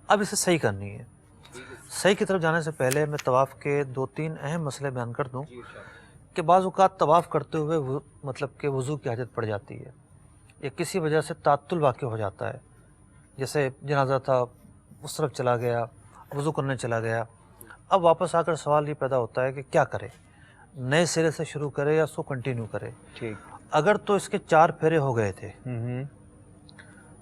Speaker 3: اب اسے صحیح کرنی ہے. صحیح کی طرف جانے سے پہلے میں طواف کے 2-3 اہم مسئلے بیان کر دوں کہ بعض اوقات طواف کرتے ہوئے مطلب کہ وضو کی حاجت پڑ جاتی ہے، یا کسی وجہ سے تعطل واقع ہو جاتا ہے. جیسے جنازہ تھا اس طرف چلا گیا، وضو کرنے چلا گیا، اب واپس آ کر سوال یہ پیدا ہوتا ہے کہ کیا کرے، نئے سرے سے شروع کرے یا اس کو کنٹینیو کرے.
Speaker 2: ٹھیک.
Speaker 3: اگر تو اس کے 4 پھیرے ہو گئے تھے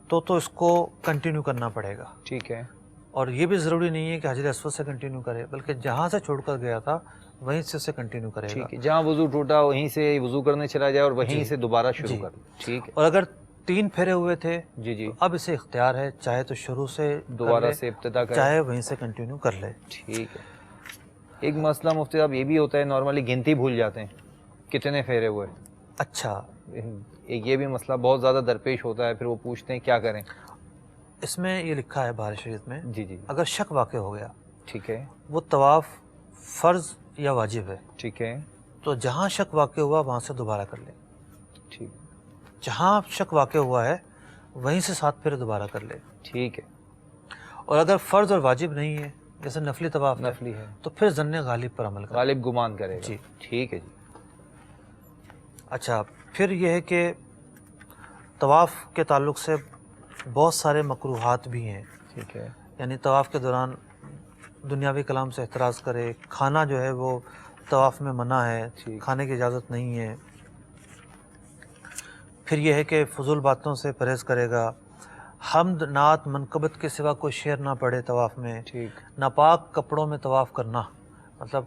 Speaker 3: تو اس کو کنٹینیو کرنا پڑے گا.
Speaker 2: ٹھیک ہے.
Speaker 3: اور یہ بھی ضروری نہیں ہے کہ حجر اسود سے کنٹینیو کرے، بلکہ جہاں سے چھوڑ کر گیا تھا وہیں سے اسے کنٹینیو کرے گا.
Speaker 2: ٹھیک ہے. جہاں وضو ٹوٹا وہیں سے وضو کرنے چلا جائے اور وہیں سے دوبارہ شروع کر. ٹھیک ہے.
Speaker 3: اور اگر 3 پھیرے ہوئے تھے
Speaker 2: جی
Speaker 3: تو اب اسے اختیار ہے، چاہے تو شروع سے
Speaker 2: دوبارہ سے ابتدا کرے،
Speaker 3: چاہے وہیں سے کنٹینیو کر لے.
Speaker 2: ٹھیک ہے. ایک مسئلہ مفتی صاحب یہ بھی ہوتا ہے، نارملی گنتی بھول جاتے ہیں کتنے پھیرے ہوئے.
Speaker 3: اچھا،
Speaker 2: ایک یہ بھی مسئلہ بہت زیادہ درپیش ہوتا ہے، پھر وہ پوچھتے ہیں کیا کریں.
Speaker 3: اس میں یہ لکھا ہے بہار شریعت میں،
Speaker 2: جی جی،
Speaker 3: اگر شک واقع ہو گیا
Speaker 2: ٹھیک ہے،
Speaker 3: وہ طواف فرض یا واجب ہے،
Speaker 2: ٹھیک ہے،
Speaker 3: تو جہاں شک واقع ہوا وہاں سے دوبارہ کر لے،
Speaker 2: ٹھیک،
Speaker 3: جہاں شک واقع ہوا ہے وہیں سے 7 پھیرے دوبارہ کر لے،
Speaker 2: ٹھیک ہے،
Speaker 3: اور اگر فرض اور واجب نہیں ہے جیسے نفلی طواف
Speaker 2: نفلی ہے
Speaker 3: تو پھر ظن غالب پر عمل کرے،
Speaker 2: غالب گمان کرے گا،
Speaker 3: جی
Speaker 2: ٹھیک ہے جی۔
Speaker 3: اچھا، پھر یہ ہے کہ طواف کے تعلق سے بہت سارے مکروہات بھی ہیں،
Speaker 2: ٹھیک ہے،
Speaker 3: یعنی طواف کے دوران دنیاوی کلام سے احتراز کرے، کھانا جو ہے وہ طواف میں منع ہے، کھانے کی اجازت نہیں ہے۔ پھر یہ ہے کہ فضول باتوں سے پرہیز کرے گا، حمد نعت منقبت کے سوا کوئی شعر نہ پڑھے طواف میں،
Speaker 2: ٹھیک،
Speaker 3: ناپاک کپڑوں میں طواف کرنا، مطلب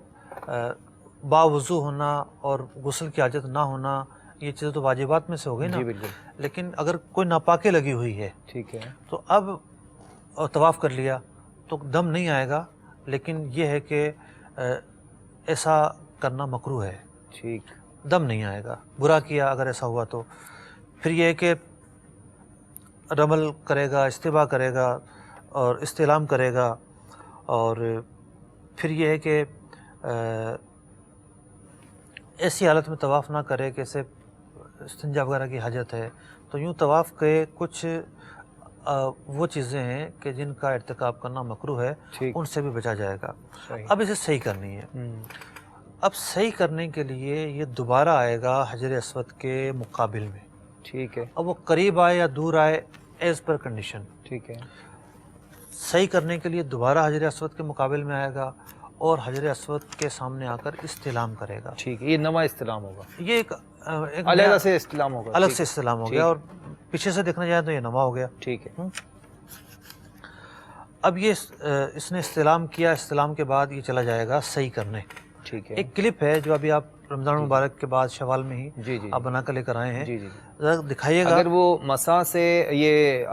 Speaker 3: باوضو ہونا اور غسل کی حاجت نہ ہونا، یہ چیزیں تو واجبات میں سے ہو گئی نا،
Speaker 2: جی بالکل،
Speaker 3: لیکن اگر کوئی ناپاکی لگی ہوئی ہے
Speaker 2: ٹھیک ہے،
Speaker 3: تو اب طواف کر لیا تو دم نہیں آئے گا، لیکن یہ ہے کہ ایسا کرنا مکروہ ہے،
Speaker 2: ٹھیک،
Speaker 3: دم نہیں آئے گا، برا کیا اگر ایسا ہوا تو۔ پھر یہ ہے کہ رمل کرے گا، استباء کرے گا اور استعلام کرے گا، اور پھر یہ ہے کہ ایسی حالت میں طواف نہ کرے کہ اسے استنجا وغیرہ کی حاجت ہے، تو یوں طواف کے کچھ وہ چیزیں ہیں کہ جن کا ارتکاب کرنا مکروہ ہے، ان سے بھی بچا جائے گا۔ اب اسے صحیح کرنی ہے، اب صحیح کرنے کے لیے یہ دوبارہ آئے گا حجر اسود کے مقابل میں،
Speaker 2: ٹھیک ہے،
Speaker 3: اب وہ قریب آئے یا دور آئے ایز پر کنڈیشن،
Speaker 2: ٹھیک ہے،
Speaker 3: صحیح کرنے کے لیے دوبارہ حجر اسود کے مقابل میں آئے گا اور حجر اسود کے سامنے آ کر استلام کرے گا،
Speaker 2: ٹھیک ہے، یہ نواں استلام ہوگا،
Speaker 3: یہ ایک
Speaker 2: علیحدہ سے استلام ہوگا،
Speaker 3: الگ سے استلام ہو گیا، اور پیچھے سے دیکھنا جائے تو یہ نواں ہو گیا،
Speaker 2: ٹھیک ہے۔
Speaker 3: اب یہ اس نے استلام کیا، استلام کے بعد یہ چلا جائے گا صحیح کرنے۔
Speaker 2: ٹھیک ہے،
Speaker 3: ایک کلپ ہے جو ابھی آپ رمضان مبارک کے بعد شوال میں ہی
Speaker 2: جی جی
Speaker 3: آپ بنا کر لے کر آئے ہیں،
Speaker 2: جی جی،
Speaker 3: ذرا دکھائیے گا۔
Speaker 2: اگر وہ مسا سے یہ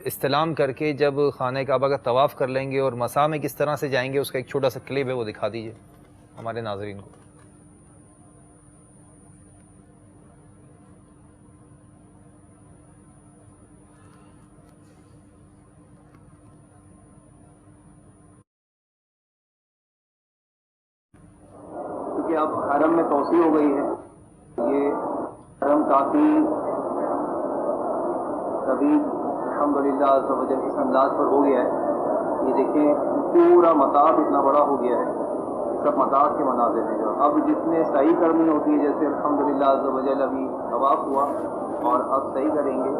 Speaker 2: استلام کر کے جب خانہ کعبہ کا طواف کر لیں گے اور مسا میں کس طرح سے جائیں گے، اس کا ایک چھوٹا سا کلپ ہے، وہ دکھا دیجئے ہمارے ناظرین کو۔
Speaker 11: کیونکہ اب حرم میں توسیع ہو گئی ہے، یہ حرم کافی ابھی الحمدللہ اس انداز پر ہو گیا ہے۔ یہ دیکھیں پورا مطاف اتنا بڑا ہو گیا ہے، سب مطاف کے مناظر ہیں جو اب جس میں صحیح کرنی ہوتی ہے، جیسے الحمدللہ ابھی طواف ہوا اور اب صحیح کریں گے،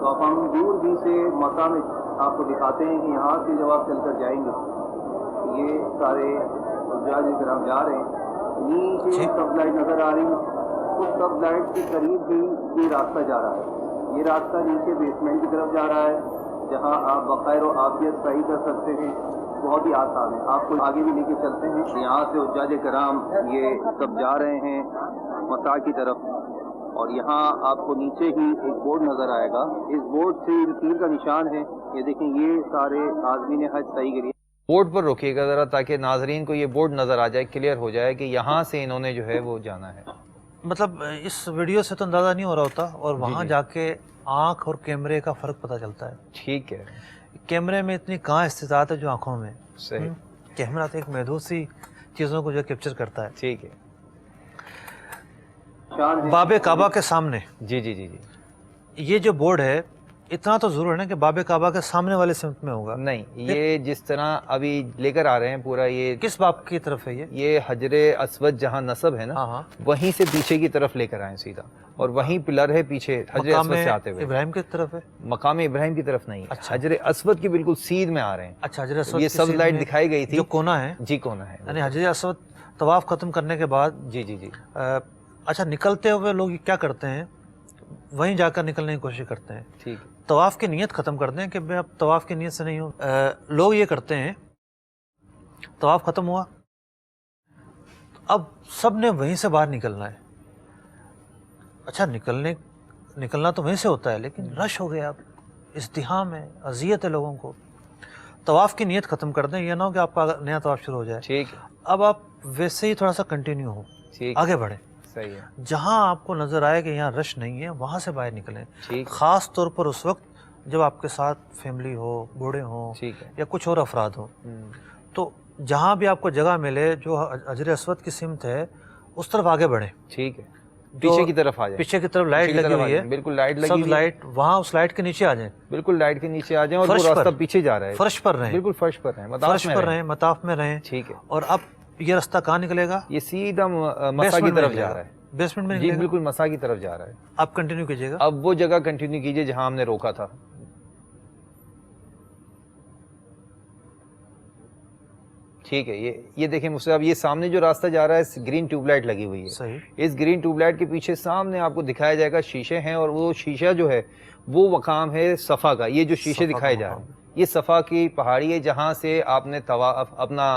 Speaker 11: تو اب ہم دور بھی سے مکہ میں آپ کو دکھاتے ہیں کہ یہاں سے جب آپ چل کر جائیں گے، یہ سارے حجاج کرام جا رہے ہیں، نیچے سب لائٹ نظر آ رہی ہے، اس سب لائٹ کے قریب بھی یہ راستہ جا رہا ہے، یہ راستہ نیچے بیسمنٹ کی طرف جا رہا ہے، جہاں آپ بخیر و عافیت صحیح کر سکتے ہیں، بہت ہی آسان ہے۔ آپ کو آگے بھی لے کے چلتے ہیں، یہاں سے حجاج کرام یہ سب جا رہے ہیں مسا کی طرف، اور یہاں آپ کو نیچے ہی ایک بورڈ نظر آئے گا، اس بورڈ سے تیر کا نشان ہے، یہ دیکھیں یہ سارے عازمین حج صحیح کریے۔
Speaker 2: بورڈ پر روکیے گا ذرا تاکہ ناظرین کو یہ بورڈ نظر آ جائے، کلیئر ہو جائے کہ یہاں سے انہوں نے جو ہے وہ جانا ہے۔
Speaker 3: مطلب اس ویڈیو سے تو اندازہ نہیں ہو رہا ہوتا، اور وہاں جا کے آنکھ اور کیمرے کا فرق پتہ چلتا ہے۔
Speaker 2: ٹھیک ہے،
Speaker 3: کیمرے میں اتنی کہاں استطاعت ہے جو آنکھوں میں،
Speaker 2: صحیح،
Speaker 3: کیمرہ تو ایک محدود سی چیزوں کو جو کیپچر کرتا ہے۔
Speaker 2: ٹھیک ہے،
Speaker 3: باب کعبہ کے سامنے
Speaker 2: جی جی جی جی،
Speaker 3: یہ جو بورڈ ہے اتنا تو ضرور ہے نا کہ باب کعبہ کے سامنے والے سمت میں ہوگا؟
Speaker 2: نہیں، یہ جس طرح ابھی لے کر آ رہے ہیں پورا، یہ
Speaker 3: کس باب کی طرف ہے؟
Speaker 2: یہ حجر اسود جہاں نصب ہے نا، وہیں سے پیچھے کی طرف لے کر آئیں سیدھا، اور وہیں پلر ہے پیچھے حجر اسود سے آتے ہوئے۔
Speaker 3: ابراہیم کی طرف ہے؟
Speaker 2: مقام ابراہیم کی طرف نہیں، حجر اسود کی بالکل سیدھ میں آ رہے ہیں۔
Speaker 3: اچھا، حجر اسود
Speaker 2: یہ سب لائٹ دکھائی گئی تھی
Speaker 3: جو کونا ہے،
Speaker 2: جی کونا ہے،
Speaker 3: یعنی حجر اسود طواف ختم کرنے کے بعد
Speaker 2: جی جی جی،
Speaker 3: اچھا نکلتے ہوئے لوگ کیا کرتے ہیں؟ وہیں جا کر نکلنے کی کوشش کرتے ہیں،
Speaker 2: ٹھیک،
Speaker 3: طواف کی نیت ختم کر دیں کہ میں اب طواف کی نیت سے نہیں ہوں۔ لوگ یہ کرتے ہیں، طواف ختم ہوا، اب سب نے وہیں سے باہر نکلنا ہے۔ اچھا نکلنا تو وہیں سے ہوتا ہے، لیکن رش ہو گیا، اب ازدحام ہے، اذیت ہے لوگوں کو۔ طواف کی نیت ختم کر دیں، یہ نہ ہو کہ آپ کا نیا طواف شروع ہو جائے۔
Speaker 2: ٹھیک،
Speaker 3: اب آپ ویسے ہی تھوڑا سا کنٹینیو ہو، آگے بڑھیں،
Speaker 2: صحیح ہے،
Speaker 3: جہاں آپ کو نظر آئے کہ یہاں رش نہیں ہے وہاں سے باہر نکلیں،
Speaker 2: ٹھیک،
Speaker 3: خاص طور پر اس وقت جب آپ کے ساتھ فیملی ہو، بوڑھے ہوں
Speaker 2: ٹھیک ہے،
Speaker 3: یا کچھ اور افراد ہوں، تو جہاں بھی آپ کو جگہ ملے جو حجر اسود کی سمت ہے اس طرف آگے بڑھیں.
Speaker 2: ٹھیک ہے، پیچھے کی طرف آ جائیں،
Speaker 3: پیچھے کی طرف لائٹ لگی ہوئی ہے،
Speaker 2: بالکل لائٹ لگی
Speaker 3: سب
Speaker 2: ہوئی ہے،
Speaker 3: لائٹ وہاں اس لائٹ کے نیچے آ جائیں،
Speaker 2: بالکل لائٹ کے نیچے آ جائیں اور وہ
Speaker 3: فرش
Speaker 2: راستہ
Speaker 3: پر،
Speaker 2: پیچھے جا رہا ہے،
Speaker 3: فرش پر رہیں،
Speaker 2: بالکل فرش پر رہیں،
Speaker 3: فرش پر رہیں، مطاف میں رہیں.
Speaker 2: ٹھیک ہے.
Speaker 3: اور اب یہ راستہ کہاں نکلے گا؟
Speaker 2: یہ سیدھا مسا کی طرف جا رہا ہے،
Speaker 3: بیسمنٹ میں
Speaker 2: جی
Speaker 3: نکلے گا.
Speaker 2: بالکل مسا کی طرف جا رہا ہے.
Speaker 3: آپ کنٹینیو کیجیے گا.
Speaker 2: اب وہ جگہ کنٹینیو کیجیے جہاں ہم نے روکا تھا. ٹھیک ہے، یہ دیکھیں مجھ سے اب یہ سامنے جو راستہ جا رہا ہے گرین ٹیوب لائٹ لگی ہوئی ہے.
Speaker 3: صحیح.
Speaker 2: اس گرین ٹیوب لائٹ کے پیچھے سامنے آپ کو دکھایا جائے گا شیشے ہیں، اور وہ شیشہ جو ہے وہ مقام ہے صفا کا. یہ جو شیشے دکھائے جا رہے ہیں یہ صفا کی پہاڑی ہے جہاں سے آپ نے طواف اپنا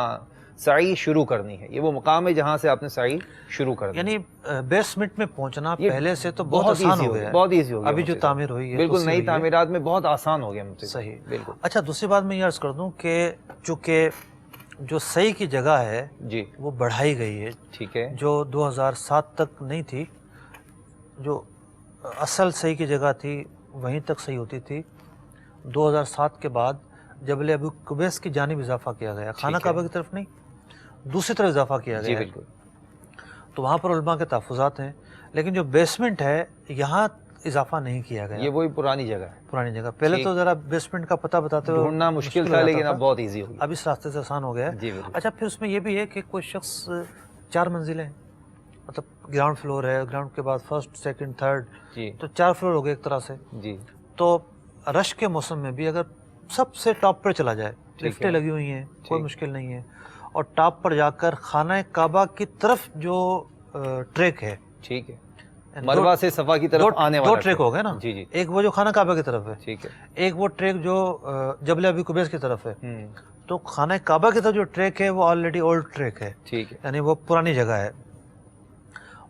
Speaker 2: سعی شروع کرنی ہے. یہ وہ مقام ہے جہاں سے آپ نے سعی شروع کرنی ہے.
Speaker 3: یعنی بیسمنٹ میں پہنچنا پہلے سے تو بہت آسان ہو گیا ہے،
Speaker 2: بہت ایزی ہو گیا.
Speaker 3: ابھی جو تعمیر ہوئی ہے
Speaker 2: بالکل نئی تعمیرات میں بہت آسان ہو گیا مجھے.
Speaker 3: صحیح،
Speaker 2: بالکل.
Speaker 3: اچھا دوسری بات میں یہ عرض کر دوں کہ چونکہ جو صحیح کی جگہ ہے
Speaker 2: جی
Speaker 3: وہ بڑھائی گئی ہے.
Speaker 2: ٹھیک ہے.
Speaker 3: جو 2007 تک نہیں تھی، جو اصل صحیح کی جگہ تھی وہیں تک صحیح ہوتی تھی. 2007 کے بعد جبل ابو قبیس کی جانب اضافہ کیا گیا، خانہ کعبہ کی طرف نہیں، دوسری طرف اضافہ کیا گیا.
Speaker 2: جی بالکل.
Speaker 3: تو وہاں پر علماء کے تحفظات ہیں، لیکن جو بیسمنٹ ہے یہاں اضافہ نہیں کیا گیا.
Speaker 2: یہ وہی پرانی جگہ ہے،
Speaker 3: پرانی جگہ. پہلے تو ذرا بیسمنٹ کا پتہ بتاتے ہوئے
Speaker 2: ڈھونڈنا مشکل تھا، لیکن اب بہت ایزی ہو گیا.
Speaker 3: اب اس راستے سے آسان ہو گیا ہے.
Speaker 2: جی بالکل.
Speaker 3: اچھا پھر اس میں یہ بھی ہے کہ کوئی شخص 4 منزلیں، مطلب گراؤنڈ فلور ہے، گراؤنڈ کے بعد فرسٹ سیکنڈ تھرڈ،
Speaker 2: جی
Speaker 3: تو 4 فلور ہو گئے ایک طرح سے.
Speaker 2: جی.
Speaker 3: تو رش کے موسم میں بھی اگر سب سے ٹاپ پر چلا جائے، لفٹیں لگی ہوئی ہیں، کوئی مشکل نہیں ہے، اور ٹاپ پر جا کر خانہ کعبہ کی طرف جو ٹریک ہے،
Speaker 2: ٹھیک ہے، مروہ سے صفا کی طرف آنے والا
Speaker 3: 2 ٹریک ہو گئے نا.
Speaker 2: جی جی.
Speaker 3: ایک وہ جو خانہ کعبہ کی طرف ہے،
Speaker 2: ٹھیک ہے،
Speaker 3: ایک وہ ٹریک جو جبل ابی قبیس کی طرف ہے. تو خانہ کعبہ کی طرف جو ٹریک ہے وہ آلریڈی اولڈ ٹریک ہے.
Speaker 2: ٹھیک ہے،
Speaker 3: یعنی وہ پرانی جگہ ہے،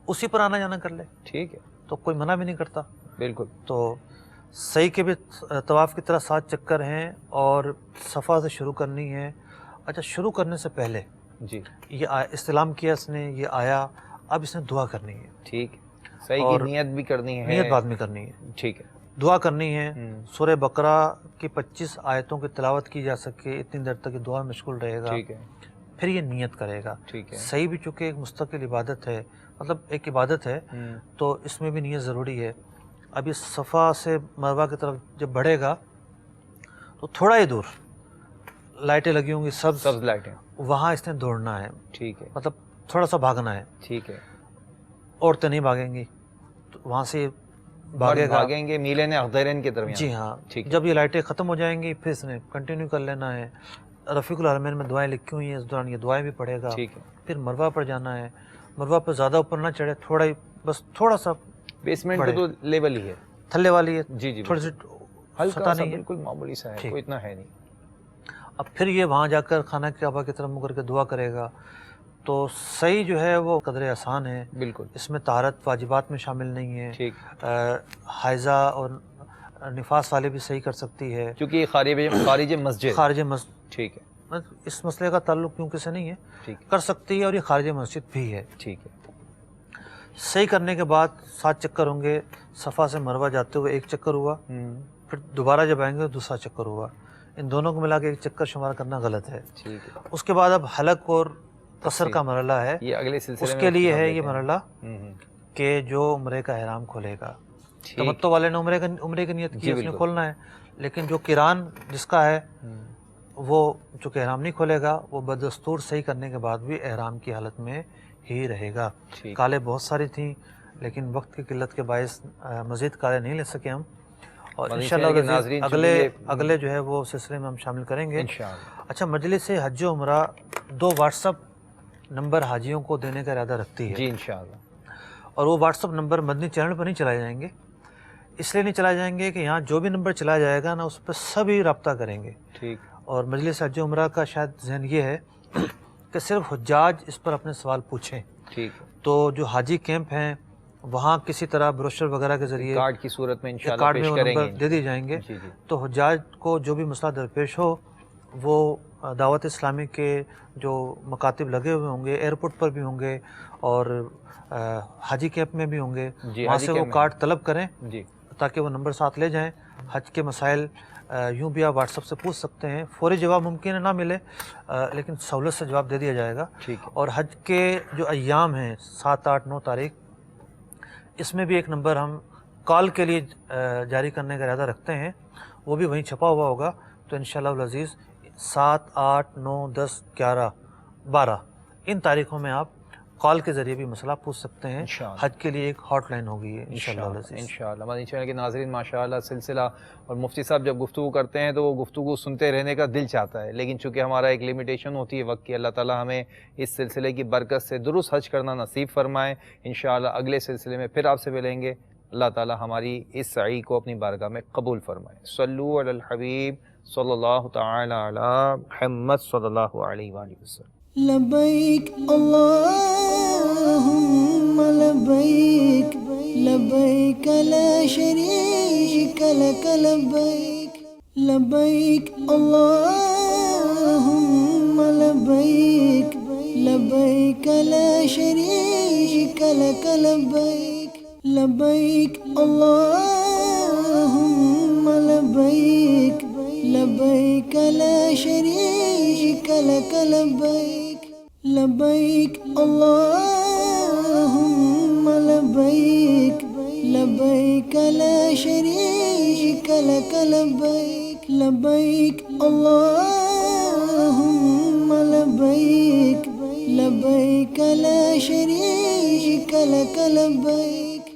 Speaker 3: اسی پر آنا جانا کر لے.
Speaker 2: ٹھیک ہے،
Speaker 3: تو کوئی منع بھی نہیں کرتا.
Speaker 2: بالکل.
Speaker 3: تو صحیح کے بھی طواف کی طرح 7 چکر ہیں اور صفا سے شروع کرنی ہے. اچھا شروع کرنے سے پہلے
Speaker 2: جی
Speaker 3: یہ استلام کیا اس نے، یہ آیا، اب اس نے دعا کرنی ہے.
Speaker 2: ٹھیک ہے، صحیح کی نیت بھی کرنی ہے،
Speaker 3: نیت بعد میں کرنی ہے.
Speaker 2: ٹھیک ہے.
Speaker 3: دعا کرنی ہے. سورہ بقرہ کی 25 آیتوں کی تلاوت کی جا سکے اتنی دیر تک یہ دعا مشغول رہے گا.
Speaker 2: ٹھیک ہے.
Speaker 3: پھر یہ نیت کرے گا.
Speaker 2: ٹھیک ہے.
Speaker 3: صحیح بھی چونکہ ایک مستقل عبادت ہے، مطلب ایک عبادت ہے، تو اس میں بھی نیت ضروری ہے. اب یہ صفا سے مروہ کی طرف جب بڑھے گا تو تھوڑا ہی دور لائٹیں لگی ہوں گی، سبز
Speaker 2: لائٹیں،
Speaker 3: وہاں اس نے دوڑنا ہے.
Speaker 2: ٹھیک ہے،
Speaker 3: مطلب تھوڑا سا بھاگنا ہے.
Speaker 2: ٹھیک ہے.
Speaker 3: عورتیں نہیں بھاگیں گی، تو وہاں سے
Speaker 2: بھاگیں گے میلین اخدرین کے درمیان.
Speaker 3: جی ہاں. جب یہ لائٹیں ختم ہو جائیں گی پھر اس نے کنٹینیو کر لینا ہے. رفیق الحرمین میں دعائیں لکھی ہوئی ہیں، اس دوران یہ دعائیں بھی پڑھے گا.
Speaker 2: ٹھیک ہے.
Speaker 3: پھر مروہ پر جانا ہے. مروہ پر زیادہ اوپر نہ چڑھے، تھوڑا ہی، بس تھوڑا سا.
Speaker 2: بیسمنٹ تو لیول ہی ہے،
Speaker 3: تھلے والی ہے.
Speaker 2: جی جی،
Speaker 3: تھوڑی سی
Speaker 2: ہلکا سا، بالکل معمولی سا ہے، کوئی اتنا ہے نہیں.
Speaker 3: اب پھر یہ وہاں جا کر خانہ کعبہ کی طرف منہ کر کے دعا کرے گا. تو صحیح جو ہے وہ قدر آسان ہے.
Speaker 2: بالکل.
Speaker 3: اس میں طہارت واجبات میں شامل نہیں ہے.
Speaker 2: ٹھیک.
Speaker 3: حائضہ اور نفاس والے بھی صحیح کر سکتی ہے،
Speaker 2: کیونکہ یہ خارج مسجد.
Speaker 3: خارج مسجد.
Speaker 2: ٹھیک ہے.
Speaker 3: اس مسئلے کا تعلق کیونکہ سے نہیں ہے.
Speaker 2: ٹھیک.
Speaker 3: کر سکتی ہے، اور یہ خارج مسجد بھی ہے.
Speaker 2: ٹھیک ہے.
Speaker 3: صحیح کرنے کے بعد 7 چکر ہوں گے. صفا سے مروہ جاتے ہوئے 1 چکر ہوا، پھر دوبارہ جب آئیں گے دوسرا چکر ہوا. ان دونوں کو ملا کے 1 چکر شمار کرنا غلط ہے.
Speaker 2: ٹھیک ہے.
Speaker 3: اس کے بعد اب حلق اور قصر کا مرحلہ ہے.
Speaker 2: یہ اگلے سلسلے
Speaker 3: اس کے لیے ہے یہ مرحلہ کہ جو عمرے کا احرام کھولے گا. تمتع والے نے عمرے کی نیت کی، اس نے کھولنا ہے. لیکن جو قران جس کا ہے وہ چونکہ احرام نہیں کھولے گا، وہ بدستور صحیح کرنے کے بعد بھی احرام کی حالت میں ہی رہے گا. کالے بہت ساری تھیں، لیکن وقت کی قلت کے باعث مزید کالے نہیں لے سکے ہم، اور انشاءاللہ اگلے جو ہے وہ سلسلے میں ہم شامل کریں گے انشاءاللہ. اچھا مجلس حج و عمرہ 2 واٹس اپ نمبر حاجیوں کو دینے کا ارادہ رکھتی ہے.
Speaker 2: جی انشاءاللہ. اور
Speaker 3: وہ واٹس اپ نمبر مدنی چینل پر نہیں چلائے جائیں گے. اس لیے نہیں چلائے جائیں گے کہ یہاں جو بھی نمبر چلایا جائے گا نا اس پہ سبھی رابطہ کریں گے.
Speaker 2: ٹھیک.
Speaker 3: اور مجلس حج و عمرہ کا شاید ذہن یہ ہے کہ صرف حجاج اس پر اپنے سوال پوچھیں.
Speaker 2: ٹھیک.
Speaker 3: تو جو حاجی کیمپ ہیں وہاں کسی طرح بروشر وغیرہ کے ذریعے
Speaker 2: کارڈ کی صورت میں انشاءاللہ
Speaker 3: کارڈ میں
Speaker 2: پیش
Speaker 3: وہ
Speaker 2: کریں
Speaker 3: نمبر
Speaker 2: گے،
Speaker 3: دے دی جائیں گے.
Speaker 2: جی جی.
Speaker 3: تو حجاج کو جو بھی مسئلہ درپیش ہو وہ دعوت اسلامی کے جو مکاتب لگے ہوئے ہوں گے، ایئرپورٹ پر بھی ہوں گے اور حاجی کیمپ میں بھی ہوں گے، وہاں سے وہ کارڈ طلب کریں.
Speaker 2: جی.
Speaker 3: تاکہ وہ نمبر ساتھ لے جائیں. حج کے مسائل یوں بھی آپ واٹس ایپ سے پوچھ سکتے ہیں. فوری جواب ممکن ہے نہ ملے لیکن سہولت سے جواب دے دیا جائے گا. اور حج کے جو ایام ہیں 7, 8, 9 تاریخ، اس میں بھی ایک نمبر ہم کال کے لیے جاری کرنے کا ارادہ رکھتے ہیں، وہ بھی وہیں چھپا ہوا ہوگا. تو انشاءاللہ العزیز 7, 8, 9, 10, 11, 12 ان تاریخوں میں آپ کال کے ذریعے بھی مسئلہ پوچھ سکتے ہیں. حج کے لیے ایک ہاٹ لائن ہوگی
Speaker 2: انشاءاللہ. مدنی چینل کے ناظرین ماشاءاللہ سلسلہ، اور مفتی صاحب جب گفتگو کرتے ہیں تو وہ گفتگو سنتے رہنے کا دل چاہتا ہے، لیکن چونکہ ہمارا ایک لمیٹیشن ہوتی ہے وقت کی. اللہ تعالیٰ ہمیں اس سلسلے کی برکت سے درست حج کرنا نصیب فرمائے. انشاءاللہ اگلے سلسلے میں پھر آپ سے ملیں گے. اللہ تعالیٰ ہماری اس سعی کو اپنی بارگاہ میں قبول فرمائے. صلو علی الحبیب صلی اللہ تعالی علی محمد صلی اللہ علیہ وآلہ وسلم.
Speaker 1: لبیک اللہم لبیک لبیک لا شریک لک لبیک لبیک اللہم لبیک لبیک لا شریک لک لبیک لبیک اللہم لبیک لبیک لا شریک لک لبیک لبیک اللہم لبیک لبیک لا شریک لک لبیک لبیک اللہم لبیک لبیک لا شریک لک لبیک